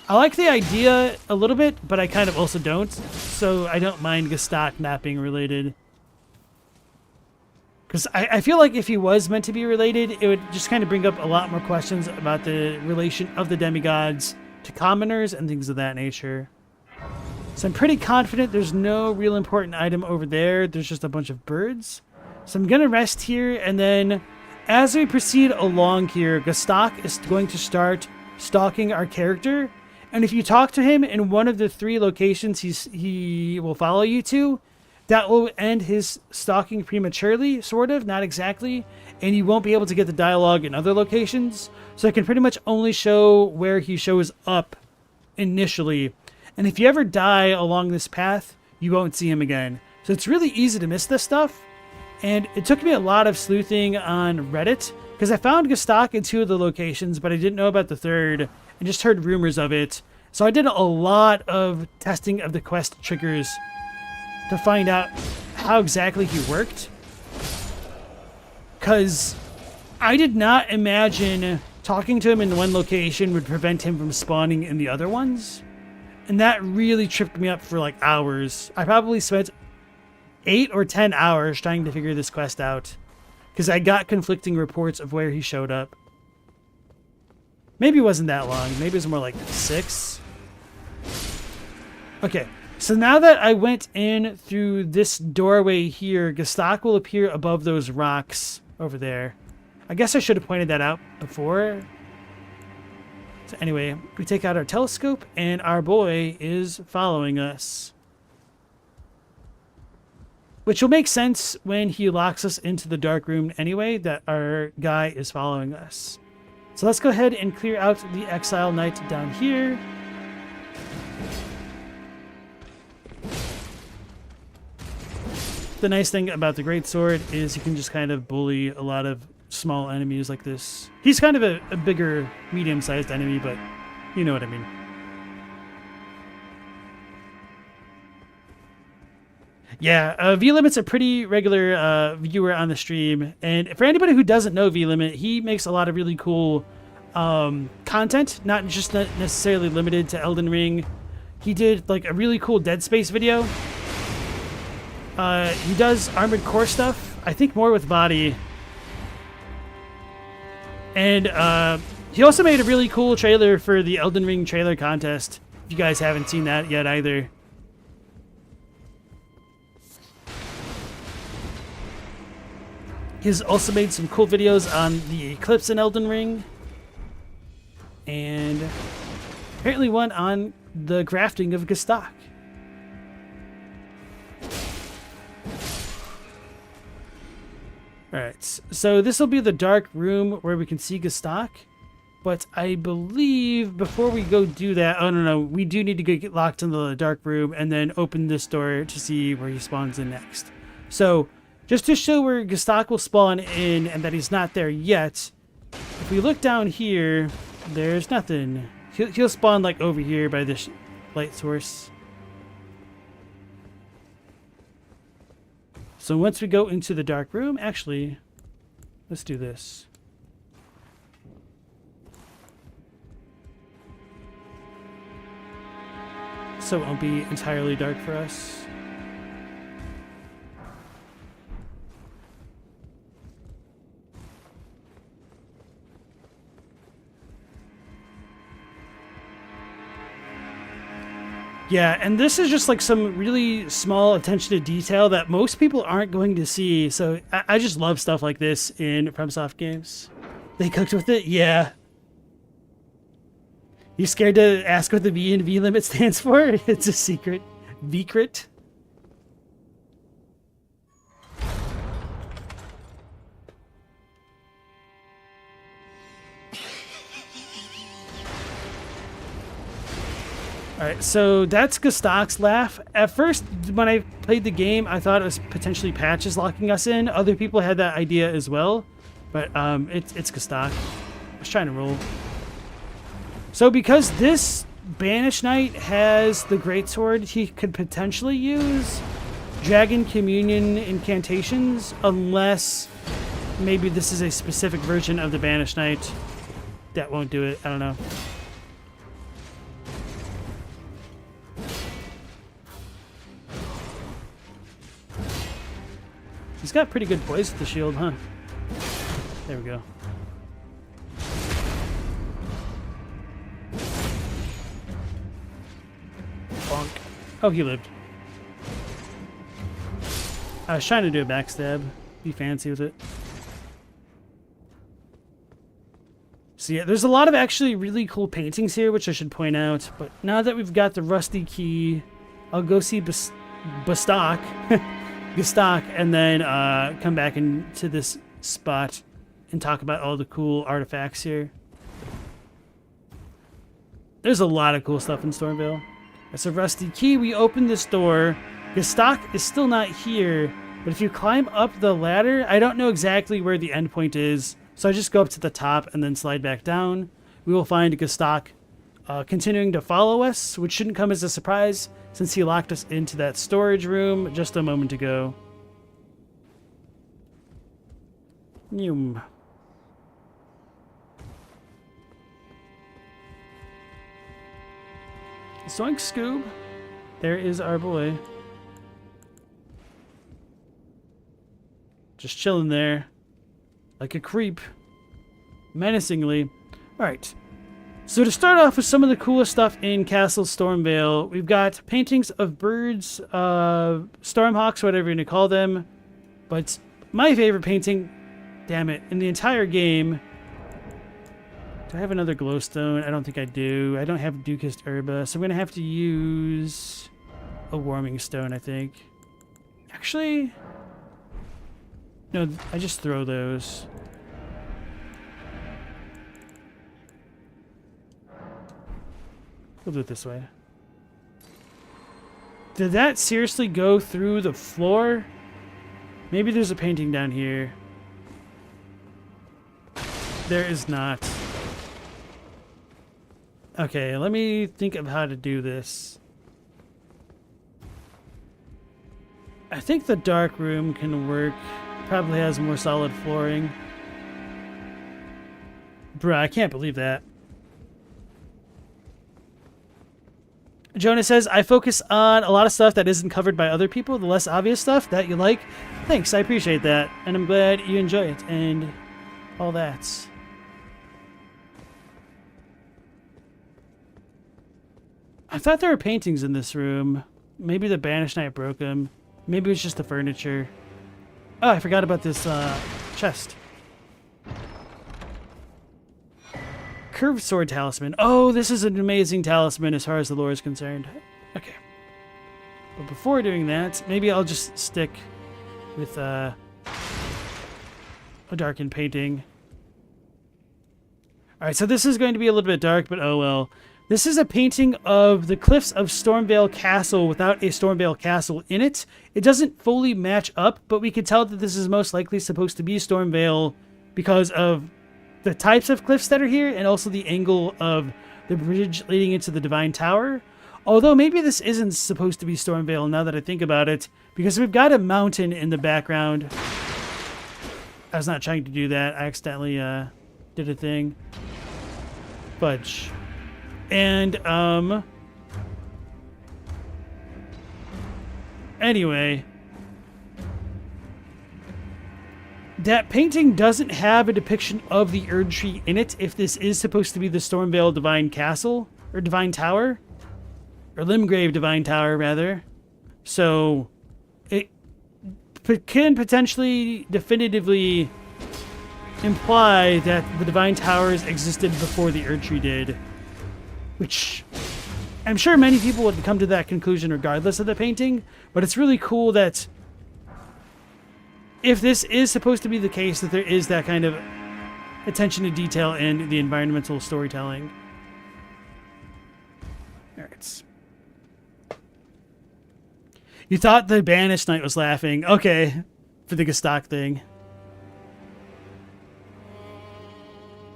I like the idea a little bit, but I kind of also don't. So I don't mind Gestak not being related. Because I feel like if he was meant to be related, it would just kind of bring up a lot more questions about the relation of the demigods to commoners and things of that nature. So I'm pretty confident there's no real important item over there. There's just a bunch of birds. So I'm going to rest here, and then as we proceed along here, Gestak is going to start stalking our character. And if you talk to him in one of the 3 locations he will follow you to, that will end his stalking prematurely, sort of, not exactly. And you won't be able to get the dialogue in other locations. So I can pretty much only show where he shows up initially. And if you ever die along this path, you won't see him again. So it's really easy to miss this stuff. And it took me a lot of sleuthing on Reddit, because I found Gestak in 2 of the locations, but I didn't know about the 3rd, and just heard rumors of it. So I did a lot of testing of the quest triggers to find out how exactly he worked. Because I did not imagine talking to him in one location would prevent him from spawning in the other ones. And that really tripped me up for like hours. I probably spent 8 or 10 hours trying to figure this quest out, because I got conflicting reports of where he showed up. Maybe it wasn't that long. Maybe it was more like 6. Okay, so now that I went in through this doorway here, Gestak will appear above those rocks over there. I guess I should have pointed that out before. So anyway, we take out our telescope, and our boy is following us. Which will make sense when he locks us into the dark room anyway, that our guy is following us. So let's go ahead and clear out the Exile Knight down here. The nice thing about the Greatsword is you can just kind of bully a lot of small enemies like this. He's kind of a bigger, medium-sized enemy, but you know what I mean. Yeah, V-Limit's a pretty regular viewer on the stream, and for anybody who doesn't know V-Limit, he makes a lot of really cool content, not necessarily limited to Elden Ring. He did like a really cool Dead Space video. He does Armored Core stuff, I think more with body. And he also made a really cool trailer for the Elden Ring trailer contest, if you guys haven't seen that yet either. He's also made some cool videos on the Eclipse in Elden Ring. And apparently one on the grafting of Gestak. Alright, so this will be the dark room where we can see Gestak. But I believe before we go do that, oh no, we do need to get locked in the dark room and then open this door to see where he spawns in next. So, just to show where Gestak will spawn in and that he's not there yet, if we look down here, there's nothing. He'll spawn like over here by this light source. So once we go into the dark room, actually, let's do this. So it won't be entirely dark for us. Yeah, and this is just like some really small attention to detail that most people aren't going to see. So I just love stuff like this in FromSoft games. They cooked with it? Yeah. You scared to ask what the V and V limit stands for? It's a secret. Vcrit. Alright, so that's Gestok's laugh. At first, when I played the game, I thought it was potentially patches locking us in. Other people had that idea as well. But it's Gestok. I was trying to roll. So because this Banished Knight has the Greatsword, he could potentially use Dragon Communion incantations, unless maybe this is a specific version of the Banished Knight that won't do it. I don't know. He's got pretty good poise with the shield, huh? There we go. Bonk. Oh, he lived. I was trying to do a backstab. Be fancy with it. So yeah, there's a lot of actually really cool paintings here, which I should point out. But now that we've got the rusty key, I'll go see Gestok, and then come back into this spot and talk about all the cool artifacts here. There's a lot of cool stuff in Stormveil. That's a rusty key. We open this door. Gestok is still not here, but if you climb up the ladder, I don't know exactly where the end point is, so I just go up to the top and then slide back down. We will find Gestok continuing to follow us, which shouldn't come as a surprise since he locked us into that storage room just a moment ago. Zoink, Scoob. There is our boy. Just chilling there. Like a creep. Menacingly. Alright. So to start off with some of the coolest stuff in Castle Stormveil, we've got paintings of birds, stormhawks, whatever you're going to call them. But my favorite painting, damn it, in the entire game... Do I have another glowstone? I don't think I do. I don't have Ducust Herba, so I'm going to have to use a warming stone, I think. Actually... No, I just throw those. We'll do it this way. Did that seriously go through the floor? Maybe there's a painting down here. There is not. Okay, let me think of how to do this. I think the dark room can work. Probably has more solid flooring. Bruh, I can't believe that. Jonah says, I focus on a lot of stuff that isn't covered by other people, the less obvious stuff that you like. Thanks, I appreciate that. And I'm glad you enjoy it and all that. I thought there were paintings in this room. Maybe the Banished Knight broke them. Maybe it's just the furniture. Oh, I forgot about this chest. Curved Sword Talisman. Oh, this is an amazing talisman as far as the lore is concerned. Okay. But before doing that, maybe I'll just stick with a darkened painting. Alright, so this is going to be a little bit dark, but oh well. This is a painting of the cliffs of Stormveil Castle without a Stormveil Castle in it. It doesn't fully match up, but we can tell that this is most likely supposed to be Stormveil because of the types of cliffs that are here and also the angle of the bridge leading into the Divine Tower. Although maybe this isn't supposed to be Stormveil now that I think about it, because we've got a mountain in the background. I was not trying to do that. I accidentally did a thing. Fudge. And, anyway. That painting doesn't have a depiction of the Erdtree in it if this is supposed to be the Stormveil Divine Castle, or Divine Tower. Or Limgrave Divine Tower, rather. So, it can potentially definitively imply that the Divine Towers existed before the Erdtree did. Which, I'm sure many people would come to that conclusion regardless of the painting, but it's really cool that if this is supposed to be the case, that there is that kind of attention to detail in the environmental storytelling. Alright. You thought the Banished Knight was laughing. Okay. For the Gestalk thing.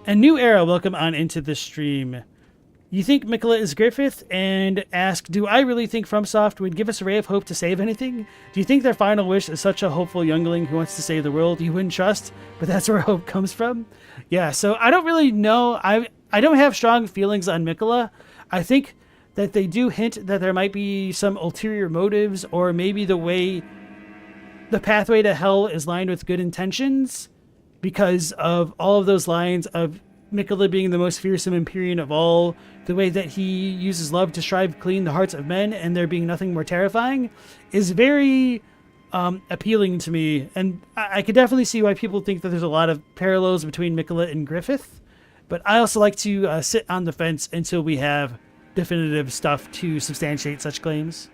A new era, welcome on into the stream. You think Mikola is Griffith and ask, do I really think FromSoft would give us a ray of hope to save anything? Do you think their final wish is such a hopeful youngling who wants to save the world you wouldn't trust? But that's where hope comes from? Yeah, so I don't really know. I don't have strong feelings on Mikola. I think that they do hint that there might be some ulterior motives, or maybe the pathway to hell is lined with good intentions because of all of those lines of Mikola being the most fearsome Empyrean of all, the way that he uses love to strive clean the hearts of men, and there being nothing more terrifying, is very appealing to me. And I could definitely see why people think that there's a lot of parallels between Mikola and Griffith. But I also like to sit on the fence until we have definitive stuff to substantiate such claims.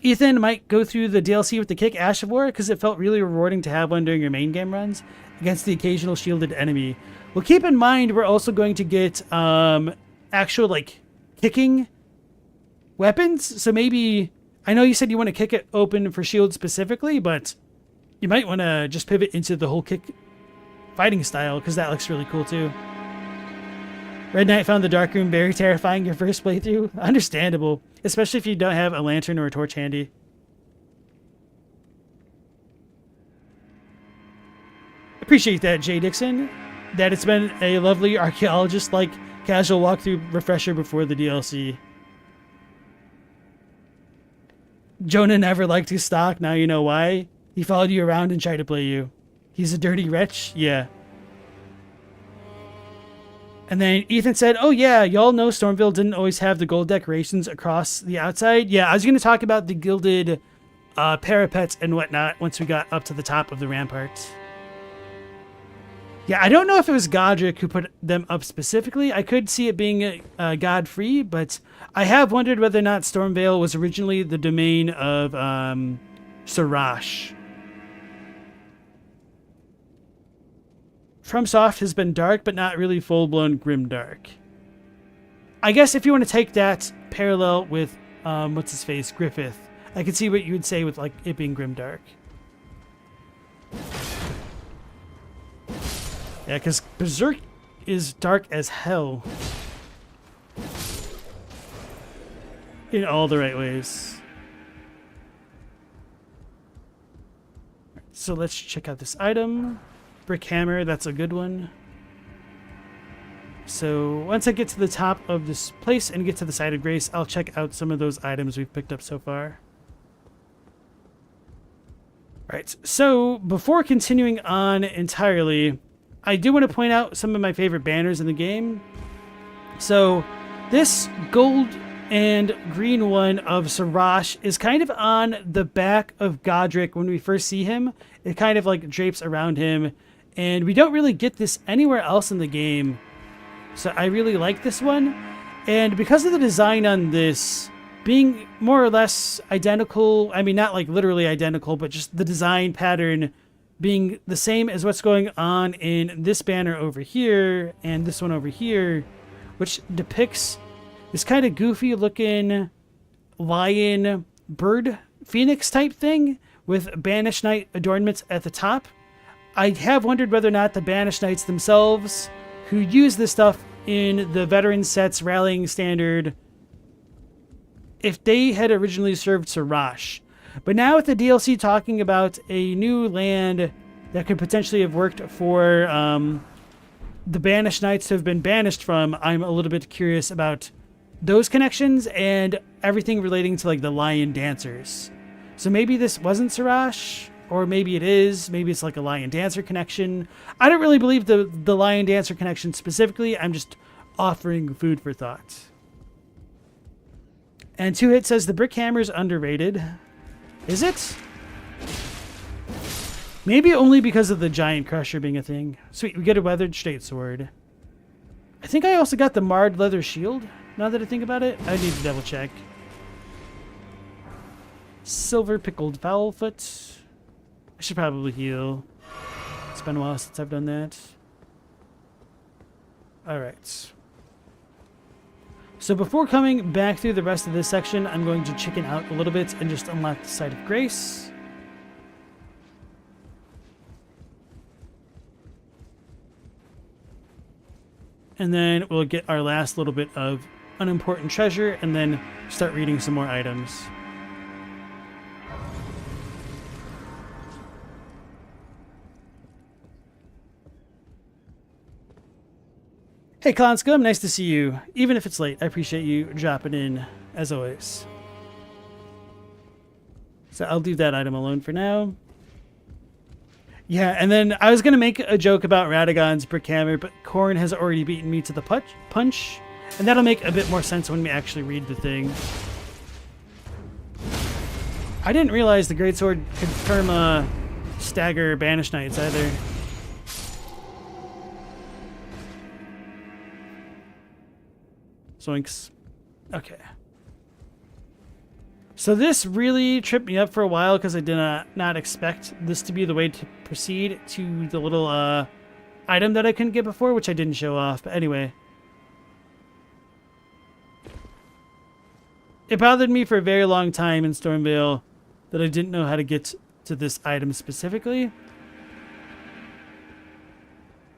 Ethan might go through the DLC with the kick Ash of War because it felt really rewarding to have one during your main game runs against the occasional shielded enemy. Well, keep in mind we're also going to get actual like kicking weapons. So maybe, I know you said you want to kick it open for shield specifically, but you might want to just pivot into the whole kick fighting style because that looks really cool too. Red Knight found the Dark Room very terrifying your first playthrough. Understandable, especially if you don't have a lantern or a torch handy. Appreciate that, Jay Dixon. That it's been a lovely archaeologist-like casual walkthrough refresher before the DLC. Jonah never liked his stock, now you know why. He followed you around and tried to play you. He's a dirty wretch? Yeah. And then Ethan said, oh yeah, y'all know Stormveil didn't always have the gold decorations across the outside. Yeah, I was going to talk about the gilded parapets and whatnot once we got up to the top of the ramparts. Yeah, I don't know if it was Godric who put them up specifically. I could see it being God-free, but I have wondered whether or not Stormveil was originally the domain of Sarash. FromSoft has been dark, but not really full-blown grimdark. I guess if you want to take that parallel with, what's-his-face, Griffith, I could see what you would say with, like, it being grimdark. Yeah, because Berserk is dark as hell. In all the right ways. So let's check out this item. Brick hammer, that's a good one. So once I get to the top of this place and get to the site of grace, I'll check out some of those items we've picked up so far. Alright, so before continuing on entirely, I do want to point out some of my favorite banners in the game. So this gold and green one of Sarash is kind of on the back of Godric when we first see him. It kind of like drapes around him. And we don't really get this anywhere else in the game. So I really like this one. And because of the design on this being more or less identical, I mean, not like literally identical, but just the design pattern being the same as what's going on in this banner over here and this one over here, which depicts this kind of goofy looking lion bird phoenix type thing with Banished Knight adornments at the top. I have wondered whether or not the Banished Knights themselves who use this stuff in the veteran sets rallying standard if they had originally served Sarash. But now with the DLC talking about a new land that could potentially have worked for the banished knights who have been banished from, I'm a little bit curious about those connections and everything relating to like the lion dancers. So maybe this wasn't Sarash, or maybe it is. Maybe it's like a lion dancer connection. I don't really believe the lion dancer connection specifically. I'm just offering food for thought. And 2Hit says the brick hammer is underrated. Is it? Maybe only because of the giant crusher being a thing. Sweet, we get a weathered straight sword. I think I also got the marred leather shield, now that I think about it. I need to double check. Silver pickled foul foot. I should probably heal. It's been a while since I've done that. Alright. So before coming back through the rest of this section, I'm going to chicken out a little bit and just unlock the Sight of Grace. And then we'll get our last little bit of unimportant treasure and then start reading some more items. Hey Clown Scum, nice to see you. Even if it's late, I appreciate you dropping in, as always. So I'll leave that item alone for now. Yeah, and then I was going to make a joke about Radagon's brick hammer, but Corn has already beaten me to the punch, and that'll make a bit more sense when we actually read the thing. I didn't realize the greatsword could perma stagger banished knights either. Zoinks. Okay. So this really tripped me up for a while because I did not expect this to be the way to proceed to the little item that I couldn't get before, which I didn't show off. But anyway. It bothered me for a very long time in Stormveil that I didn't know how to get to this item specifically.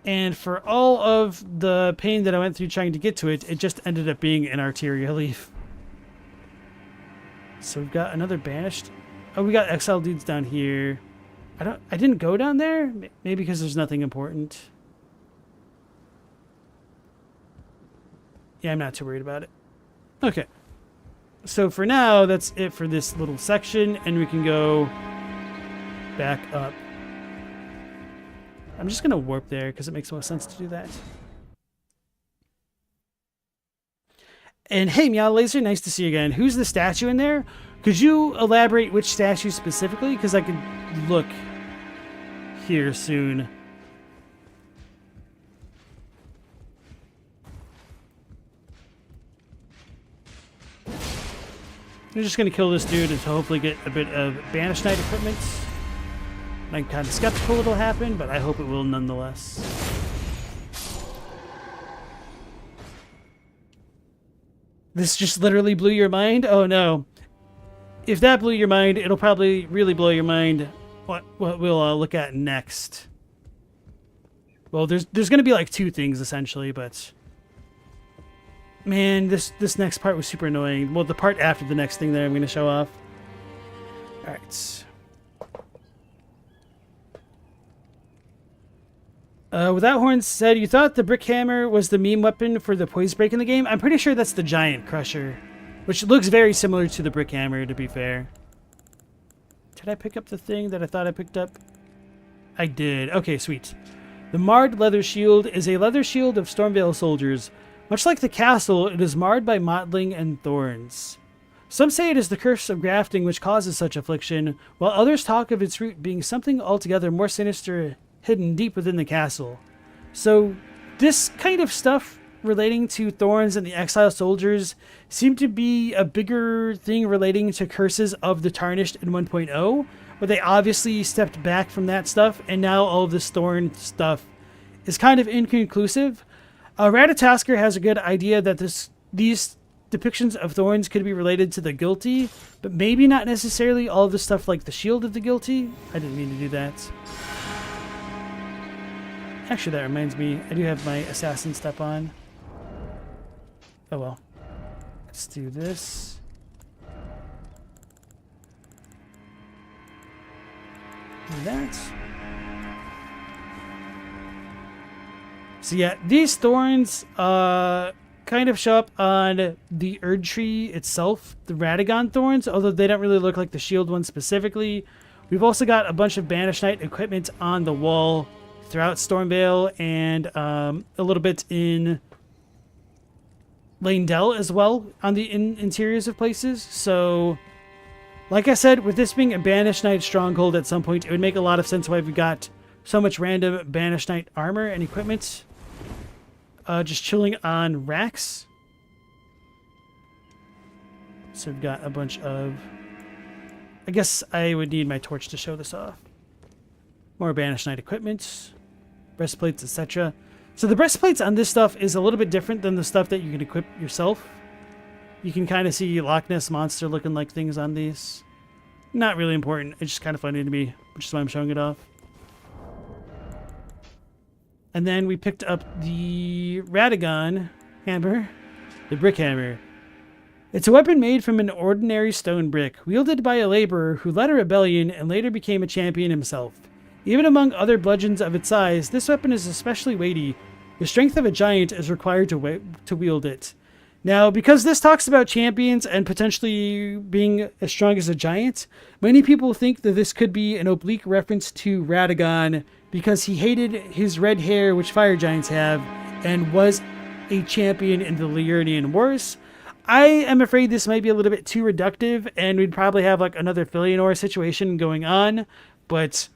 And for all of the pain that I went through trying to get to it, it just ended up being an arterial leaf. So we've got another banished. Oh, we got exiled dudes down here. I didn't go down there? Maybe because there's nothing important. Yeah, I'm not too worried about it. Okay. So for now, that's it for this little section, and we can go back up. I'm just going to warp there because it makes more sense to do that. And hey, Meow Laser, nice to see you again. Who's the statue in there? Could you elaborate which statue specifically? Because I could look here soon. I'm just going to kill this dude and hopefully get a bit of Banished Knight equipment. I'm kind of skeptical it'll happen, but I hope it will nonetheless. This just literally blew your mind? Oh no. If that blew your mind, it'll probably really blow your mind what we'll look at next. Well, there's going to be like two things essentially, but man, this next part was super annoying. Well, the part after the next thing that I'm going to show off. All right. Without Horns said, you thought the brick hammer was the meme weapon for the poise break in the game? I'm pretty sure that's the giant crusher, which looks very similar to the brick hammer, to be fair. Did I pick up the thing that I thought I picked up? I did. Okay, sweet. The marred leather shield is a leather shield of Stormveil soldiers. Much like the castle, it is marred by mottling and thorns. Some say it is the curse of grafting which causes such affliction, while others talk of its root being something altogether more sinister hidden deep within the castle. So this kind of stuff relating to thorns and the exile soldiers seem to be a bigger thing relating to curses of the Tarnished in 1.0, but they obviously stepped back from that stuff, and now all of this thorn stuff is kind of inconclusive. Ratatasker has a good idea that these depictions of thorns could be related to the guilty, but maybe not necessarily all of the stuff like the shield of the guilty. I didn't mean to do that. Actually, that reminds me. I do have my assassin step on. Oh well. Let's do this. Do that. So yeah, these thorns kind of show up on the Erdtree itself, the Radagon thorns, although they don't really look like the shield ones specifically. We've also got a bunch of Banished Knight equipment on the wall throughout Stormveil and a little bit in Lane-Del as well on the interiors of places. So, like I said, with this being a Banished Knight stronghold at some point, it would make a lot of sense why we've got so much random Banished Knight armor and equipment just chilling on racks. So we've got a bunch of... I guess I would need my torch to show this off. More Banished Knight equipment, breastplates, etc. So the breastplates on this stuff is a little bit different than the stuff that you can equip yourself. You can kind of see Loch Ness Monster looking like things on these. Not really important. It's just kind of funny to me, which is why I'm showing it off. And then we picked up the Radagon hammer, the brick hammer. It's a weapon made from an ordinary stone brick, wielded by a laborer who led a rebellion and later became a champion himself. Even among other bludgeons of its size, this weapon is especially weighty. The strength of a giant is required to wield it. Now, because this talks about champions and potentially being as strong as a giant, many people think that this could be an oblique reference to Radagon because he hated his red hair, which fire giants have, and was a champion in the Liurnian Wars. I am afraid this might be a little bit too reductive, and we'd probably have like another Filianor situation going on, but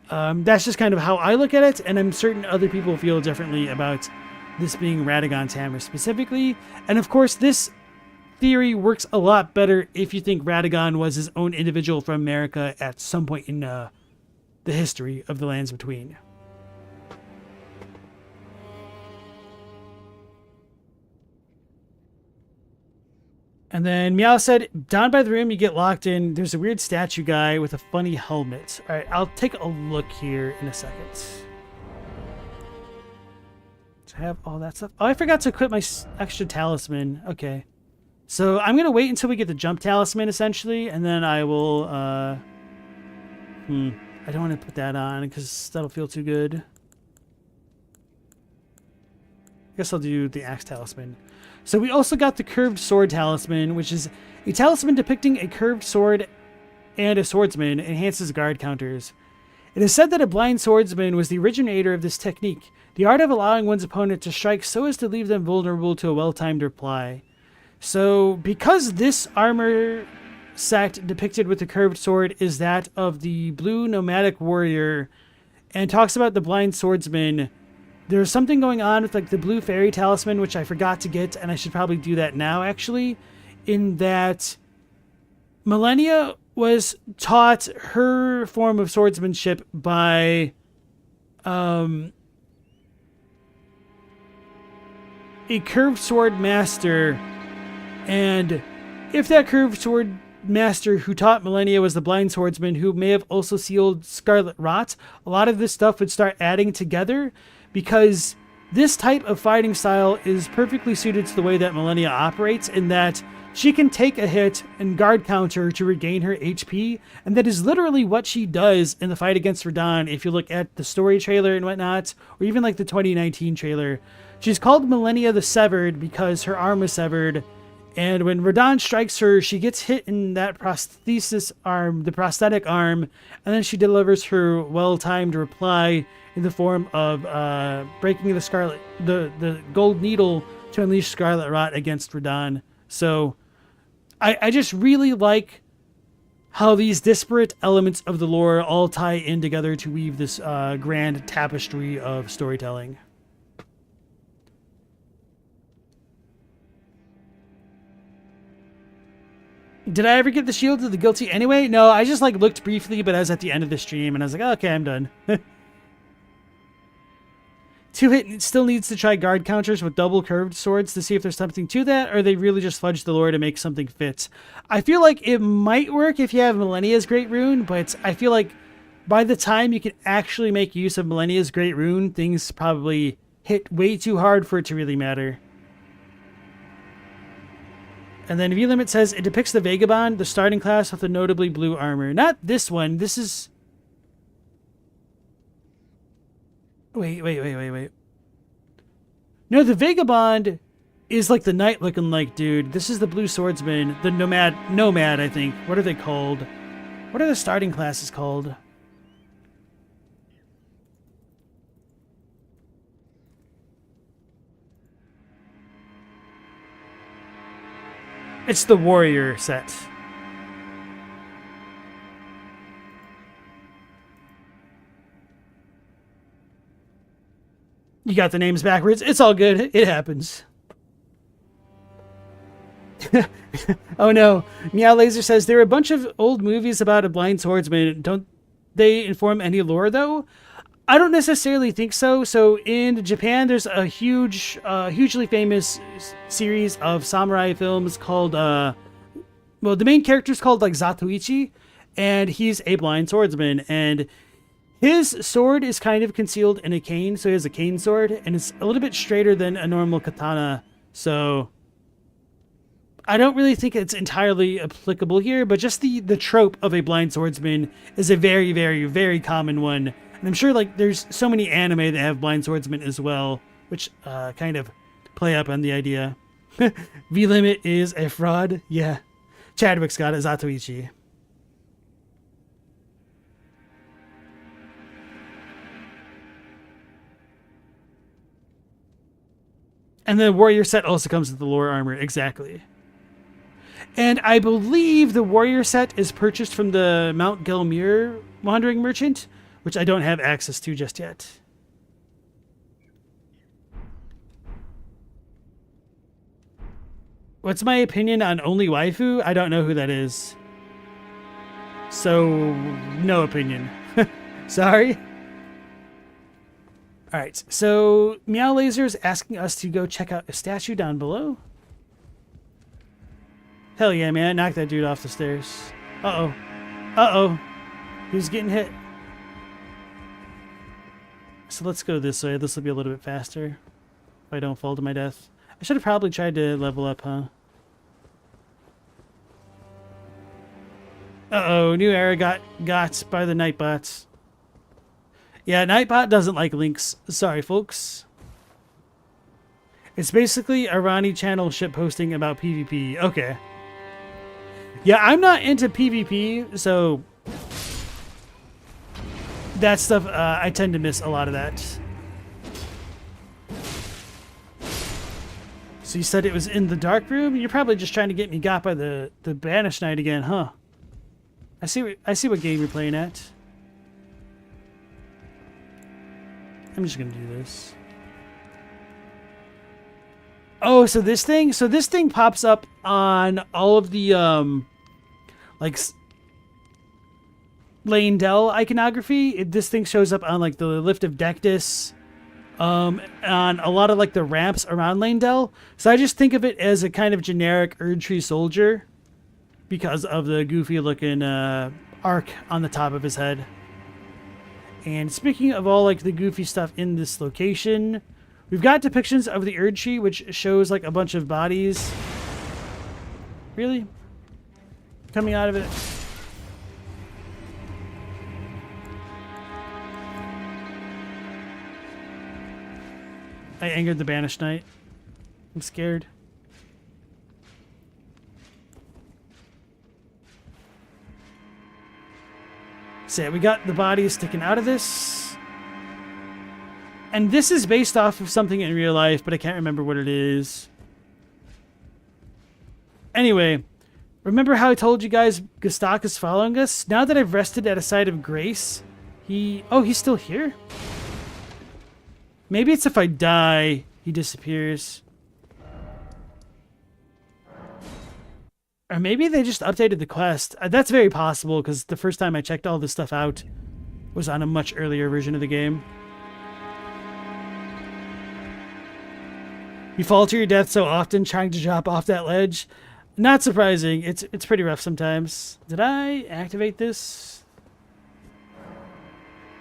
that's just kind of how I look at it, and I'm certain other people feel differently about this being Radagon's hammer specifically. And of course, this theory works a lot better if you think Radagon was his own individual from America at some point in the history of the Lands Between. And then Meow said, down by the room you get locked in. There's a weird statue guy with a funny helmet. All right, I'll take a look here in a second. To have all that stuff. Oh, I forgot to equip my extra talisman. Okay. So I'm going to wait until we get the jump talisman, essentially, and then I will... I don't want to put that on because that'll feel too good. I guess I'll do the axe talisman. So we also got the curved sword talisman, which is a talisman depicting a curved sword and a swordsman, enhances guard counters. It is said that a blind swordsman was the originator of this technique, the art of allowing one's opponent to strike so as to leave them vulnerable to a well-timed reply. So because this armor set depicted with the curved sword is that of the blue nomadic warrior and talks about the blind swordsman, there's something going on with like the blue fairy talisman, which I forgot to get, and I should probably do that now actually, in that Malenia was taught her form of swordsmanship by a curved sword master, and if that curved sword master who taught Malenia was the blind swordsman who may have also sealed Scarlet Rot, a lot of this stuff would start adding together, because this type of fighting style is perfectly suited to the way that Malenia operates, in that she can take a hit and guard counter to regain her HP, and that is literally what she does in the fight against Radahn. If you look at the story trailer and whatnot, or even like the 2019 trailer, she's called Malenia the Severed because her arm was severed, and when Radahn strikes her, she gets hit in that prosthesis arm, the prosthetic arm, and then she delivers her well-timed reply in the form of breaking the gold needle to unleash Scarlet Rot against Radahn. So I just really like how these disparate elements of the lore all tie in together to weave this grand tapestry of storytelling. Did I ever get the Shield of the Guilty anyway? No, I just like looked briefly, but I was at the end of the stream and I was like, oh, okay, I'm done. 2-hit still needs to try guard counters with double curved swords to see if there's something to that, or they really just fudge the lore to make something fit. I feel like it might work if you have Malenia's Great Rune, but I feel like by the time you can actually make use of Millennia's Great Rune, things probably hit way too hard for it to really matter. And then view limit says it depicts the Vagabond, the starting class with the notably blue armor. Not this one. This is... Wait. No, the Vagabond is like the knight looking like dude. This is the blue swordsman, the nomad, I think. What are they called? What are the starting classes called? It's the warrior set. You got the names backwards. It's all good. It happens. Oh no. Meow Laser says there are a bunch of old movies about a blind swordsman. Don't they inform any lore though? I don't necessarily think so. So in Japan, there's a hugely famous series of samurai films called, well, the main character is called like Zatoichi, and he's a blind swordsman, and his sword is kind of concealed in a cane, so he has a cane sword, and it's a little bit straighter than a normal katana, so I don't really think it's entirely applicable here, but just the trope of a blind swordsman is a very, very, very common one. And I'm sure like there's so many anime that have blind swordsmen as well, which kind of play up on the idea. V-Limit is a fraud. Yeah. Chadwick's got it, Zatoichi. And the warrior set also comes with the lore armor. Exactly. And I believe the warrior set is purchased from the Mount Gelmir wandering merchant, which I don't have access to just yet. What's my opinion on Only Waifu? I don't know who that is. So, no opinion. Sorry. Alright, so Meow Laser is asking us to go check out a statue down below. Hell yeah, man. Knock that dude off the stairs. Uh-oh. Uh-oh. He's getting hit. So let's go this way. This will be a little bit faster. If I don't fall to my death. I should have probably tried to level up, huh? Uh-oh. New era got by the Nightbots. Yeah, Nightbot doesn't like links. Sorry, folks. It's basically a Ronnie channel ship posting about PvP. Okay. Yeah, I'm not into PvP, so that stuff, I tend to miss a lot of that. So you said it was in the dark room? You're probably just trying to get me got by the Banished Knight again, huh? I see what game you're playing at. I'm just gonna do this. Oh, so this thing pops up on all of the like Leyndell iconography. This thing shows up on like the Lift of Dectus, on a lot of like the ramps around Leyndell. So I just think of it as a kind of generic Erdtree soldier because of the goofy looking arc on the top of his head. And speaking of all like the goofy stuff in this location, we've got depictions of the Erdtree, which shows like a bunch of bodies. Really? Coming out of it. I angered the Banished Knight. I'm scared. So yeah, we got the bodies sticking out of this. And this is based off of something in real life, but I can't remember what it is. Anyway, remember how I told you guys Gustak is following us? Now that I've rested at a site of grace, he's still here? Maybe it's if I die, he disappears. Or maybe they just updated the quest. That's very possible, because the first time I checked all this stuff out was on a much earlier version of the game. You fall to your death so often trying to drop off that ledge. Not surprising. It's pretty rough sometimes. Did I activate this?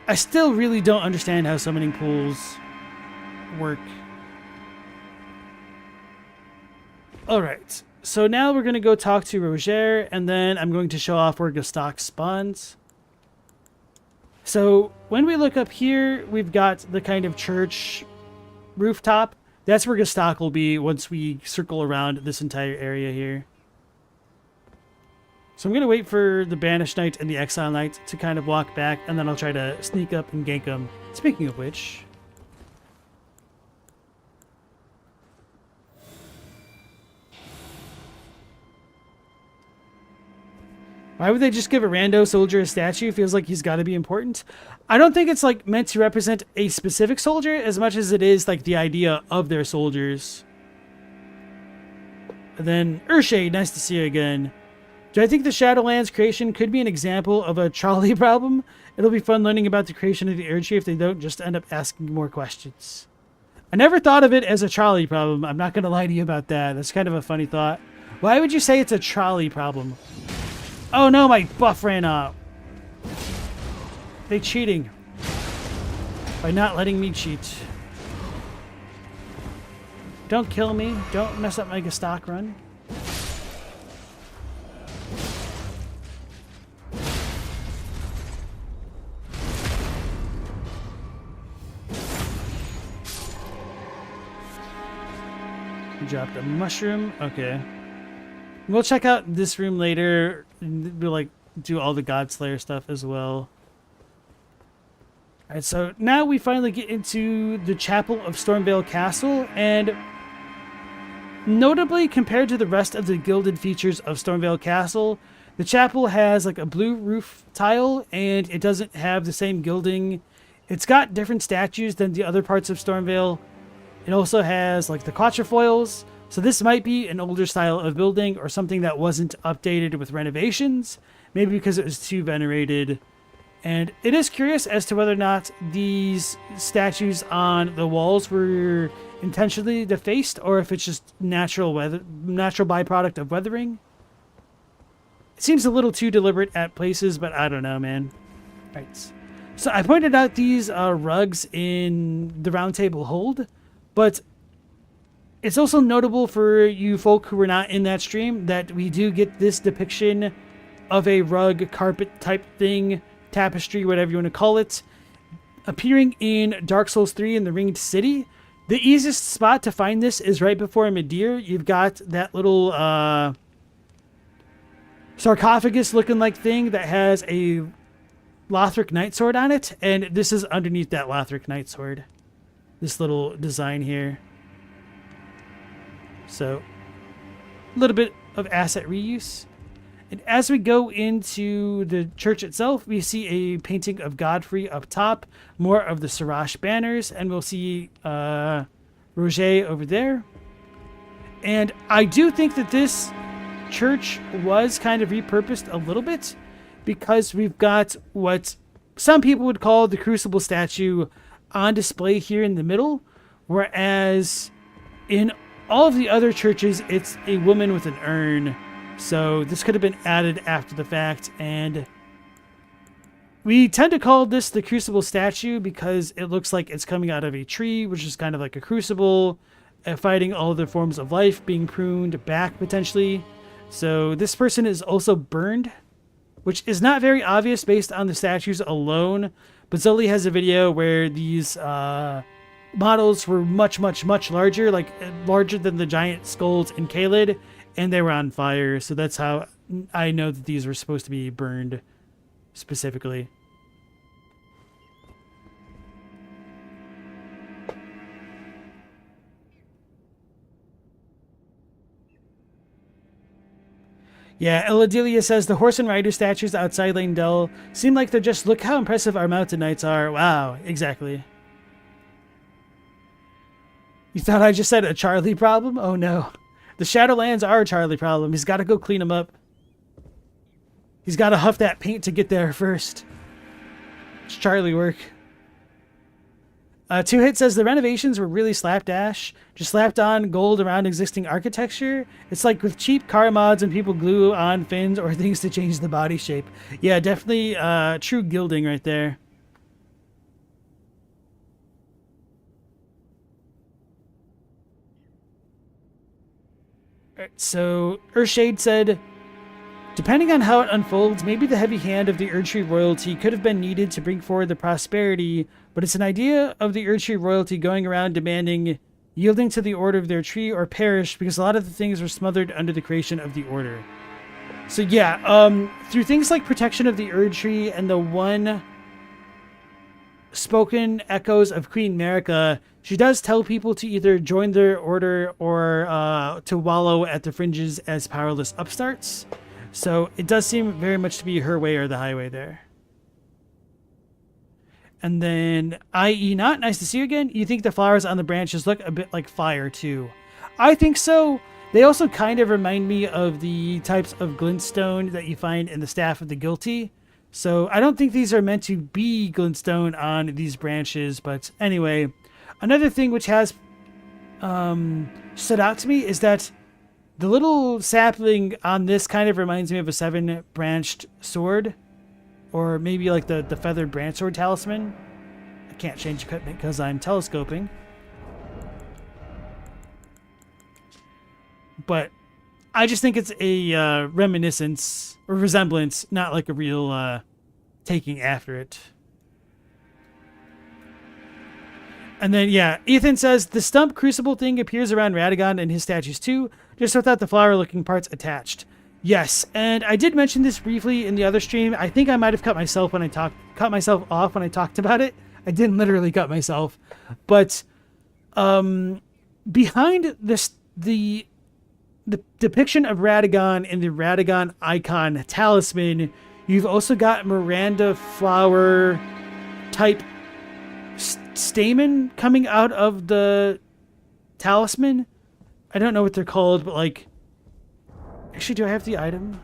I still really don't understand how summoning pools work. Alright, so now we're going to go talk to Roger, and then I'm going to show off where Gestalk spawns. So when we look up here, we've got the kind of church rooftop. That's where Gestalk will be once we circle around this entire area here. So I'm going to wait for the Banished Knight and the Exile Knight to kind of walk back, and then I'll try to sneak up and gank them. Speaking of which... why would they just give a rando soldier a statue? Feels like he's got to be important. I don't think it's like meant to represent a specific soldier as much as it is like the idea of their soldiers. And then Urshay, nice to see you again. Do I think the Shadowlands creation could be an example of a trolley problem? It'll be fun learning about the creation of the Erdtree if they don't just end up asking more questions. I never thought of it as a trolley problem. I'm not going to lie to you about that. That's kind of a funny thought. Why would you say it's a trolley problem? Oh no, my buff ran out. They cheating. By not letting me cheat. Don't kill me. Don't mess up my Gestalk run. Dropped a mushroom. Okay. We'll check out this room later. We'll like do all the Godslayer stuff as well. Alright, so now we finally get into the Chapel of Stormveil Castle, and notably compared to the rest of the gilded features of Stormveil Castle, the chapel has like a blue roof tile, and it doesn't have the same gilding. It's got different statues than the other parts of Stormveil. It also has like the quatrefoils. So this might be an older style of building or something that wasn't updated with renovations, maybe because it was too venerated. And it is curious as to whether or not these statues on the walls were intentionally defaced or if it's just natural byproduct of weathering. It seems a little too deliberate at places, but I don't know, man. Right. So I pointed out these rugs in the Round Table Hold, but it's also notable for you folk who were not in that stream that we do get this depiction of a rug, carpet type thing, tapestry, whatever you want to call it, appearing in Dark Souls 3 in the Ringed City. The easiest spot to find this is right before Midir. You've got that little sarcophagus looking like thing that has a Lothric Knight Sword on it, and this is underneath that Lothric Knight Sword. This little design here. So, a little bit of asset reuse. And as we go into the church itself, we see a painting of Godfrey up top, more of the Sarash banners, and we'll see Roger over there. And I do think that this church was kind of repurposed a little bit, because we've got what some people would call the Crucible statue on display here in the middle, whereas in all of the other churches, it's a woman with an urn. So this could have been added after the fact. And we tend to call this the Crucible statue because it looks like it's coming out of a tree, which is kind of like a crucible, fighting all the forms of life, being pruned back potentially. So this person is also burned, which is not very obvious based on the statues alone. But Zoli has a video where these models were much, much, much larger, like larger than the giant skulls in Caelid, and they were on fire. So that's how I know that these were supposed to be burned specifically. Yeah, Eladelia says the horse and rider statues outside Lane Dell seem like they're just, look how impressive our mountain knights are. Wow, exactly. You thought I just said a Charlie problem? Oh no. The Shadowlands are a Charlie problem. He's got to go clean them up. He's got to huff that paint to get there first. It's Charlie work. Two Hit says the renovations were really slapdash. Just slapped on gold around existing architecture. It's like with cheap car mods and people glue on fins or things to change the body shape. Yeah, definitely true gilding right there. Alright, so Earthshade said, depending on how it unfolds, maybe the heavy hand of the Erdtree royalty could have been needed to bring forward the prosperity, but it's an idea of the Erdtree royalty going around demanding yielding to the order of their tree or perish, because a lot of the things were smothered under the creation of the order. So yeah, through things like protection of the Erdtree and the one spoken echoes of Queen Marika, she does tell people to either join their order or to wallow at the fringes as powerless upstarts. So it does seem very much to be her way or the highway there. And then, i.e. not, nice to see you again. You think the flowers on the branches look a bit like fire too? I think so. They also kind of remind me of the types of glintstone that you find in the Staff of the Guilty. So I don't think these are meant to be glintstone on these branches. But anyway, another thing which has stood out to me is that the little sapling on this kind of reminds me of a 7-branched sword. Or maybe like the feathered branch sword talisman. I can't change equipment because I'm telescoping. But I just think it's a reminiscence or resemblance, not like a real taking after it. And then, yeah, Ethan says, the stump crucible thing appears around Radagon and his statues too, just without the flower-looking parts attached. Yes, and I did mention this briefly in the other stream. I think I might have cut myself off when I talked about it. I didn't literally cut myself, but behind this, the depiction of Radagon in the Radagon icon talisman, you've also got Miranda flower type stamen coming out of the talisman. I don't know what they're called, but like. Actually, do I have the item?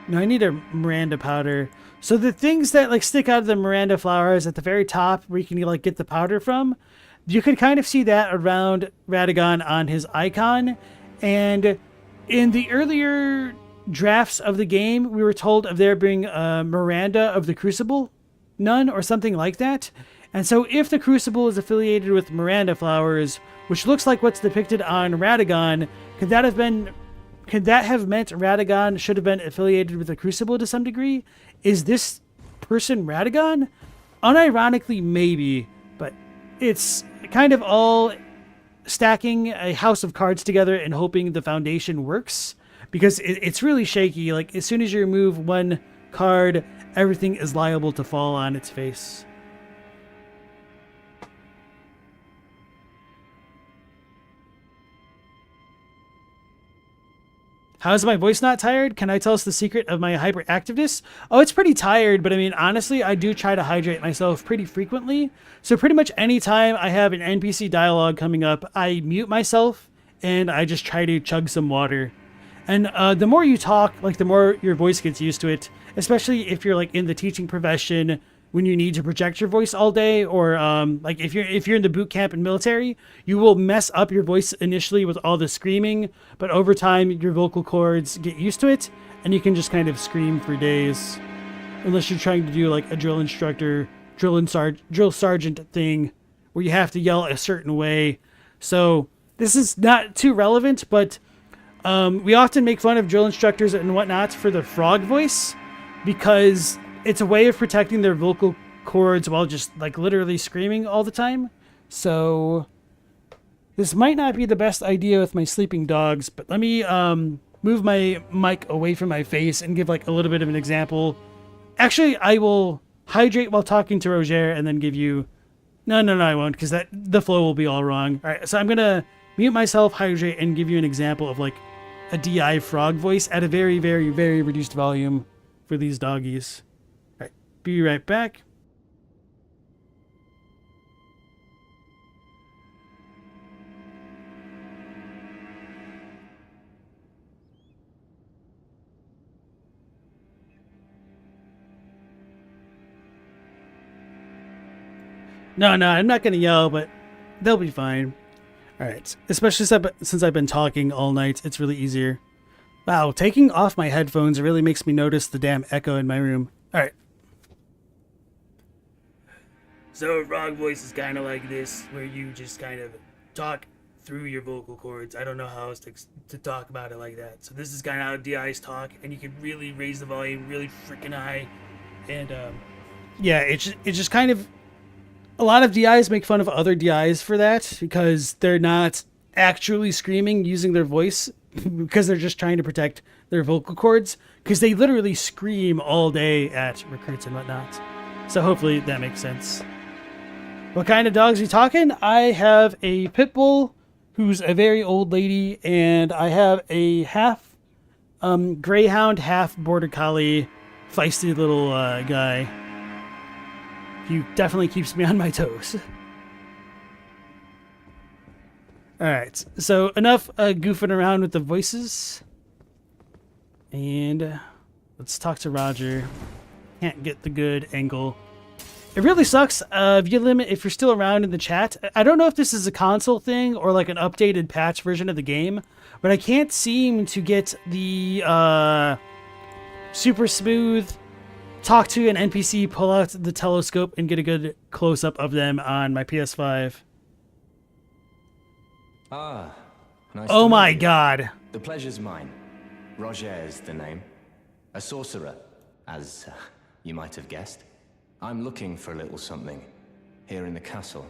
No, I need a Miranda powder. So the things that like stick out of the Miranda flowers at the very top where you can like get the powder from, you can kind of see that around Radagon on his icon. And in the earlier drafts of the game, we were told of there being a Miranda of the Crucible, none or something like that. And so if the Crucible is affiliated with Miranda flowers, which looks like what's depicted on Radagon, could that have meant Radagon should have been affiliated with the Crucible to some degree? Is this person Radagon? Unironically, maybe, but it's kind of all stacking a house of cards together and hoping the foundation works, because it's really shaky. Like, as soon as you remove one card, everything is liable to fall on its face. How is my voice not tired? Can I tell us the secret of my hyperactiveness? Oh, it's pretty tired, but I mean, honestly, I do try to hydrate myself pretty frequently. So pretty much any time I have an NPC dialogue coming up, I mute myself and I just try to chug some water. And the more you talk, like the more your voice gets used to it, especially if you're like in the teaching profession, when you need to project your voice all day, or like if you're in the boot camp and military, you will mess up your voice initially with all the screaming, but over time your vocal cords get used to it and you can just kind of scream for days, unless you're trying to do like a drill instructor, drill sergeant thing where you have to yell a certain way. So this is not too relevant, but we often make fun of drill instructors and whatnot for the frog voice, because it's a way of protecting their vocal cords while just like literally screaming all the time. So this might not be the best idea with my sleeping dogs, but let me move my mic away from my face and give like a little bit of an example. Actually, I will hydrate while talking to Roger and then give you... No, I won't, because the flow will be all wrong. All right, so I'm going to mute myself, hydrate, and give you an example of like a DI frog voice at a very, very, very reduced volume for these doggies. Be right back. No, I'm not going to yell, but they'll be fine. All right. Especially since I've been talking all night, it's really easier. Wow, taking off my headphones really makes me notice the damn echo in my room. All right. So frog voice is kind of like this, where you just kind of talk through your vocal cords. I don't know how else to talk about it like that. So this is kind of how DIs talk, and you can really raise the volume really freaking high. And yeah, it's just kind of, a lot of DIs make fun of other DIs for that because they're not actually screaming using their voice because they're just trying to protect their vocal cords, because they literally scream all day at recruits and whatnot. So hopefully that makes sense. What kind of dogs are you talking? I have a pit bull who's a very old lady, and I have a half greyhound, half border collie, feisty little guy. He definitely keeps me on my toes. Alright, so enough goofing around with the voices. And let's talk to Roger. Can't get the good angle. It really sucks if you're still around in the chat. I don't know if this is a console thing or like an updated patch version of the game, but I can't seem to get the super smooth talk to an NPC, pull out the telescope, and get a good close-up of them on my PS5.
Ah, nice.
Oh my god.
The pleasure's mine. Roger is the name. A sorcerer, as you might have guessed. I'm looking for a little something here in the castle.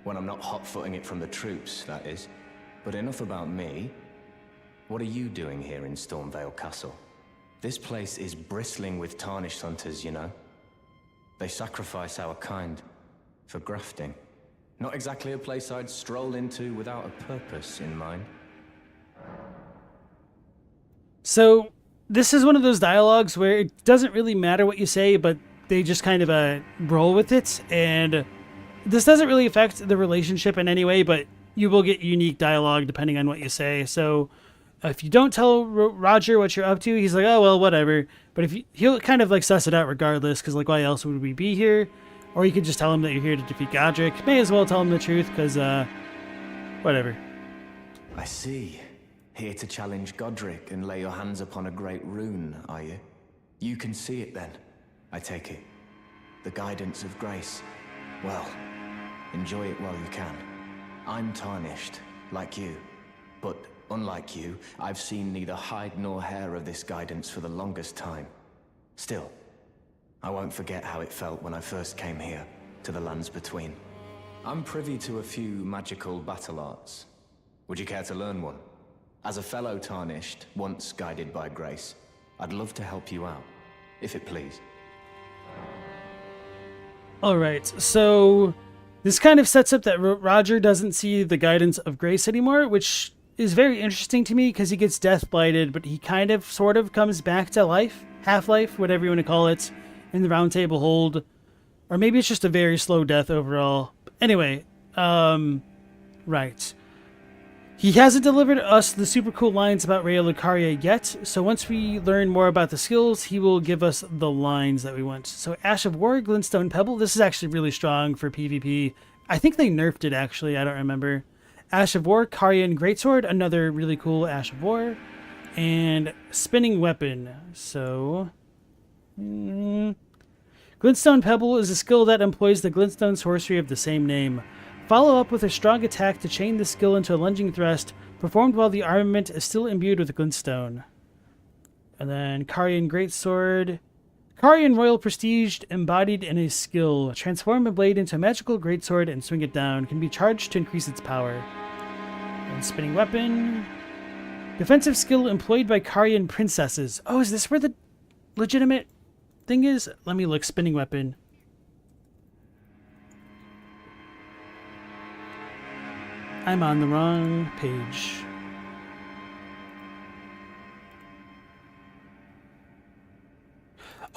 When I'm not hot-footing it from the troops, that is. But enough about me. What are you doing here in Stormveil Castle? This place is bristling with tarnished hunters, you know. They sacrifice our kind for grafting. Not exactly a place I'd stroll into without a purpose in mind.
So, this is one of those dialogues where it doesn't really matter what you say, but they just kind of roll with it, and this doesn't really affect the relationship in any way, but you will get unique dialogue depending on what you say. So if you don't tell Roger what you're up to, he's like, oh, well, whatever. But he'll kind of like suss it out regardless, because like, why else would we be here? Or you could just tell him that you're here to defeat Godric. May as well tell him the truth, because whatever.
I see. Here to challenge Godric and lay your hands upon a great rune, are you? You can see it then, I take it. The guidance of grace. Well, enjoy it while you can. I'm tarnished, like you. But unlike you, I've seen neither hide nor hair of this guidance for the longest time. Still, I won't forget how it felt when I first came here, to the lands between. I'm privy to a few magical battle arts. Would you care to learn one? As a fellow tarnished, once guided by grace, I'd love to help you out, if it please.
Alright, so this kind of sets up that Roger doesn't see the guidance of grace anymore, which is very interesting to me because he gets death blighted, but he kind of sort of comes back to life, half-life, whatever you want to call it, in the Round Table Hold. Or maybe it's just a very slow death overall. Anyway, right. He hasn't delivered us the super cool lines about Rhea Lucaria yet, so once we learn more about the skills, he will give us the lines that we want. So Ash of War, Glintstone Pebble, this is actually really strong for PvP. I think they nerfed it actually, I don't remember. Ash of War, Carian Greatsword, another really cool Ash of War, and Spinning Weapon. So, Glintstone Pebble is a skill that employs the Glintstone sorcery of the same name. Follow up with a strong attack to chain the skill into a lunging thrust, performed while the armament is still imbued with glintstone. And then Carian Greatsword. Carian Royal Prestige embodied in a skill. Transform a blade into a magical greatsword and swing it down. Can be charged to increase its power. And Spinning Weapon. Defensive skill employed by Carian princesses. Oh, is this where the legitimate thing is? Let me look. Spinning Weapon. I'm on the wrong page.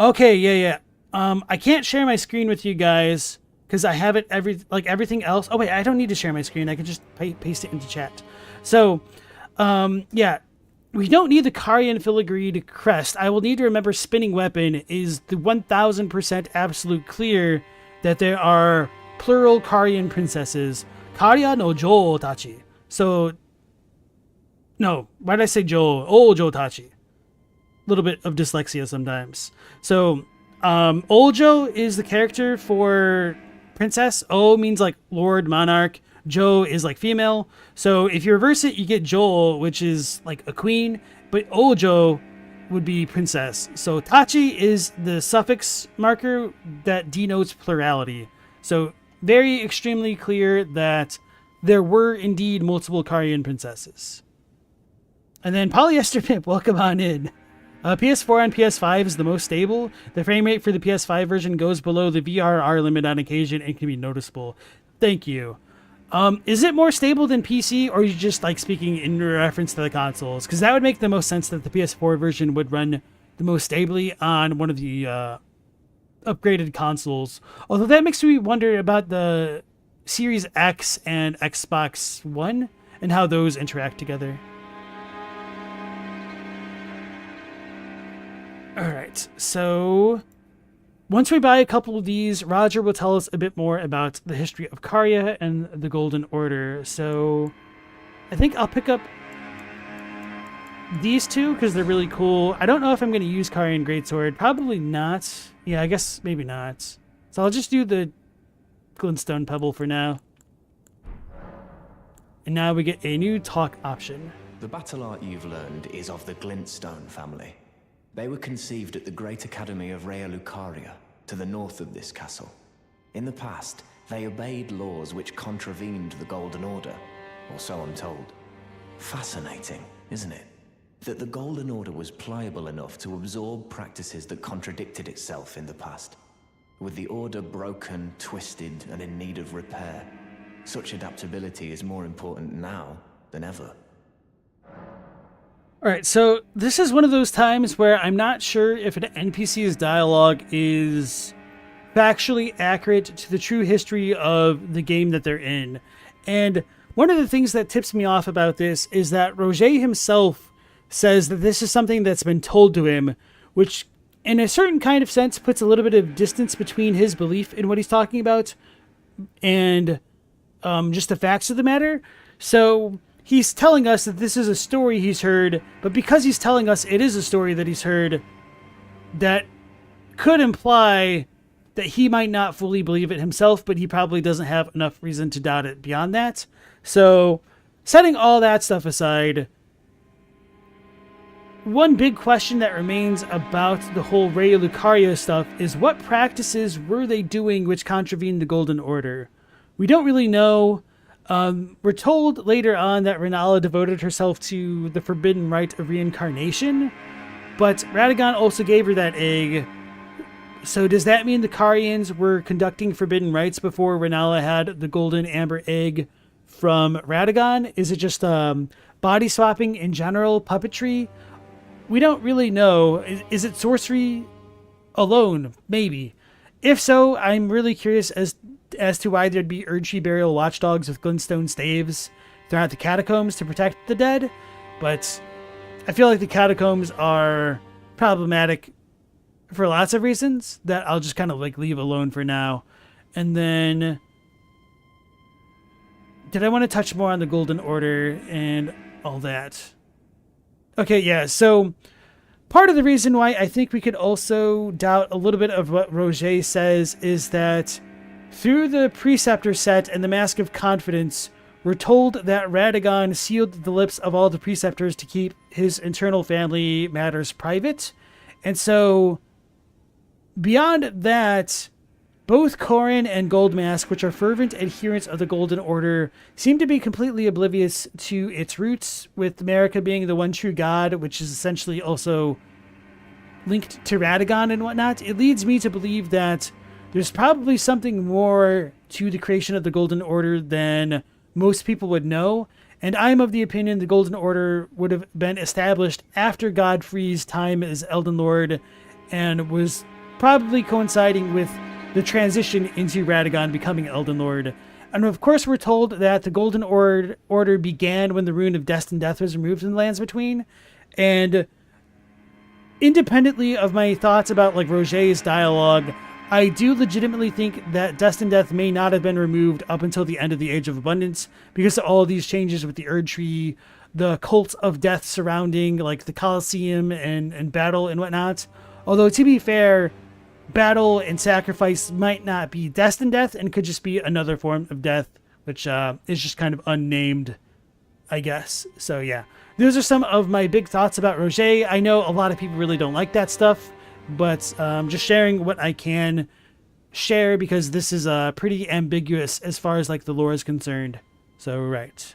Okay, yeah. I can't share my screen with you guys because I have it everything else. Oh wait, I don't need to share my screen. I can just paste it into chat. So, yeah, we don't need the Carian filigreed crest. I will need to remember Spinning Weapon is the 1000% absolute clear that there are plural Carian princesses. Karia no Jo Tachi. So, no, why did I say Jo? Ojo Tachi. A little bit of dyslexia sometimes. So, Ojo is the character for princess. O means like lord, monarch. Jo is like female. So if you reverse it, you get Joel, which is like a queen, but Ojo would be princess. So Tachi is the suffix marker that denotes plurality. So very extremely clear that there were indeed multiple Carian princesses. And then Polyester Pimp, welcome on in. PS4 and PS5 is the most stable. The frame rate for the PS5 version goes below the VRR limit on occasion and can be noticeable. Thank you. Is it more stable than PC, or are you just like speaking in reference to the consoles? Because that would make the most sense that the PS4 version would run the most stably on one of the upgraded consoles. Although that makes me wonder about the Series X and Xbox One and how those interact together. Alright, so once we buy a couple of these, Roger will tell us a bit more about the history of Caria and the Golden Order. So I think I'll pick up these two because they're really cool. I don't know if I'm going to use Carian Greatsword. Probably not. Yeah, I guess maybe not. So I'll just do the Glintstone Pebble for now. And now we get a new talk option.
The battle art you've learned is of the Glintstone family. They were conceived at the Great Academy of Rea Lucaria, to the north of this castle. In the past, they obeyed laws which contravened the Golden Order, or so I'm told. Fascinating, isn't it? That the Golden Order was pliable enough to absorb practices that contradicted itself in the past. With the Order broken, twisted, and in need of repair, such adaptability is more important now than ever.
Alright, so this is one of those times where I'm not sure if an NPC's dialogue is factually accurate to the true history of the game that they're in. And one of the things that tips me off about this is that Roger himself says that this is something that's been told to him, which in a certain kind of sense puts a little bit of distance between his belief in what he's talking about and just the facts of the matter. So he's telling us that this is a story he's heard, but because he's telling us it is a story that he's heard, that could imply that he might not fully believe it himself, but he probably doesn't have enough reason to doubt it beyond that. So, setting all that stuff aside, one big question that remains about the whole Rea Lucaria stuff is what practices were they doing which contravened the Golden Order? We don't really know. We're told later on that Renala devoted herself to the forbidden rite of reincarnation, but Radagon also gave her that egg. So does that mean the Carians were conducting forbidden rites before Renala had the golden amber egg from Radagon? Is it just body swapping in general, puppetry? We don't really know. Is it sorcery alone? Maybe. If so, I'm really curious as to why there'd be Erdtree burial watchdogs with glintstone staves throughout the catacombs to protect the dead, but I feel like the catacombs are problematic for lots of reasons that I'll just kind of like leave alone for now. And then did I want to touch more on the Golden Order and all that? Okay, yeah, so part of the reason why I think we could also doubt a little bit of what Roger says is that through the Preceptor set and the Mask of Confidence, we're told that Radagon sealed the lips of all the Preceptors to keep his internal family matters private. And so, beyond that, both Corrin and Goldmask, which are fervent adherents of the Golden Order, seem to be completely oblivious to its roots, with America being the one true god, which is essentially also linked to Radagon and whatnot. It leads me to believe that there's probably something more to the creation of the Golden Order than most people would know, and I'm of the opinion the Golden Order would have been established after Godfrey's time as Elden Lord, and was probably coinciding with the transition into Radagon becoming Elden Lord. And of course we're told that the Golden Order began when the Rune of Destined Death was removed in the Lands Between, and independently of my thoughts about like Roger's dialogue, I do legitimately think that Destined Death may not have been removed up until the end of the Age of Abundance because of all of these changes with the Erdtree, the cult of death surrounding like the Colosseum and battle and whatnot. Although to be fair, battle and sacrifice might not be destined death and could just be another form of death, which is just kind of unnamed, I guess. So yeah, those are some of my big thoughts about Roger. I know a lot of people really don't like that stuff, but just sharing what I can share, because this is pretty ambiguous as far as like the lore is concerned. So right.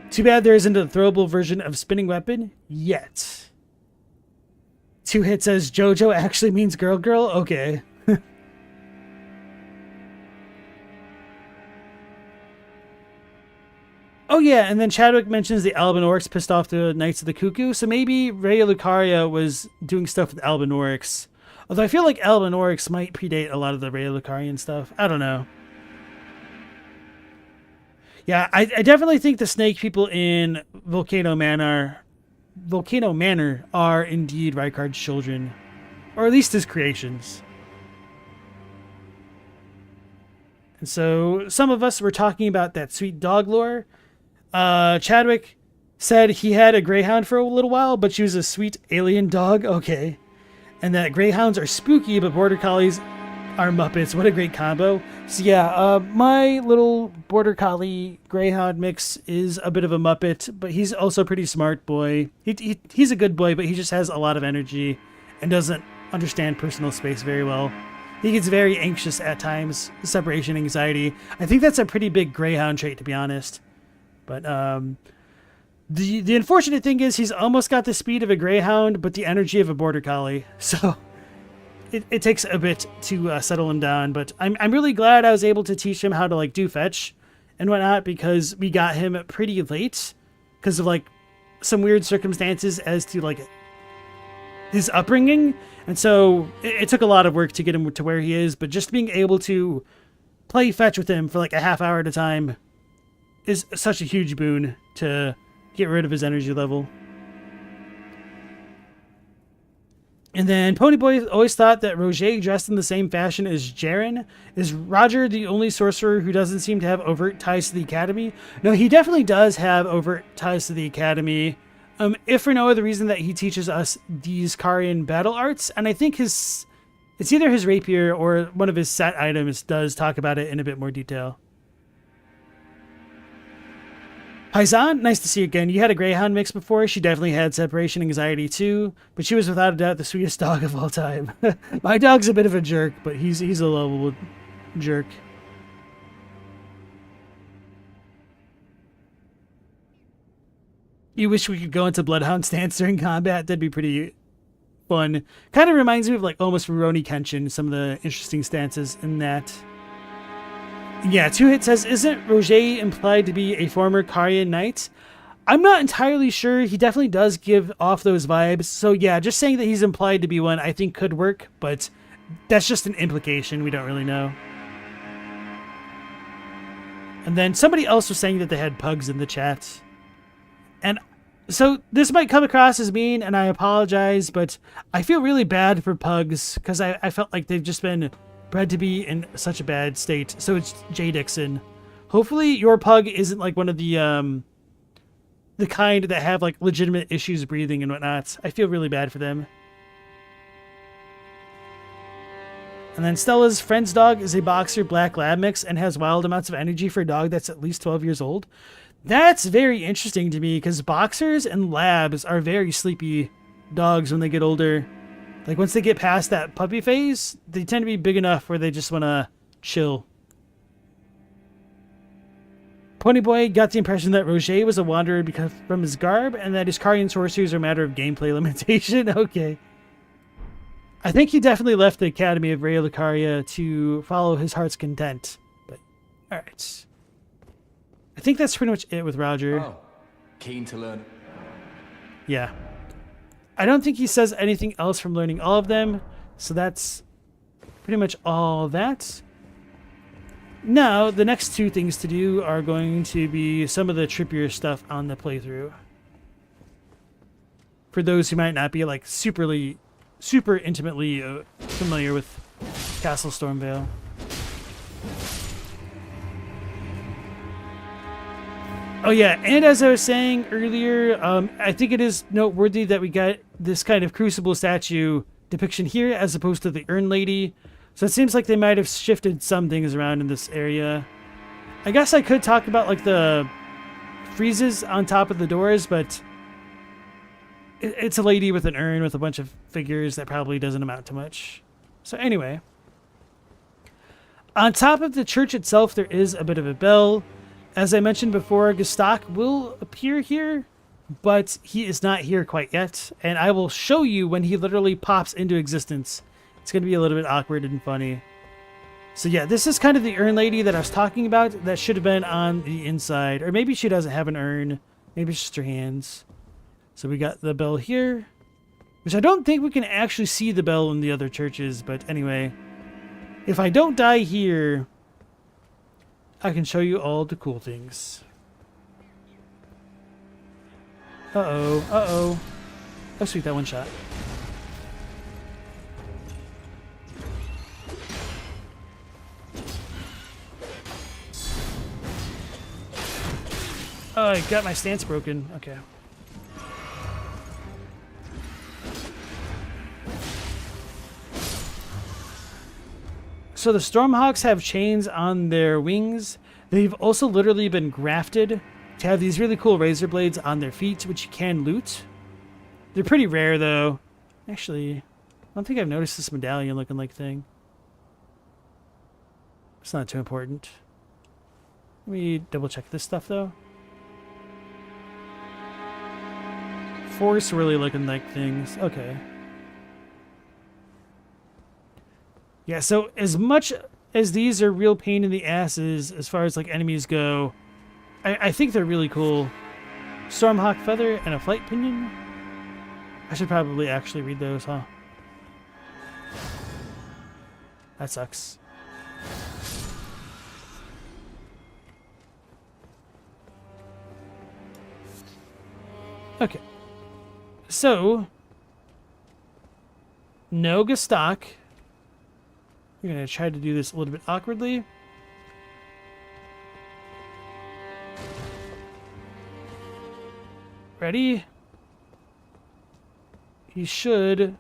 Too bad there isn't a throwable version of spinning weapon yet. Two Hit says Jojo actually means girl girl. Okay. Oh yeah, and then Chadwick mentions the Albinaurics pissed off the Knights of the Cuckoo, so maybe Raya Lucaria was doing stuff with Albinaurics. Although I feel like Albinaurics might predate a lot of the Raya Lucarian stuff. I don't know. Yeah, I definitely think the snake people in Volcano Manor are indeed Rykard's children, or at least his creations. And so some of us were talking about that sweet dog lore. Chadwick said he had a greyhound for a little while, but she was a sweet alien dog. Okay. And that greyhounds are spooky, but border collies are Muppets. What a great combo. So yeah, my little border collie greyhound mix is a bit of a Muppet, but he's also a pretty smart boy. He's a good boy, but he just has a lot of energy and doesn't understand personal space very well. He gets very anxious at times, separation anxiety. I think that's a pretty big greyhound trait, to be honest. But the unfortunate thing is he's almost got the speed of a greyhound, but the energy of a border collie. So it takes a bit to settle him down. But I'm really glad I was able to teach him how to like do fetch and whatnot, because we got him pretty late because of like some weird circumstances as to like his upbringing. And so it took a lot of work to get him to where he is. But just being able to play fetch with him for like a half hour at a time is such a huge boon to get rid of his energy level. And then Ponyboy always thought that Roger dressed in the same fashion as Jaren. Is Roger the only sorcerer who doesn't seem to have overt ties to the Academy? No, he definitely does have overt ties to the Academy. If for no other reason that he teaches us these Karian battle arts. And I think it's either his rapier or one of his set items does talk about it in a bit more detail. Paisan, nice to see you again. You had a greyhound mix before. She definitely had separation anxiety too, but she was without a doubt the sweetest dog of all time. My dog's a bit of a jerk, but he's a lovable jerk. You wish we could go into Bloodhound stance during combat? That'd be pretty fun. Kind of reminds me of like almost Rurouni Kenshin, some of the interesting stances in that. Yeah, Two Hit says, isn't Roger implied to be a former Karian knight? I'm not entirely sure. He definitely does give off those vibes. So yeah, just saying that he's implied to be one I think could work, but that's just an implication. We don't really know. And then somebody else was saying that they had pugs in the chat. And so this might come across as mean, and I apologize, but I feel really bad for pugs because I felt like they've just been bred to be in such a bad state. So it's Jay Dixon. Hopefully your pug isn't like one of the kind that have like legitimate issues breathing and whatnot. I feel really bad for them. And then Stella's friend's dog is a boxer black lab mix and has wild amounts of energy for a dog that's at least 12 years old. That's very interesting to me because boxers and labs are very sleepy dogs when they get older. Like, once they get past that puppy phase, they tend to be big enough where they just want to chill. Ponyboy got the impression that Roger was a wanderer because from his garb, and that his Karian sorceries are a matter of gameplay limitation. Okay. I think he definitely left the Academy of Raya Lucaria to follow his heart's content. But, alright. I think that's pretty much it with Roger.
Oh, keen to learn.
Yeah. I don't think he says anything else from learning all of them, so that's pretty much all that. Now, the next two things to do are going to be some of the trippier stuff on the playthrough. For those who might not be like super intimately familiar with Castle Stormveil. Oh yeah, and as I was saying earlier, I think it is noteworthy that we got this kind of crucible statue depiction here as opposed to the urn lady. So it seems like they might have shifted some things around in this area. I guess I could talk about like the friezes on top of the doors, but it's a lady with an urn with a bunch of figures that probably doesn't amount to much. So anyway, on top of the church itself, there is a bit of a bell. As I mentioned before, Gestak will appear here, but he is not here quite yet, and I will show you when he literally pops into existence. It's going to be a little bit awkward and funny. So yeah, this is kind of the urn lady that I was talking about that should have been on the inside, or maybe she doesn't have an urn. Maybe it's just her hands. So we got the bell here, which I don't think we can actually see the bell in the other churches, but anyway, if I don't die here, I can show you all the cool things. Uh-oh, uh-oh. Oh, sweet, that one shot. Oh, I got my stance broken. Okay. So the Stormhawks have chains on their wings. They've also literally been grafted to have these really cool razor blades on their feet, which you can loot. They're pretty rare, though. Actually, I don't think I've noticed this medallion-looking like thing. It's not too important. Let me double-check this stuff, though. Force really looking like things. Okay. Yeah, so as much as these are real pain in the asses as far as like enemies go, I think they're really cool. Stormhawk feather and a flight pinion. I should probably actually read those, huh? That sucks. Okay. So, no Gestak. We're going to try to do this a little bit awkwardly. Ready? He should...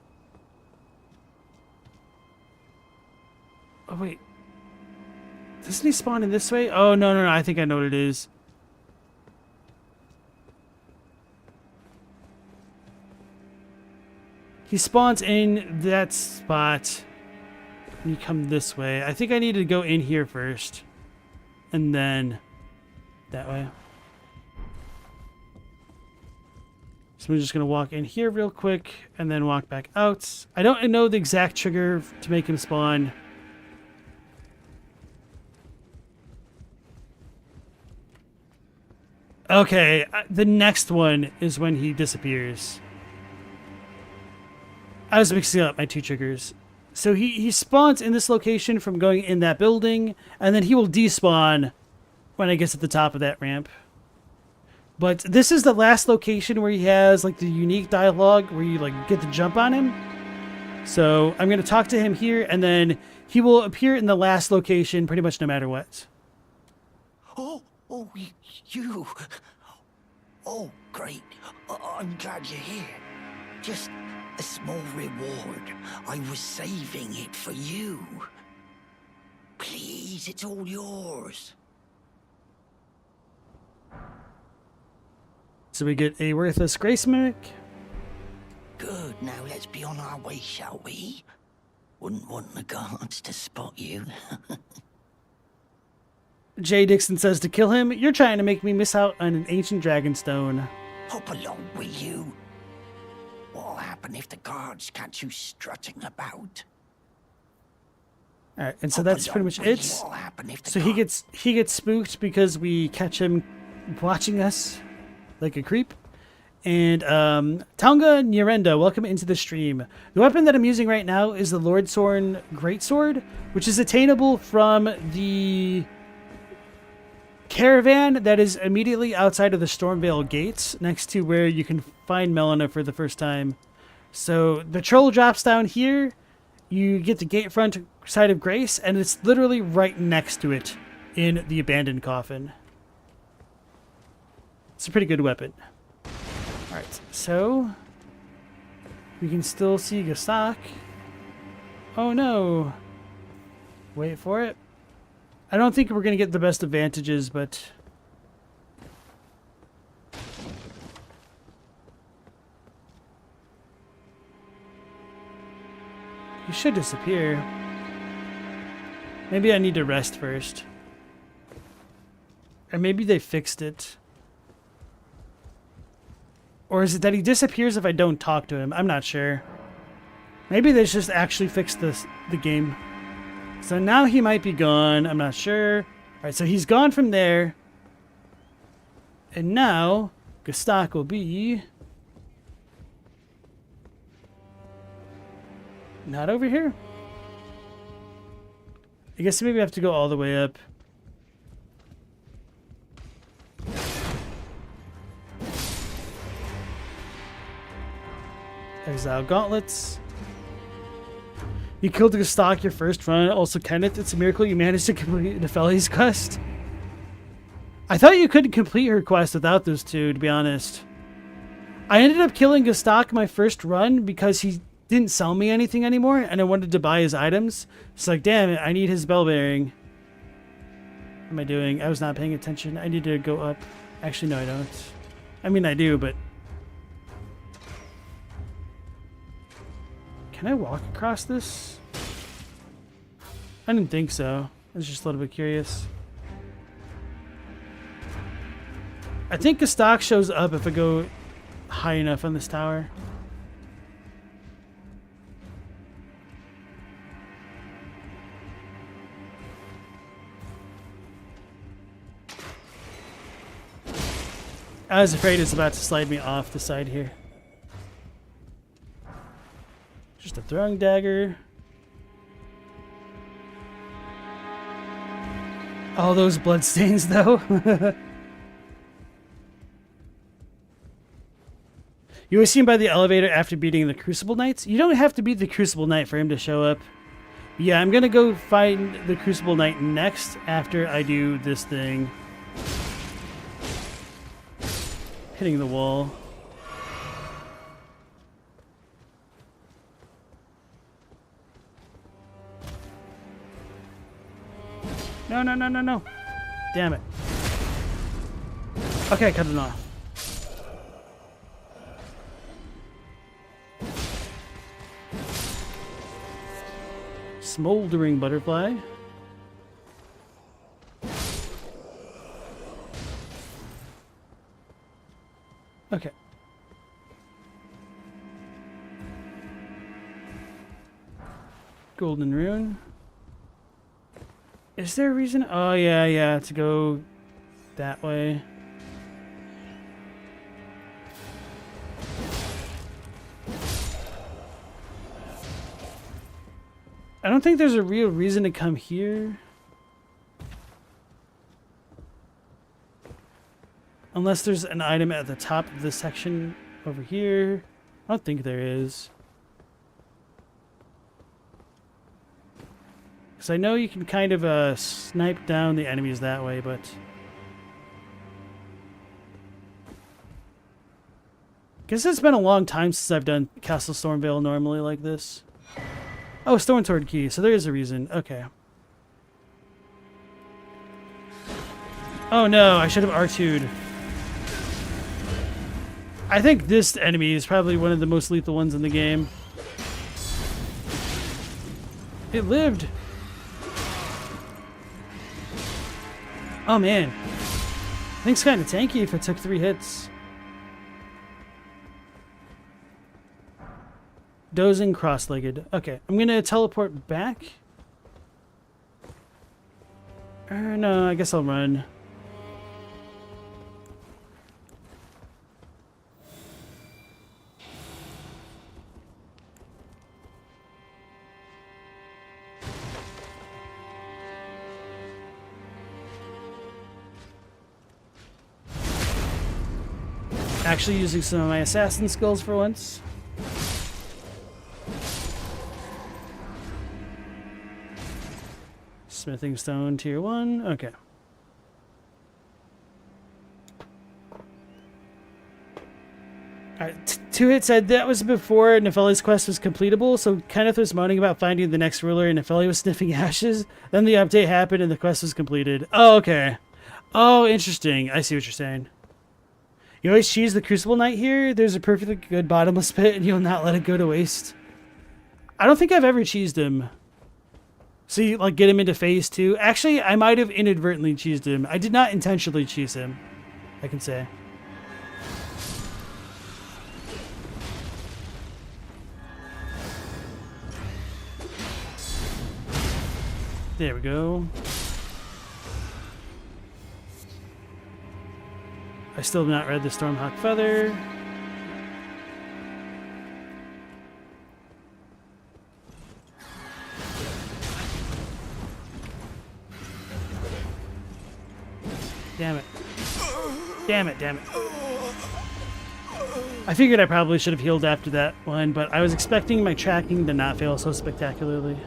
Oh, wait. Doesn't he spawn in this way? Oh, no, I think I know what it is. He spawns in that spot. You come this way. I think I need to go in here first. And then that way. So I'm just going to walk in here real quick and then walk back out. I don't know the exact trigger to make him spawn. Okay, the next one is when he disappears. I was mixing up my two triggers. So he spawns in this location from going in that building, and then he will despawn when I get to the top of that ramp. But this is the last location where he has like the unique dialogue where you like get the jump on him. So I'm going to talk to him here, and then he will appear in the last location pretty much no matter what.
Oh, you. Oh, great. I'm glad you're here. Just a small reward. I was saving it for you. Please, it's all yours.
So we get a worthless grace mimic.
Good, now let's be on our way, shall we? Wouldn't want the guards to spot you.
Jay Dixon says to kill him. You're trying to make me miss out on an ancient dragonstone.
Hop along, will you? What'll happen if the guards catch you strutting about?
Alright, and so that's pretty much it. So he gets spooked because we catch him watching us like a creep. And Tonga Nyarenda, welcome into the stream. The weapon that I'm using right now is the Lordsorn Greatsword, which is attainable from the caravan that is immediately outside of the Stormveil gates, next to where you can find Melina for the first time. So the troll drops down here, you get the gate front side of Grace, and it's literally right next to it in the abandoned coffin. It's a pretty good weapon. Alright, so we can still see Gastak. Oh no! Wait for it. I don't think we're gonna get the best advantages, but he should disappear. Maybe I need to rest first. Or maybe they fixed it. Or is it that he disappears if I don't talk to him? I'm not sure. Maybe they just actually fixed the game. So now he might be gone. I'm not sure. Alright, so he's gone from there. And now, Gastak will be... not over here? I guess maybe I have to go all the way up. Exile gauntlets. You killed Gastak your first run. Also, Kenneth, it's a miracle you managed to complete Nepheli's quest. I thought you couldn't complete her quest without those two, to be honest. I ended up killing Gastak my first run because he didn't sell me anything anymore, and I wanted to buy his items. It's like, damn it, I need his bell bearing. What am I doing? I was not paying attention. I need to go up. Actually, no, I don't. I mean, I do, but... can I walk across this? I didn't think so. I was just a little bit curious. I think Gastak shows up if I go high enough on this tower. I was afraid it's about to slide me off the side here. Just a throwing dagger. All those bloodstains, though. You always see him by the elevator after beating the Crucible Knights. You don't have to beat the Crucible Knight for him to show up. Yeah, I'm gonna go find the Crucible Knight next after I do this thing. Hitting the wall. No, no, no, no, no. Damn it. Okay, cut it off. Smoldering butterfly. Okay. Golden rune. Is there a reason? Oh, yeah, to go that way. I don't think there's a real reason to come here. Unless there's an item at the top of this section over here. I don't think there is. Because I know you can kind of snipe down the enemies that way, but... guess it's been a long time since I've done Castle Stormveil normally like this. Oh, Stone Sword Key, so there is a reason. Okay. Oh no, I should have R2'd. I think this enemy is probably one of the most lethal ones in the game. It lived! Oh man. I think it's kind of tanky if it took 3 hits. Dozing cross-legged. Okay, I'm gonna teleport back. No, I guess I'll run. Actually using some of my assassin skills for once. Smithing stone tier 1. Okay. Two Hit said that was before Nefeli's quest was completable, so Kenneth was moaning about finding the next ruler and Nefeli was sniffing ashes. Then the update happened and the quest was completed. Oh, okay. Oh, interesting. I see what you're saying. You always cheese the Crucible Knight here? There's a perfectly good bottomless pit and you'll not let it go to waste. I don't think I've ever cheesed him. So you, like, get him into phase 2. Actually, I might have inadvertently cheesed him. I did not intentionally cheese him, I can say. There we go. I still have not read the Stormhawk Feather. Damn it. Damn it, damn it. I figured I probably should have healed after that one, but I was expecting my tracking to not fail so spectacularly.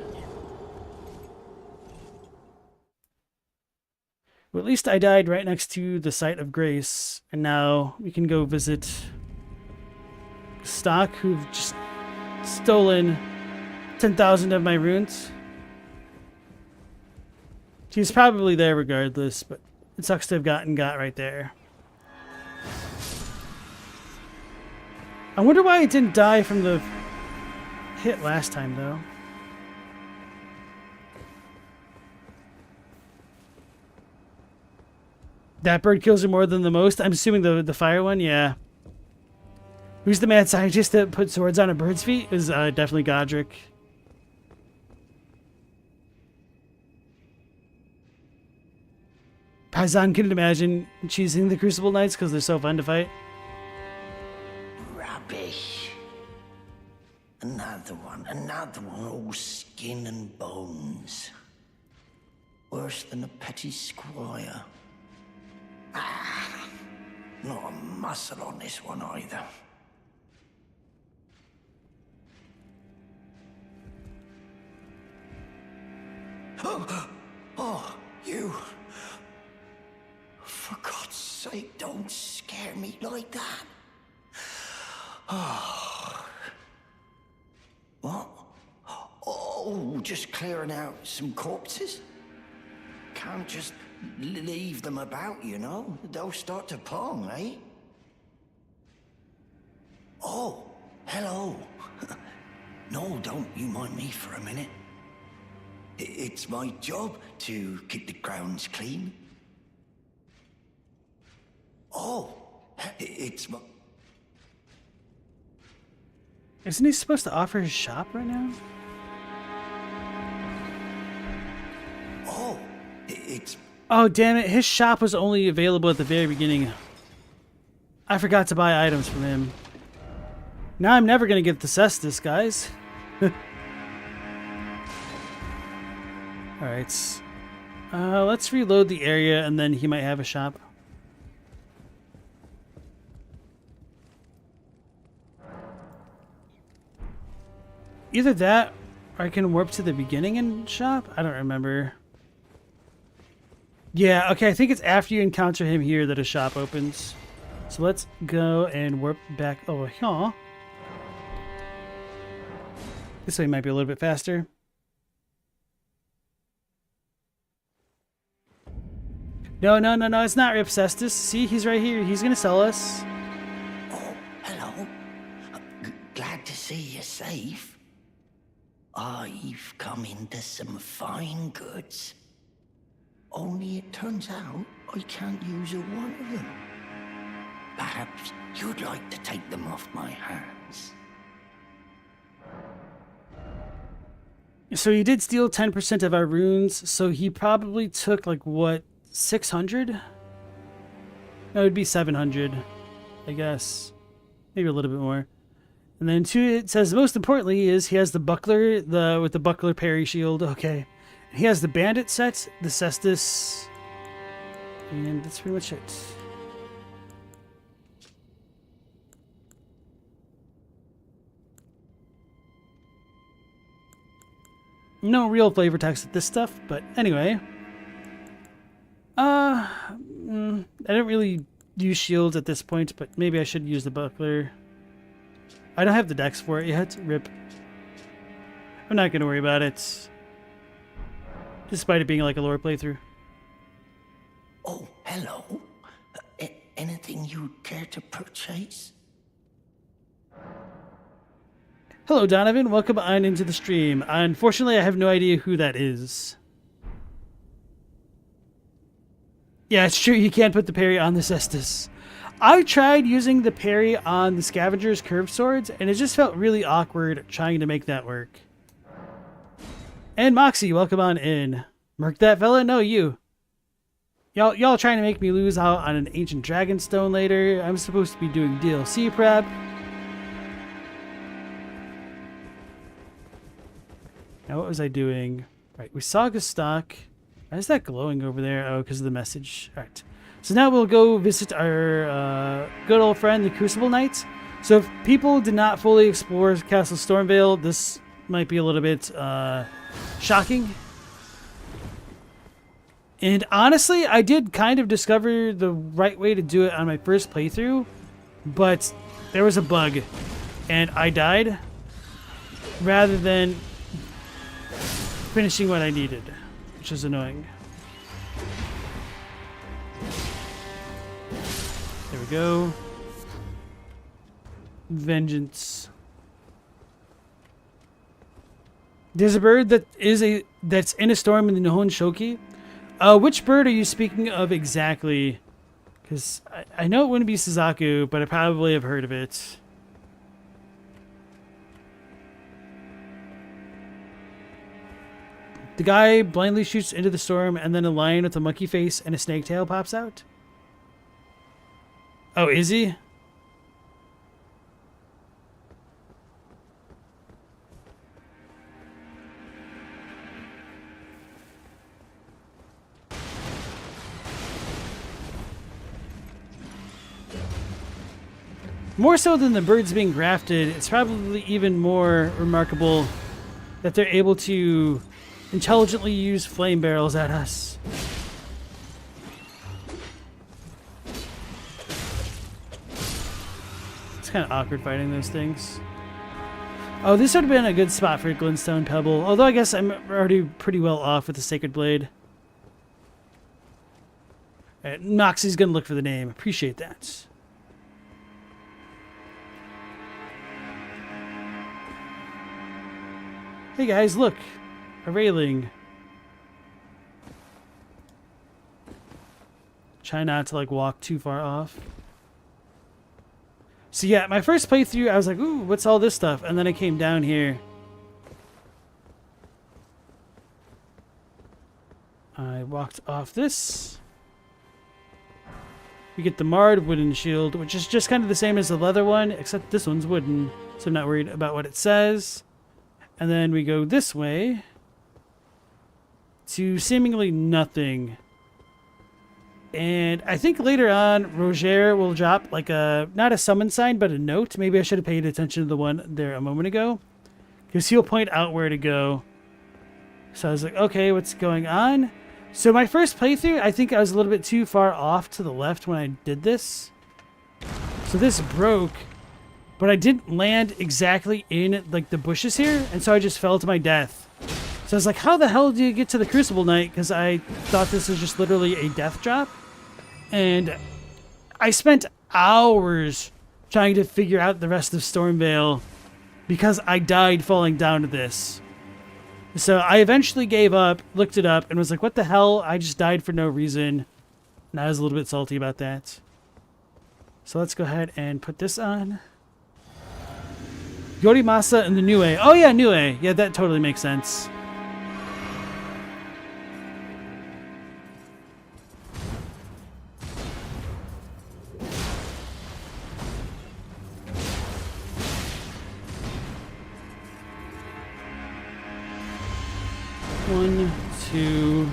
Well, at least I died right next to the site of grace, and now we can go visit Stock, who've just stolen 10,000 of my runes. He's probably there regardless, but it sucks to have got right there. I wonder why it didn't die from the hit last time, though. That bird kills you more than the most? I'm assuming the fire one? Yeah. Who's the mad scientist that put swords on a bird's feet? It was definitely Godric. Paisan couldn't imagine cheesing the Crucible Knights because they're so fun to fight.
Rubbish. Another one, all skin and bones. Worse than a petty squire. Ah, not a muscle on this one either. Oh, you. For God's sake, don't scare me like that. Oh. What? Oh, just clearing out some corpses? Can't just leave them about, you know? They'll start to pong, eh? Oh, hello. No, don't you mind me for a minute. It's my job to keep the grounds clean. Oh, it's my...
Isn't he supposed to offer his shop right now?
Oh, it's...
Oh, damn it. His shop was only available at the very beginning. I forgot to buy items from him. Now I'm never going to get the Cestus, guys. Alright. Let's reload the area and then he might have a shop. Either that or I can warp to the beginning and shop? I don't remember. Yeah, okay, I think it's after you encounter him here that a shop opens. So let's go and warp back over here. This way might be a little bit faster. No, it's not Rip Cestus. See, he's right here. He's gonna sell us.
Oh, hello. Glad to see you're safe. I've come into some fine goods. Only it turns out I can't use a one of them. Perhaps you'd like to take them off my hands.
So he did steal 10% of our runes, so he probably took, like, what, 600? No, it would be 700, I guess. Maybe a little bit more. And then two, it says, most importantly is he has the buckler, with the buckler parry shield. Okay. He has the bandit set, the Cestus, and that's pretty much it. No real flavor text with this stuff, but anyway. I don't really use shields at this point, but maybe I should use the buckler. I don't have the dex for it yet. Rip. I'm not going to worry about it. Despite it being like a lore playthrough.
Oh, hello. Anything you'd care to purchase?
Hello, Donovan. Welcome on into the stream. Unfortunately, I have no idea who that is. Yeah, it's true. You can't put the parry on the cestus. I tried using the parry on the Scavenger's curved swords, and it just felt really awkward trying to make that work. And Moxie, welcome on in. Murk that fella? No, you. Y'all trying to make me lose out on an ancient dragonstone later. I'm supposed to be doing DLC prep. Now what was I doing? Right, we saw Gestalk. Why is that glowing over there? Oh, because of the message. Alright. So now we'll go visit our good old friend, the Crucible Knight. So if people did not fully explore Castle Stormveil, this might be a little bit shocking. And honestly, I did kind of discover the right way to do it on my first playthrough, but there was a bug, and I died rather than finishing what I needed, which is annoying. There we go. Vengeance. There's a bird that's in a storm in the Nihon Shoki. Which bird are you speaking of exactly? Because I know it wouldn't be Suzaku, but I probably have heard of it. The guy blindly shoots into the storm, and then a lion with a monkey face and a snake tail pops out. Oh, is he? More so than the birds being grafted, it's probably even more remarkable that they're able to intelligently use flame barrels at us. It's kind of awkward fighting those things. Oh, this would have been a good spot for a glintstone pebble, although I guess I'm already pretty well off with the sacred blade. Alright, Noxie's gonna look for the name. Appreciate that. Hey guys, look! A railing. Try not to like walk too far off. So yeah, my first playthrough, I was like, ooh, what's all this stuff? And then I came down here. I walked off this. We get the marred wooden shield, which is just kind of the same as the leather one, except this one's wooden, so I'm not worried about what it says. And then we go this way to seemingly nothing. And I think later on, Roger will drop like a, not a summon sign, but a note. Maybe I should have paid attention to the one there a moment ago, because he'll point out where to go. So I was like, okay, what's going on? So my first playthrough, I think I was a little bit too far off to the left when I did this. So this broke. But I didn't land exactly in like the bushes here, and so I just fell to my death. So I was like, how the hell do you get to the Crucible Knight? Because I thought this was just literally a death drop. And I spent hours trying to figure out the rest of Stormveil because I died falling down to this. So I eventually gave up, looked it up, and was like, what the hell? I just died for no reason. And I was a little bit salty about that. So let's go ahead and put this on. Yorimasa and the Nue. Oh yeah, Nue. Yeah, that totally makes sense. One, two,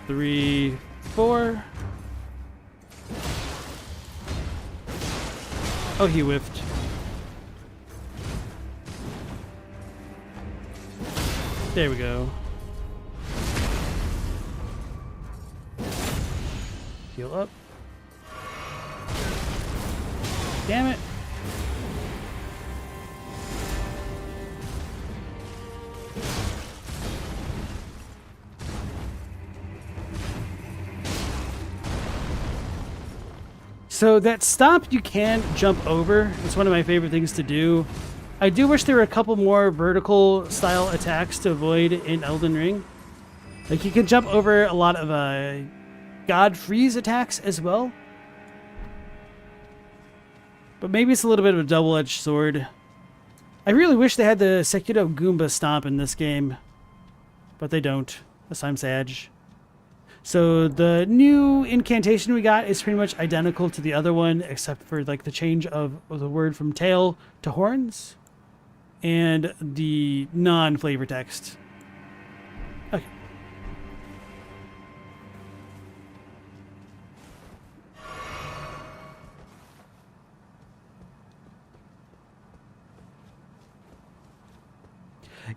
three, four. Oh, he whiffed. There we go. Heal up. Damn it. So that stomp you can jump over. It's one of my favorite things to do. I do wish there were a couple more vertical style attacks to avoid in Elden Ring. Like you can jump over a lot of God freeze attacks as well. But maybe it's a little bit of a double-edged sword. I really wish they had the Sekiro Goomba stomp in this game. But they don't. That's why I'm sad. So the new incantation we got is pretty much identical to the other one, except for like the change of the word from tail to horns. And the non-flavor text. Okay.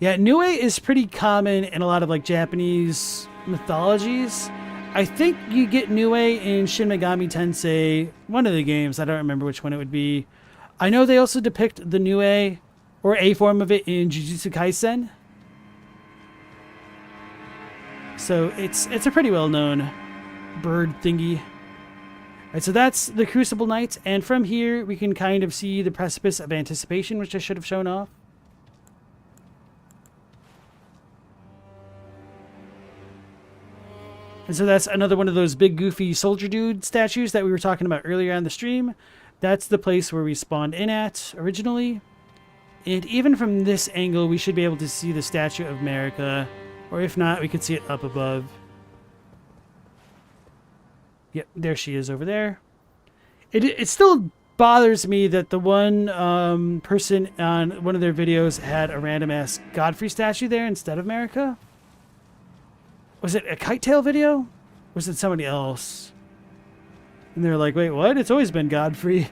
Yeah, Nue is pretty common in a lot of like Japanese mythologies. I think you get Nue in Shin Megami Tensei, one of the games. I don't remember which one it would be. I know they also depict the Nue, or a form of it, in Jujutsu Kaisen. So it's a pretty well-known bird thingy. Alright, so that's the Crucible Knight, and from here we can kind of see the Precipice of Anticipation, which I should have shown off. And so that's another one of those big goofy soldier dude statues that we were talking about earlier on the stream. That's the place where we spawned in at originally. And even from this angle, we should be able to see the Statue of Marika. Or if not, we could see it up above. Yep, there she is over there. It still bothers me that the one person on one of their videos had a random-ass Godfrey statue there instead of Marika. Was it a Kite Tail video? Or was it somebody else? And they're like, wait, what? It's always been Godfrey.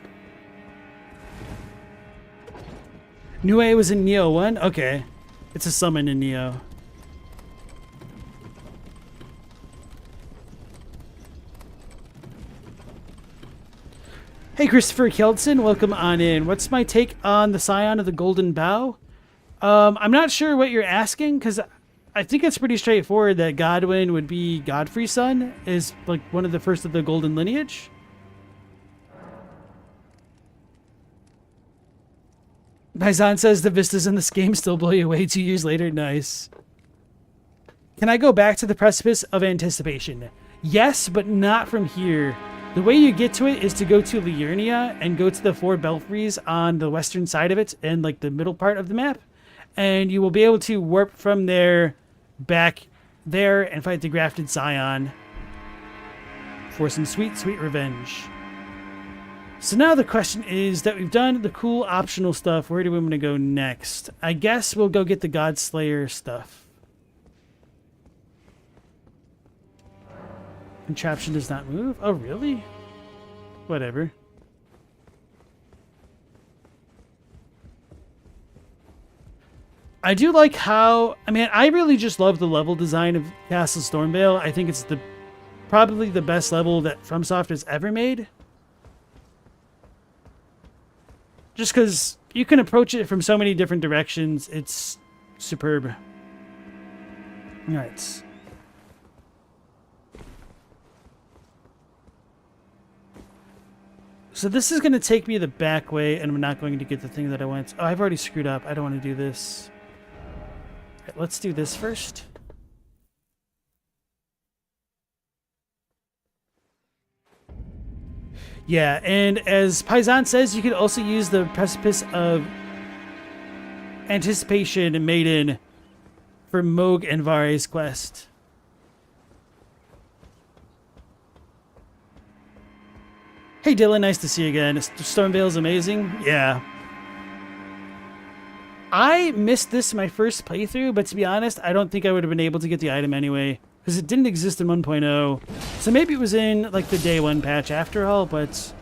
Nue was in Neo 1? Okay. It's a summon in Neo. Hey, Christopher Kjeldsen, welcome on in. What's my take on the Scion of the Golden Bow? I'm not sure what you're asking, because I think it's pretty straightforward that Godwyn would be Godfrey's son, is like one of the first of the golden lineage. Paisan says the vistas in this game still blow you away 2 years later. Nice. Can I go back to the Precipice of Anticipation? Yes, but not from here. The way you get to it is to go to Liurnia and go to the 4 belfries on the western side of it and like the middle part of the map. And you will be able to warp from there back there and fight the Grafted Scion for some sweet, sweet revenge. So now the question is that we've done the cool optional stuff. Where do we want to go next? I guess we'll go get the Godslayer stuff. Contraption does not move? Oh, really? Whatever. I do like how... I mean, I really just love the level design of Castle Stormveil. I think it's probably the best level that FromSoft has ever made. Just because you can approach it from so many different directions. It's superb. Alright. So this is going to take me the back way, and I'm not going to get the thing that I want. Oh, I've already screwed up. I don't want to do this. Right, let's do this first. Yeah, and as Paisan says, you can also use the Precipice of Anticipation Maiden for Moog and Vare's quest. Hey Dylan, nice to see you again. Stormveil's amazing. Yeah. I missed this my first playthrough, but to be honest, I don't think I would have been able to get the item anyway. Because it didn't exist in 1.0. So maybe it was in like the day 1 patch after all, but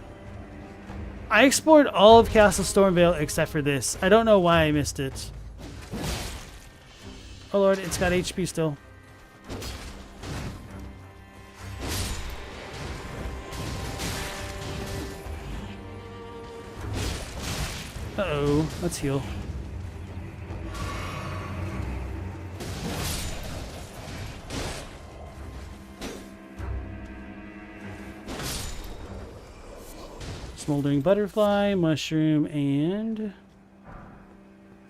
I explored all of Castle Stormveil except for this. I don't know why I missed it. Oh lord, it's got HP still. Uh-oh, let's heal. smoldering butterfly, mushroom, and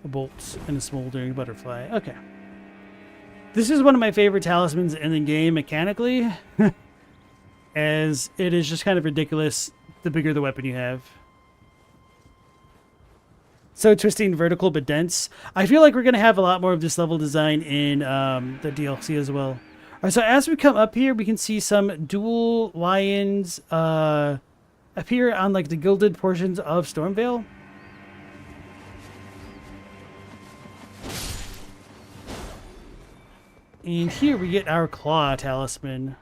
a bolt and a smoldering butterfly. Okay. This is one of my favorite talismans in the game mechanically, as it is just kind of ridiculous the bigger the weapon you have. So twisting, vertical, but dense. I feel like we're going to have a lot more of this level design in the DLC as well. All right, so as we come up here, we can see some dual lions appear on like the gilded portions of Stormveil. And here we get our claw talisman.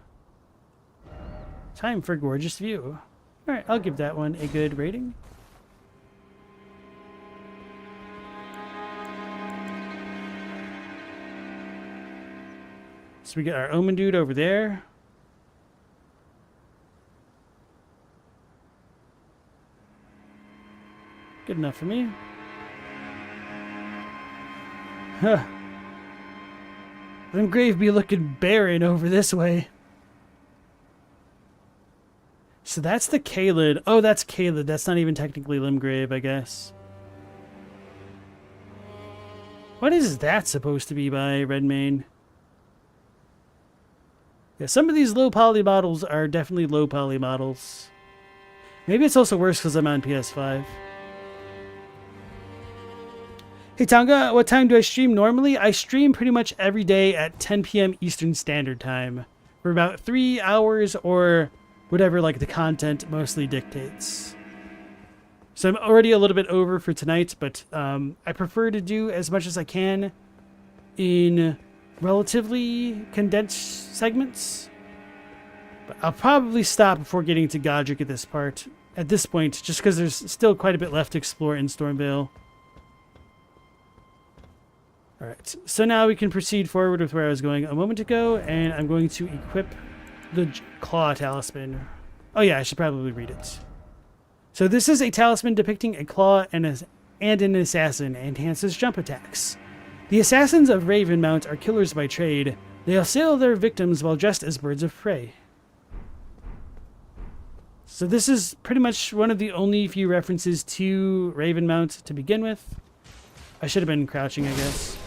Time for gorgeous view. All right, I'll give that one a good rating. So we get our Omen dude over there. Good enough for me. Huh. Them grave be looking barren over this way. So that's the Kaled. Oh, that's Kaled. That's not even technically Limgrave, I guess. What is that supposed to be by Redmane? Yeah, some of these low poly models are definitely low poly models. Maybe it's also worse because I'm on PS5. Hey Tonga, what time do I stream normally? I stream pretty much every day at 10 p.m. Eastern Standard Time for about 3 hours or whatever like the content mostly dictates. So I'm already a little bit over for tonight, but I prefer to do as much as I can in relatively condensed segments. But I'll probably stop before getting to Godric at this point, just because there's still quite a bit left to explore in Stormveil. Alright, so now we can proceed forward with where I was going a moment ago, and I'm going to equip the Claw Talisman. Oh yeah, I should probably read it. So this is a talisman depicting a claw and an assassin, and enhances jump attacks. The assassins of Ravenmount are killers by trade. They assail their victims while dressed as birds of prey. So this is pretty much one of the only few references to Ravenmount to begin with. I should have been crouching, I guess.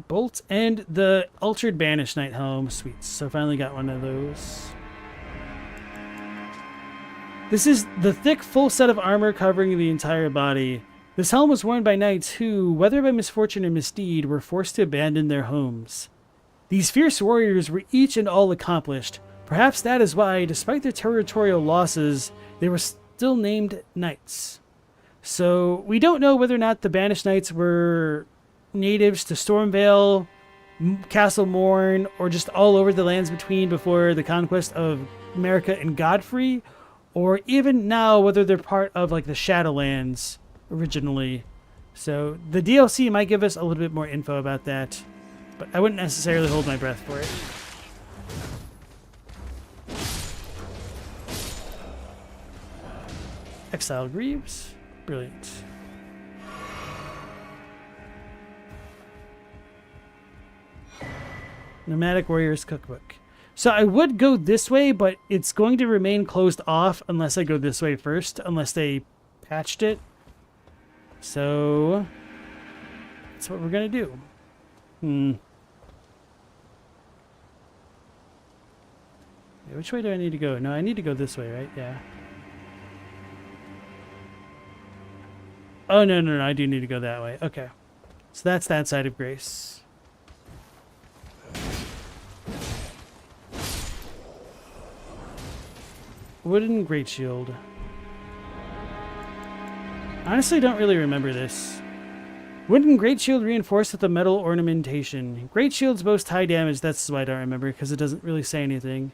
Bolt and the Altered Banished Knight Helm. Sweet. So finally got one of those. This is the thick, full set of armor covering the entire body. This helm was worn by knights who, whether by misfortune or misdeed, were forced to abandon their homes. These fierce warriors were each and all accomplished. Perhaps that is why, despite their territorial losses, they were still named knights. So we don't know whether or not the Banished Knights were natives to Stormveil, Castle Morn, or just all over the lands between before the conquest of America and Godfrey, or even now whether they're part of like the Shadowlands originally. So the DLC might give us a little bit more info about that, but I wouldn't necessarily hold my breath for it. Exile Greaves. Brilliant. Nomadic Warriors Cookbook. So I would go this way, but it's going to remain closed off unless I go this way first, unless they patched it. So that's what we're going to do. Yeah, which way do I need to go? No, I need to go this way, right? Yeah. Oh, no, I do need to go that way. Okay. So that's that side of Grace. Wooden Great Shield. Honestly, don't really remember this. Wooden Great Shield reinforced with a metal ornamentation. Great Shields boast high damage. That's why I don't remember, because it doesn't really say anything.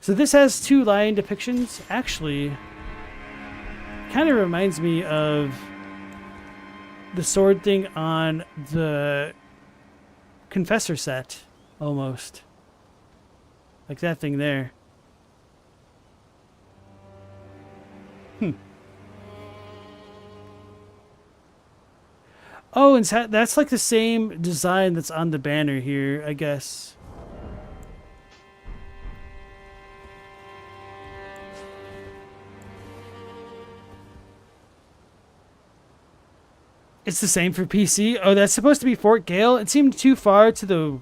So this has 2 lion depictions. Actually, kind of reminds me of the sword thing on the Confessor set, almost. Like that thing there. Oh, and that's like the same design that's on the banner here, I guess. It's the same for PC. Oh, that's supposed to be Fort Gale. It seemed too far to the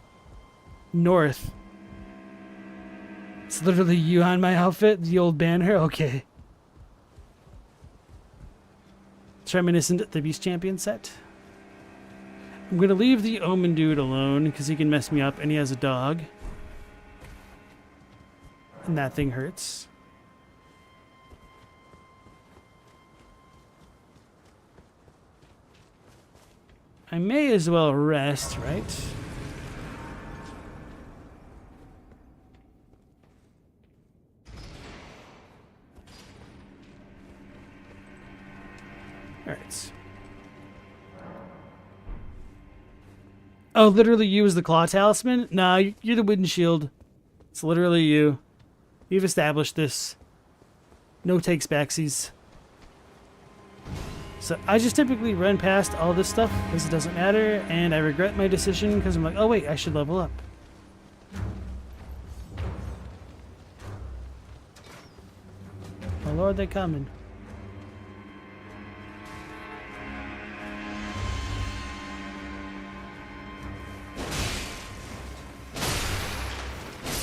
north. It's literally you on my outfit, the old banner. Okay. It's reminiscent of the Beast Champion set. I'm going to leave the Omen dude alone because he can mess me up and he has a dog. And that thing hurts. I may as well rest, right? Alright. Oh, literally you as the Claw Talisman? Nah, you're the Wooden Shield. It's literally you. We've established this. No takes backsies. So I just typically run past all this stuff because it doesn't matter, and I regret my decision because I'm like, oh wait, I should level up. Oh Lord, they're coming.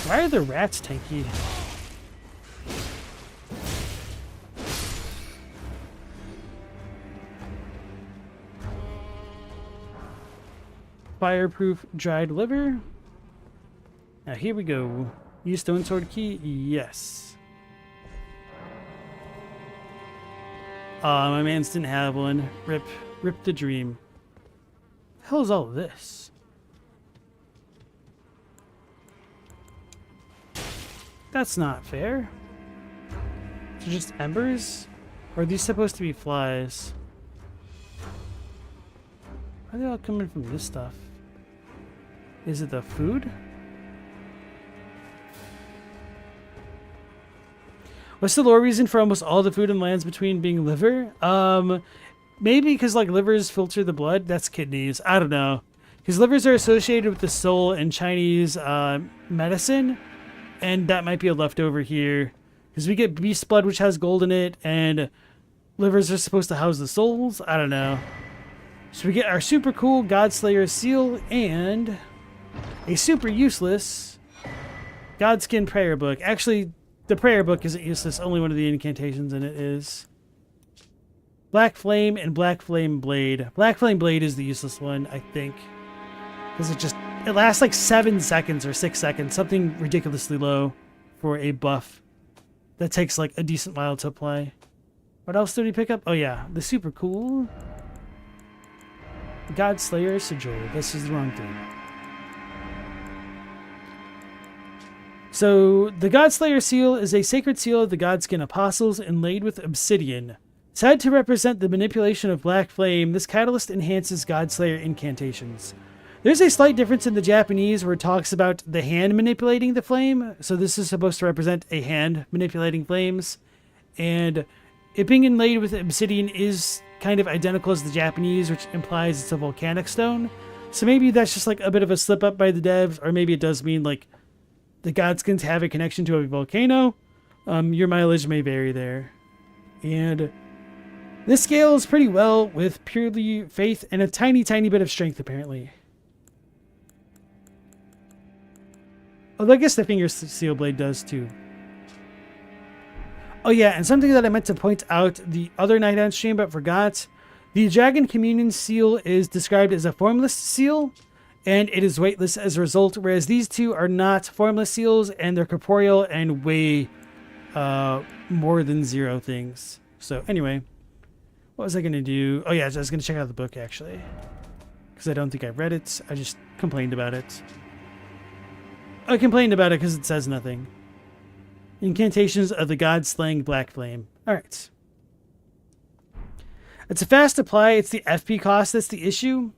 Why are the rats tanky? Fireproof dried liver. Now here we go. Use stone sword key? Yes. My mans didn't have one. Rip the dream. The hell is all of this? That's not fair. They're just embers? Or are these supposed to be flies? Why are they all coming from this stuff? Is it the food? What's the lore reason for almost all the food in Lands Between being liver? Maybe because like livers filter the blood. That's kidneys. I don't know. Because livers are associated with the soul in Chinese medicine, and that might be a leftover here. Because we get beast blood, which has gold in it, and livers are supposed to house the souls. I don't know. So we get our super cool Godslayer seal and a super useless Godskin prayer book. Actually, the prayer book isn't useless. Only one of the incantations in it is. Black Flame and Black Flame Blade. Black Flame Blade is the useless one, I think. Because it lasts like 7 seconds or 6 seconds. Something ridiculously low for a buff. That takes like a decent while to apply. What else did we pick up? Oh yeah, the super cool Godslayer Sigil. This is the wrong thing. So, the Godslayer seal is a sacred seal of the Godskin Apostles inlaid with obsidian. Said to represent the manipulation of black flame, this catalyst enhances Godslayer incantations. There's a slight difference in the Japanese where it talks about the hand manipulating the flame. So this is supposed to represent a hand manipulating flames. And it being inlaid with obsidian is kind of identical as the Japanese, which implies it's a volcanic stone. So maybe that's just like a bit of a slip up by the devs, or maybe it does mean like the Godskins have a connection to a volcano. Your mileage may vary there. And this scales pretty well with purely faith and a tiny, tiny bit of strength, apparently. Although I guess the Finger Seal Blade does too. Oh yeah, and something that I meant to point out the other night on stream but forgot. The Dragon Communion Seal is described as a formless seal, and it is weightless as a result, whereas these two are not formless seals, and they're corporeal and weigh more than 0 things. So anyway, what was I going to do? Oh yeah, I was going to check out the book, actually. Because I don't think I've read it. I just complained about it. I complained about it because it says nothing. Incantations of the God Slaying Black Flame. Alright. It's a fast apply. It's the FP cost that's the issue.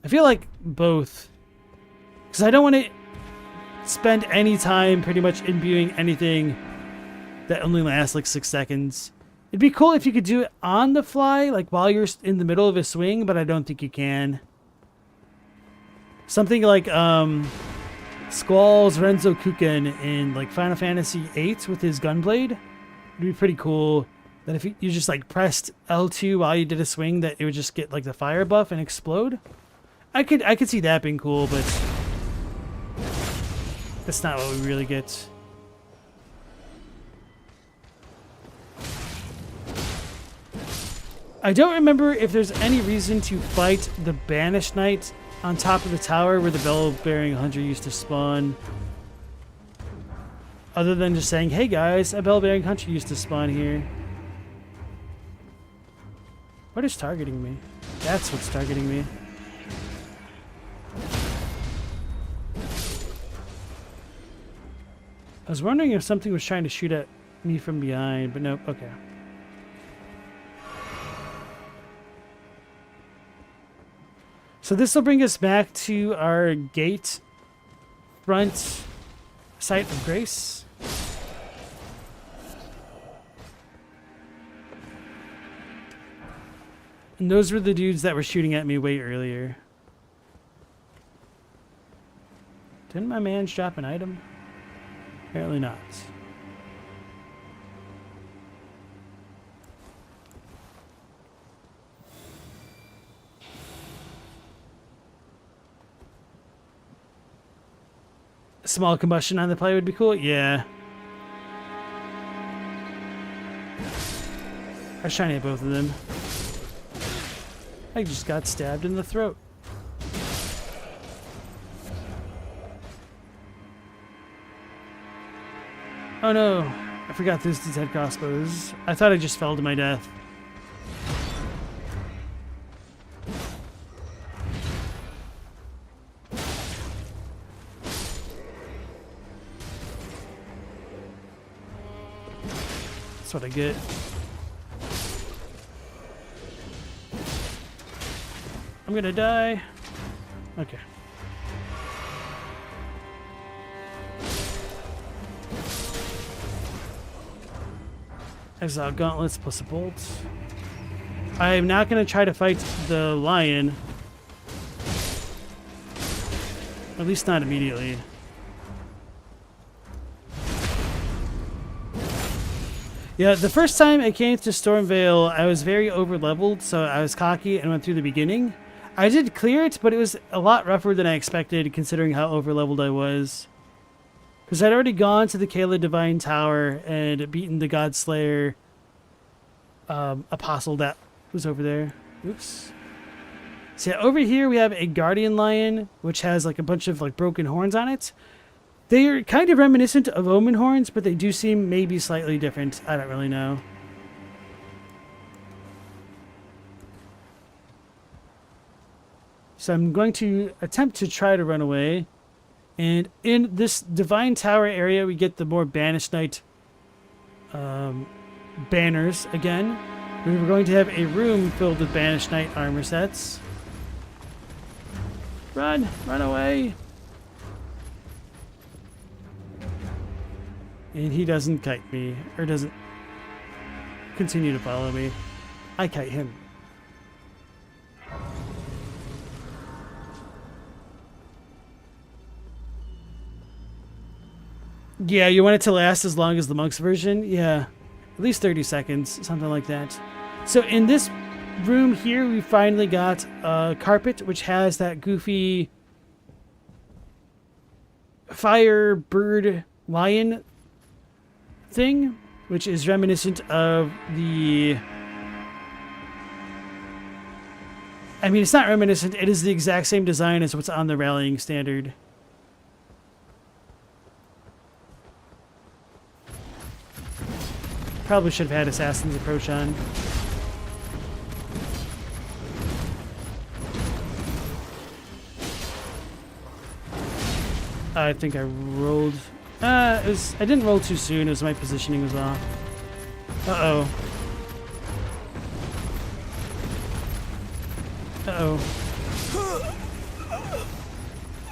I feel like both. Because I don't want to spend any time pretty much imbuing anything that only lasts like 6 seconds It'd be cool if you could do it on the fly, like while you're in the middle of a swing, but I don't think you can. Something like Squall's Renzo Kuken in like Final Fantasy VIII with his gunblade. It'd be pretty cool that if you just like pressed L2 while you did a swing, that it would just get like the fire buff and explode. I could see that being cool, but that's not what we really get. I don't remember if there's any reason to fight the Banished Knight on top of the tower where the Bell-Bearing Hunter used to spawn. Other than just saying, hey guys, a Bell-Bearing Hunter used to spawn here. What is targeting me? That's what's targeting me. I was wondering if something was trying to shoot at me from behind, but nope, okay. So this will bring us back to our gate front site of grace. And those were the dudes that were shooting at me way earlier. Didn't my man drop an item? Apparently not. Small combustion on the play would be cool. Yeah. I was trying to hit both of them. I just got stabbed in the throat. Oh no. I forgot this dude had crossbows. I thought I just fell to my death. That's what I get. I'm gonna die. Okay. Exile gauntlets plus a bolt. I am not gonna try to fight the lion. At least not immediately. Yeah, the first time I came to Stormveil, I was very over-leveled, so I was cocky and went through the beginning. I did clear it, but it was a lot rougher than I expected, considering how over-leveled I was. Because I'd already gone to the Kayla Divine Tower and beaten the Godslayer apostle that was over there. Oops. So yeah, over here we have a Guardian Lion, which has like a bunch of like broken horns on it. They are kind of reminiscent of Omen horns, but they do seem maybe slightly different. I don't really know. So I'm going to attempt to try to run away. And in this Divine Tower area, we get the more Banished Knight banners again. We're going to have a room filled with Banished Knight armor sets. Run! Run away! And he doesn't kite me, or doesn't continue to follow me. I kite him. Yeah, you want it to last as long as the monk's version? Yeah, at least 30 seconds, something like that. So in this room here, we finally got a carpet, which has that goofy fire bird lion thing, which is reminiscent of the... I mean, it's not reminiscent, it is the exact same design as what's on the rallying standard. Probably should have had Assassin's Approach on. I think I rolled... I didn't roll too soon, it was my positioning was off. Uh-oh. Uh-oh.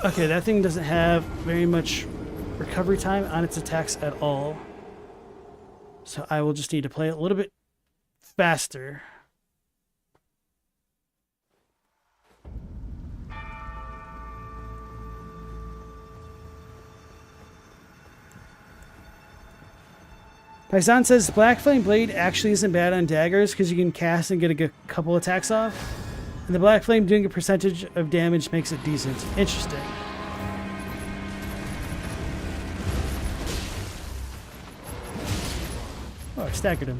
Okay, that thing doesn't have very much recovery time on its attacks at all. So I will just need to play it a little bit faster. Paisan says Black Flame Blade actually isn't bad on daggers because you can cast and get a couple attacks off. And the Black Flame doing a percentage of damage makes it decent. Interesting. Oh, I staggered him.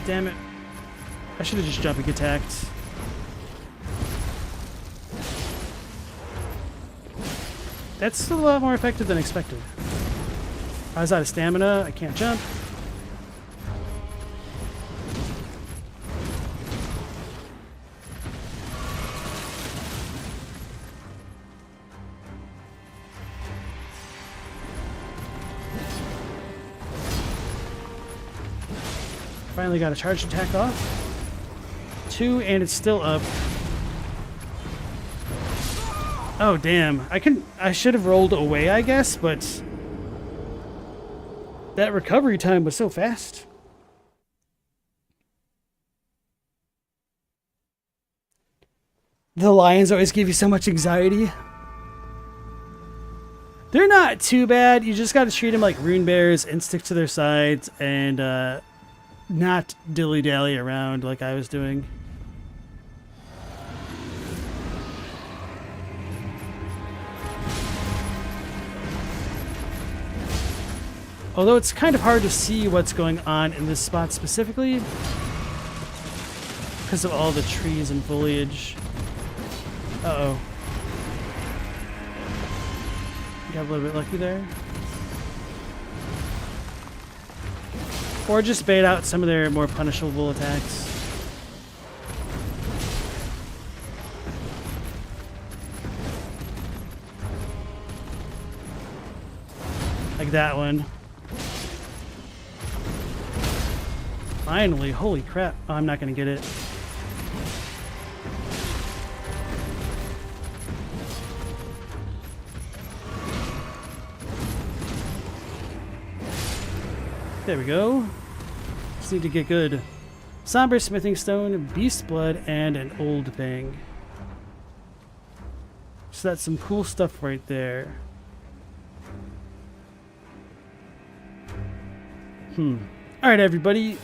Damn it. I should have just jumping attacked. That's still a lot more effective than expected. I was out of stamina. I can't jump. Finally got a charge attack off. 2, and it's still up. Oh damn! I should have rolled away, I guess, but that recovery time was so fast. The lions always give you so much anxiety. They're not too bad. You just got to treat them like rune bears and stick to their sides and not dilly-dally around like I was doing. Although it's kind of hard to see what's going on in this spot specifically because of all the trees and foliage. Uh-oh. Got a little bit lucky there. Or just bait out some of their more punishable attacks. Like that one. Finally, holy crap. Oh, I'm not going to get it. There we go. Just need to get good. Somber Smithing Stone, Beast Blood, and an Old Bang. So that's some cool stuff right there. Alright, everybody.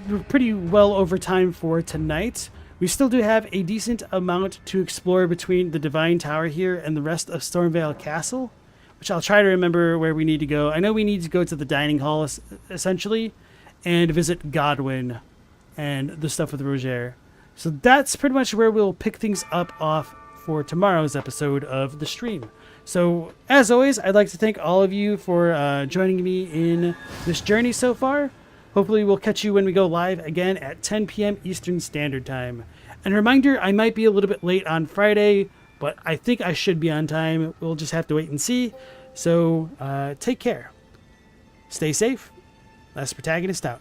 We're pretty well over time for tonight. We still do have a decent amount to explore between the Divine Tower here and the rest of Stormveil Castle, which I'll try to remember where we need to go. I know we need to go to the dining hall, essentially, and visit Godwin and the stuff with Roger. So that's pretty much where we'll pick things up off for tomorrow's episode of the stream. So, as always, I'd like to thank all of you for joining me in this journey so far. Hopefully we'll catch you when we go live again at 10 p.m. Eastern Standard Time. And a reminder, I might be a little bit late on Friday, but I think I should be on time. We'll just have to wait and see. So, take care. Stay safe. Last Protagonist out.